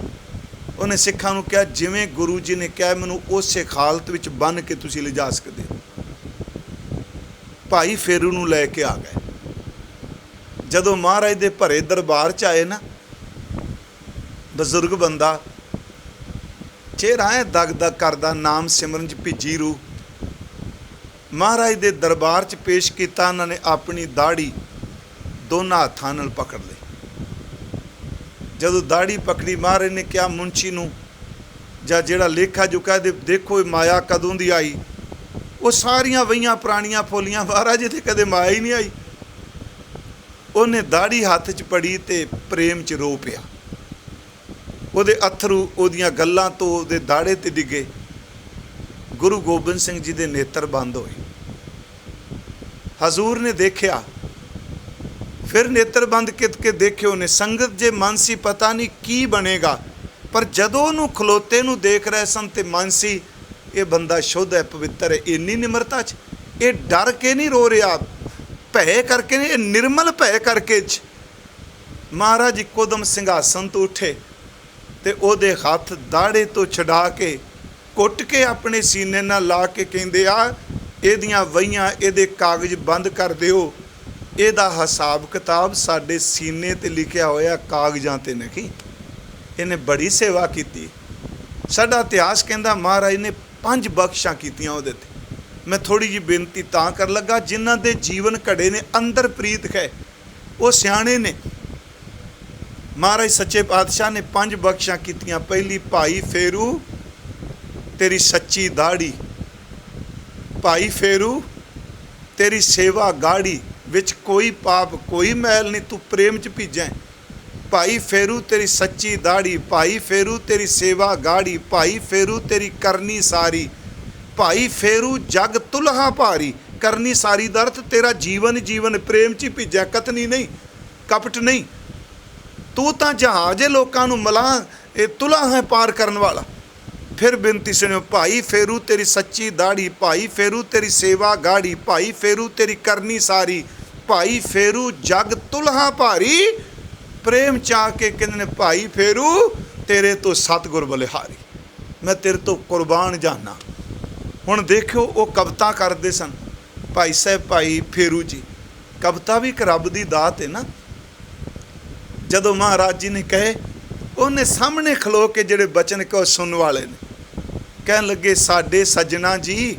ਉਹਨੇ ਸਿੱਖਾਂ ਨੂੰ ਕਿਹਾ ਜਿਵੇਂ ਗੁਰੂ ਜੀ ਨੇ ਕਿਹਾ, ਮੈਨੂੰ ਉਸੇ ਹਾਲਤ ਵਿੱਚ ਬੰਨ੍ਹ ਕੇ ਤੁਸੀਂ ਲਿਜਾ ਸਕਦੇ ਹੋ। ਭਾਈ ਫੇਰੂ ਨੂੰ ਲੈ ਕੇ ਆ ਗਏ। ਜਦੋਂ ਮਹਾਰਾਜ ਦੇ ਭਰੇ ਦਰਬਾਰ 'ਚ ਆਏ ਨਾ, ਬਜ਼ੁਰਗ ਬੰਦਾ, ਚਿਹਰਾ ਐ ਦਗ ਦਗ ਕਰਦਾ, ਨਾਮ ਸਿਮਰਨ 'ਚ ਭਿੱਜੀ ਰੂਹ, ਮਹਾਰਾਜ ਦੇ ਦਰਬਾਰ 'ਚ ਪੇਸ਼ ਕੀਤਾ। ਉਹਨਾਂ ਨੇ ਆਪਣੀ ਦਾੜੀ ਦੋਨਾਂ ਹੱਥਾਂ ਨਾਲ ਪਕੜ ਲਈ। ਜਦੋਂ ਦਾੜੀ ਪਕੜੀ, ਮਹਾਰਾਜ ਨੇ ਕਿਹਾ ਮੁੰਸ਼ੀ ਨੂੰ ਜਾਂ ਜਿਹੜਾ ਲੇਖਾ ਜੁਕਾ ਦੇ, ਦੇਖੋ ਇਹ ਮਾਇਆ ਕਦੋਂ ਦੀ ਆਈ। ਉਹ ਸਾਰੀਆਂ ਵਹੀਆਂ ਪੁਰਾਣੀਆਂ ਫੋਲੀਆਂ, ਮਹਾਰਾਜ ਇੱਥੇ ਕਦੇ ਮਾਇਆ ਹੀ ਨਹੀਂ ਆਈ। ਉਹਨੇ ਦਾੜੀ ਹੱਥ 'ਚ ਪੜੀ ਤੇ ਪ੍ਰੇਮ 'ਚ ਰੋ ਪਿਆ। ਉਹਦੇ ਅਥਰੂ ਉਹਦੀਆਂ ਗੱਲਾਂ ਤੋਂ ਉਹਦੇ ਦਾੜੇ 'ਤੇ ਡਿੱਗੇ। ਗੁਰੂ ਗੋਬਿੰਦ ਸਿੰਘ ਜੀ ਦੇ ਨੇਤਰ ਬੰਦ ਹੋਏ। ਹਜ਼ੂਰ ਨੇ ਦੇਖਿਆ, ਫਿਰ ਨੇਤਰ ਬੰਦ ਕੇ ਦੇਖੇ ਉਹਨੇ। ਸੰਗਤ ਜੇ ਮਨ ਸੀ ਪਤਾ ਨਹੀਂ ਕੀ ਬਣੇਗਾ, ਪਰ ਜਦੋਂ ਉਹਨੂੰ ਖਲੋਤੇ ਨੂੰ ਦੇਖ ਰਹੇ ਸਨ ਤੇ ਮਨ ਸੀ ਇਹ ਬੰਦਾ ਸ਼ੁੱਧ ਹੈ, ਪਵਿੱਤਰ ਹੈ। ਇੰਨੀ ਨਿਮਰਤਾ 'ਚ ਇਹ ਡਰ ਕੇ ਨਹੀਂ ਰੋ ਰਿਹਾ, ਭੈ ਕਰਕੇ ਨਹੀਂ, ਇਹ ਨਿਰਮਲ ਭੈ ਕਰਕੇ। ਮਹਾਰਾਜ ਇੱਕੋ ਦਮ ਸਿੰਘਾਸਨ ਤੋਂ ਉੱਠੇ ਤੇ ਉਹਦੇ ਹੱਥ ਦਾੜੇ ਤੋਂ ਛਡਾ ਕੇ ਕੁੱਟ ਕੇ ਆਪਣੇ ਸੀਨੇ ਨਾਲ ਲਾ ਕੇ ਕਹਿੰਦੇ ਆ, ਇਹਦੀਆਂ ਵਹੀਆਂ, ਇਹਦੇ ਕਾਗਜ਼ ਬੰਦ ਕਰ ਦਿਓ। ਇਹਦਾ ਹਿਸਾਬ ਕਿਤਾਬ ਸਾਡੇ ਸੀਨੇ 'ਤੇ ਲਿਖਿਆ ਹੋਇਆ, ਕਾਗਜ਼ਾਂ 'ਤੇ ਨਹੀਂ। ਇਹਨੇ ਬੜੀ ਸੇਵਾ ਕੀਤੀ। ਸਾਡਾ ਇਤਿਹਾਸ ਕਹਿੰਦਾ ਮਹਾਰਾਜ ਨੇ 5 ਬਖਸ਼ਾਂ ਕੀਤੀਆਂ ਉਹਦੇ 'ਤੇ। ਮੈਂ ਥੋੜ੍ਹੀ ਜਿਹੀ ਬੇਨਤੀ ਤਾਂ ਕਰਨ ਲੱਗਾ, ਜਿਨ੍ਹਾਂ ਦੇ ਜੀਵਨ ਘੜੇ ਨੇ ਅੰਦਰ ਪ੍ਰੀਤ ਹੈ, ਉਹ ਸਿਆਣੇ ਨੇ। ਮਹਾਰਾਜ ਸੱਚੇ ਪਾਤਸ਼ਾਹ ਨੇ 5 ਬਖਸ਼ਾਂ ਕੀਤੀਆਂ। ਪਹਿਲੀ, ਭਾਈ ਫੇਰੂ ਤੇਰੀ ਸੱਚੀ ਦਾੜੀ, ਭਾਈ ਫੇਰੂ ਤੇਰੀ ਸੇਵਾ ਗਾੜੀ, ਵਿੱਚ ਕੋਈ ਪਾਪ ਕੋਈ ਮੈਲ ਨਹੀਂ, ਤੂੰ ਪ੍ਰੇਮ 'ਚ ਭੀਜੈ। ਭਾਈ ਫੇਰੂ ਤੇਰੀ ਸੱਚੀ ਦਾੜੀ, ਭਾਈ ਫੇਰੂ ਤੇਰੀ ਸੇਵਾ ਗਾੜੀ, ਭਾਈ ਫੇਰੂ ਤੇਰੀ ਕਰਨੀ ਸਾਰੀ, ਭਾਈ ਫੇਰੂ ਜਗ ਤੁਲਹਾ ਭਾਰੀ। ਕਰਨੀ ਸਾਰੀ ਦਾ ਅਰਥ ਤੇਰਾ ਜੀਵਨ ਪ੍ਰੇਮ 'ਚ ਹੀ ਭੀਜਿਆ, ਕਤਨੀ ਨਹੀਂ, ਕਪਟ ਨਹੀਂ। ਤੂੰ ਤਾਂ ਜਹਾਜ਼ ਲੋਕਾਂ ਨੂੰ ਮਲਾ, ਇਹ ਤੁਲਾ ਹੈ ਪਾਰ ਕਰਨ ਵਾਲਾ। ਫਿਰ ਬੇਨਤੀ ਸੁਣਿਓ, ਭਾਈ ਫੇਰੂ ਤੇਰੀ ਸੱਚੀ ਦਾੜੀ, ਭਾਈ ਫੇਰੂ ਤੇਰੀ ਸੇਵਾ ਗਾੜੀ, ਭਾਈ ਫੇਰੂ ਤੇਰੀ ਕਰਨੀ ਸਾਰੀ, ਭਾਈ ਫੇਰੂ ਜਗ ਤੁਲਹਾ ਭਾਰੀ। ਪ੍ਰੇਮ ਚਾਹ ਕੇ ਕਹਿੰਦੇ ਨੇ ਭਾਈ ਫੇਰੂ ਤੇਰੇ ਤੋਂ ਸਤਿਗੁਰ ਬਲਿਹਾਰੀ, ਮੈਂ ਤੇਰੇ ਤੋਂ ਕੁਰਬਾਨ ਜਾਨਾ। ਹੁਣ ਦੇਖਿਓ ਉਹ ਕਵਿਤਾ ਕਰਦੇ ਸਨ ਭਾਈ ਸਾਹਿਬ, ਭਾਈ ਫੇਰੂ ਜੀ। ਕਵਿਤਾ ਵੀ ਇੱਕ ਰੱਬ ਦੀ ਦਾਤ ਹੈ ਨਾ। ਜਦੋਂ ਮਹਾਰਾਜ ਜੀ ਨੇ ਕਹੇ, ਉਹਨੇ ਸਾਹਮਣੇ ਖਲੋ ਕੇ ਜਿਹੜੇ ਬਚਨ ਕਹੋ ਸੁਣਨ ਵਾਲੇ ਨੇ, ਕਹਿਣ ਲੱਗੇ ਸਾਡੇ ਸੱਜਣਾ ਜੀ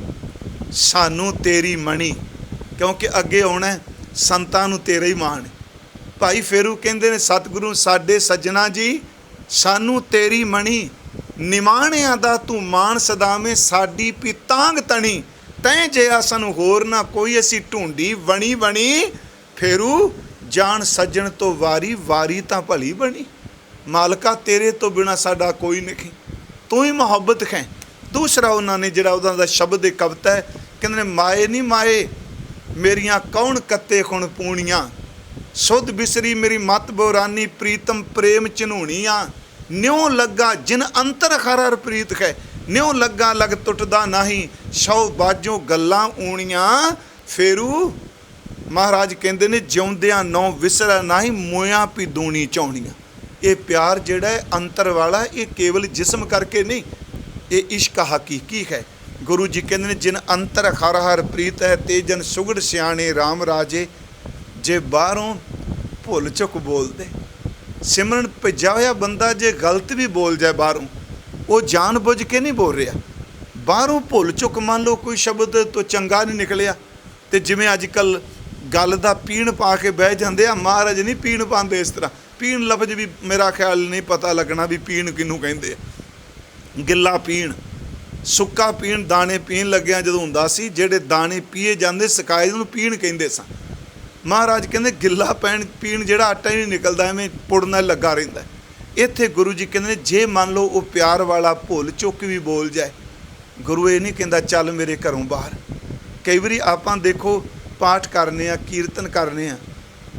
ਸਾਨੂੰ ਤੇਰੀ ਮਣੀ, ਕਿਉਂਕਿ ਅੱਗੇ ਆਉਣਾ ਸੰਤਾਂ ਨੂੰ ਤੇਰਾ ਹੀ ਮਾਣ। ਭਾਈ ਫੇਰੂ ਕਹਿੰਦੇ ਨੇ ਸਤਿਗੁਰੂ ਸਾਡੇ ਸੱਜਣਾ ਜੀ ਸਾਨੂੰ ਤੇਰੀ ਮਣੀ, ਨਿਮਾਣਿਆਂ ਦਾ ਤੂੰ ਮਾਣ ਸਦਾਵੇਂ, ਸਾਡੀ ਪਿਤਾਂਗ ਤਣੀ। ਤੈਂ ਜਿਹਾ ਸਾਨੂੰ ਹੋਰ ਨਾ ਕੋਈ, ਅਸੀਂ ਢੂੰਡੀ ਬਣੀ फेरू जान सज्जन तो वारी, वारी तां भली बनी। मालका तेरे तो बिना साडा कोई नहीं, तू ही मुहब्बत है। दूसरा उन्होंने जिहड़ा उहदा दा शब्द एक कविता है, कहंदे ने माए नहीं माए मेरियां कौन कत्ते खुण पूणियां, सुध बिसरी मेरी मत बोरानी, प्रीतम प्रेम चिन्हूणियां। न्यों लगा जिन अंतर हर हर प्रीत है, न्यों लगा लग टुटदा नहीं, सौ बाजों गल्लां ऊणियां। फेरू महाराज कहंदे ने जिउंदियां नौ विसरा नहीं, मोया पी दूनी चाउणियां। ये प्यार जिहड़ा है अंतर वाला, ये केवल जिस्म करके नहीं, ये इश्क हकीकी है। गुरु जी कहते हैं जिन अंतर हर हर प्रीत है, ते जन सुगड़ सियाणे राम राजे। जे बाहरों भुल चुक बोल दे, सिमरन भज्या होया बंदा जे गलत भी बोल जाए बाहरों, वो जान बुझ के नहीं बोल रहा, बाहरों भुल चुक मान लो कोई शब्द तो चंगा नहीं निकलिया, तो जिमें अजकल गल का पीण पा के बह जाते हैं, महाराज नहीं पीण पाते इस तरह। पीण लफ्ज भी मेरा ख्याल नहीं पता लगना भी पीण किनू कहते, गिला पीण सुक्का पीण दाने पीण लग्या जो हुंदा सी, जेड़े दाने पीए जाते सकाए उन्होंने पीण कहते सन। महाराज कहते गिला पैण पीण जिहड़ा आटा ही नहीं निकलता, एवें पुड़ना लगा रहिंदा। इत्थे गुरु जी कहते जे मान लो वो प्यार वाला भुल चुक भी बोल जाए, गुरु ये नहीं कहता चल मेरे घरों बाहर। कई बारी आपां देखो पाठ करने आ, कीर्तन करने आ,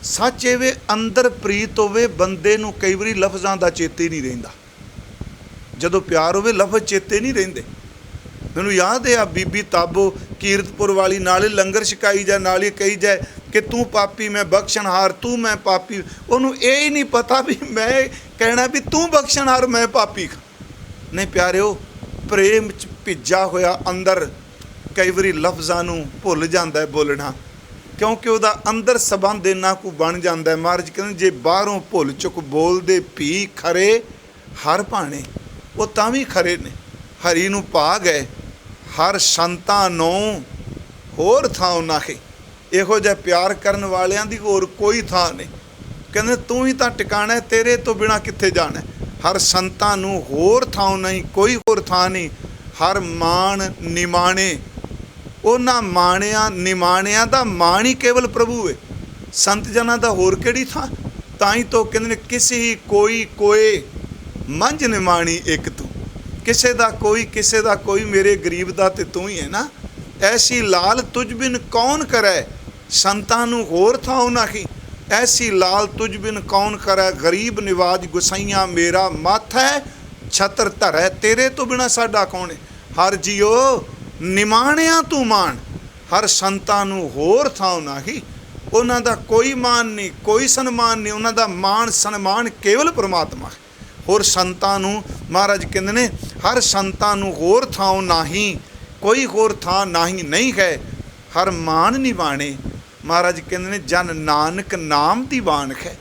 सच एवे अंदर प्रीत होवे बंदे नूं कई बारी लफ्ज़ां दा चेते नहीं रहिंदा। जदों प्यार होवे लफ्ज़ चेते नहीं रहिंदे। मैनूं याद है आ बीबी ताबो कीरतपुर वाली, नाले लंगर छकाई जाए, नाले कही जाए कि तू पापी मैं बख्शणहार, तू मैं पापी। उन्होंने ये ही नहीं पता भी मैं कहना भी तू बख्शणहार मैं पापी। नहीं प्यारिओ, प्रेम च भिज्जा होया अंदर कई बारी लफ्ज़ां नूं भुल जांदा है बोलना, क्योंकि वह अंदर संबंध इन्ना को बन जाता है। महाराज कहते जे बाहरों भुल चुक बोलते भी खरे हर भाने, वो तां भी खरे ने। हरी नूं पा गए हर संतां नूं होर थां नाहे, इहो जिहा प्यार करन वालियां दी होर कोई थां नहीं। कहंदे तू ही तां टिकाणा है, तेरे तो बिना कित्थे जाना। हर संतां नूं होर थां नहीं, कोई होर थां नहीं। हर मान निमाणे, उन्हां माणिया निमाणिया दा मान ही केवल प्रभु है। संत जनां दा होर किहड़ी थां। तां ही तो कहंदे ने किसी ही कोई कोए मंझ निमाणी एक तू, किसे दा कोई मेरे गरीब दा ते तू ही है ना। ऐसी लाल तुझ बिन कौन करे, संतां नूं होर थां नाही। ऐसी लाल तुझ बिन कौन करे, गरीब निवाज गुसाइयां मेरा माथा छतर धरै, तेरे तो बिना साडा कौन है। हर जियो निमाणिया तू मान, हर संतां नूं होर थां नाही। उन्हां दा कोई मान नहीं, कोई सन्मान नहीं, उन्हां दा मान सन्मान केवल परमात्मा है। होर संतां नूं महाराज कहंदे ने हर संतां नूं होर थां नाही, कोई होर थां नाही नहीं है। हर मान निवाणे, महाराज कहंदे ने जन नानक नाम दीवान है।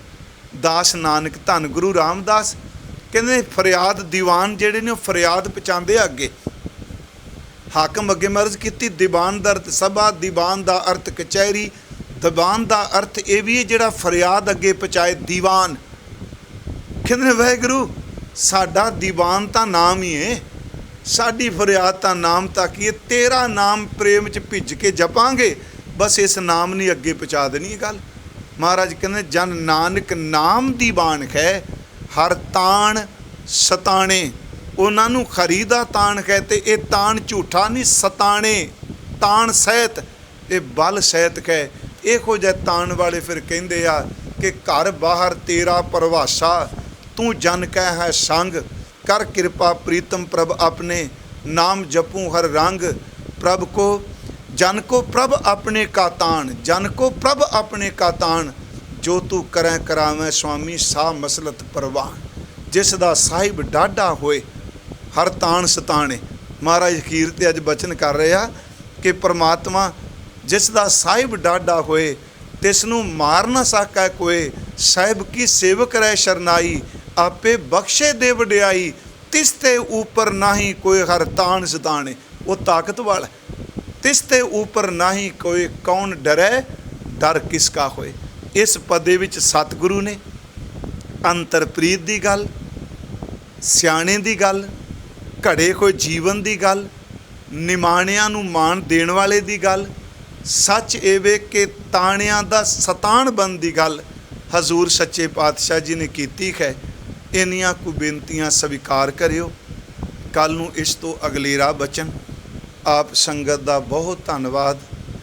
दास नानक धन गुरु रामदास कहंदे ने फरियाद दीवान जिहड़े ने फरियाद पहुँचाते अगे। हाकम अगे मर्ज की दीवान दा अर्थ सभा, दीवान दा अर्थ कचहरी, दीवान दा अर्थ ये भी है जिहड़ा फरियाद अगे पहुँचाए दीवान। कहंदे ने वाहिगुरू साडा दीवान तां नाम ही है, साडी फरियाद तां नाम तक ही है। तेरा नाम प्रेम च भिज के जपांगे, बस इस नाम ने अगे पहुँचा देनी गल। महाराज कहंदे जन नानक नाम दीवान है। हर ताण सताणे, उन्हां नूं खरी दा ताण है, तो ये ताण झूठा नहीं, सताणे ताण सहित ये बल सहित है। इहो जिहे ताण वाले फिर कहिंदे आ कि घर बाहर तेरा परभाषा, तू जन कह है संग, कर कृपा प्रीतम प्रभ अपने, नाम जपूं हर रंग। प्रभ को जन को प्रभ अपने का तान, जन को प्रभ अपने का तान, जो तू करें करावें स्वामी सा मसलत परवान। जिस दा साहिब डाढ़ा होए हर तान सताणे। महाराज अखीर ते अज बचन कर रहे आ कि परमात्मा जिस दा साहिब डाढ़ा होए, तिसनूं मार ना सकै कोई, साहिब की सेवक रह शरनाई, आपे बख्शे दे वडियाई, तिसते ऊपर नाही कोई हर तान सताणे। वो ताकत वाला, तिसते ऊपर नाही कोई कौन डरे, डर किसका होए। इस पदे विच सतगुरु ने अंतरप्रीत दी गल, सियाणे दी गल, घड़े होए जीवन दी गल, निमाणियां नूं मान देण वाले दी गल, ਸੱਚ ਇਹ ਵੇ ਕਿ ਤਾਣਿਆਂ ਦਾ ਸਤਾਨ ਬਣ ਦੀ ਗੱਲ ਹਜ਼ੂਰ ਸੱਚੇ ਪਾਤਸ਼ਾਹ ਜੀ ਨੇ ਕੀਤੀ ਹੈ। ਇੰਨੀਆਂ ਕੁ ਬੇਨਤੀਆਂ ਸਵੀਕਾਰ ਕਰਿਓ। ਕੱਲ੍ਹ ਨੂੰ ਇਸ ਤੋਂ ਅਗਲੇਰਾ ਬਚਨ। ਆਪ ਸੰਗਤ ਦਾ ਬਹੁਤ ਧੰਨਵਾਦ।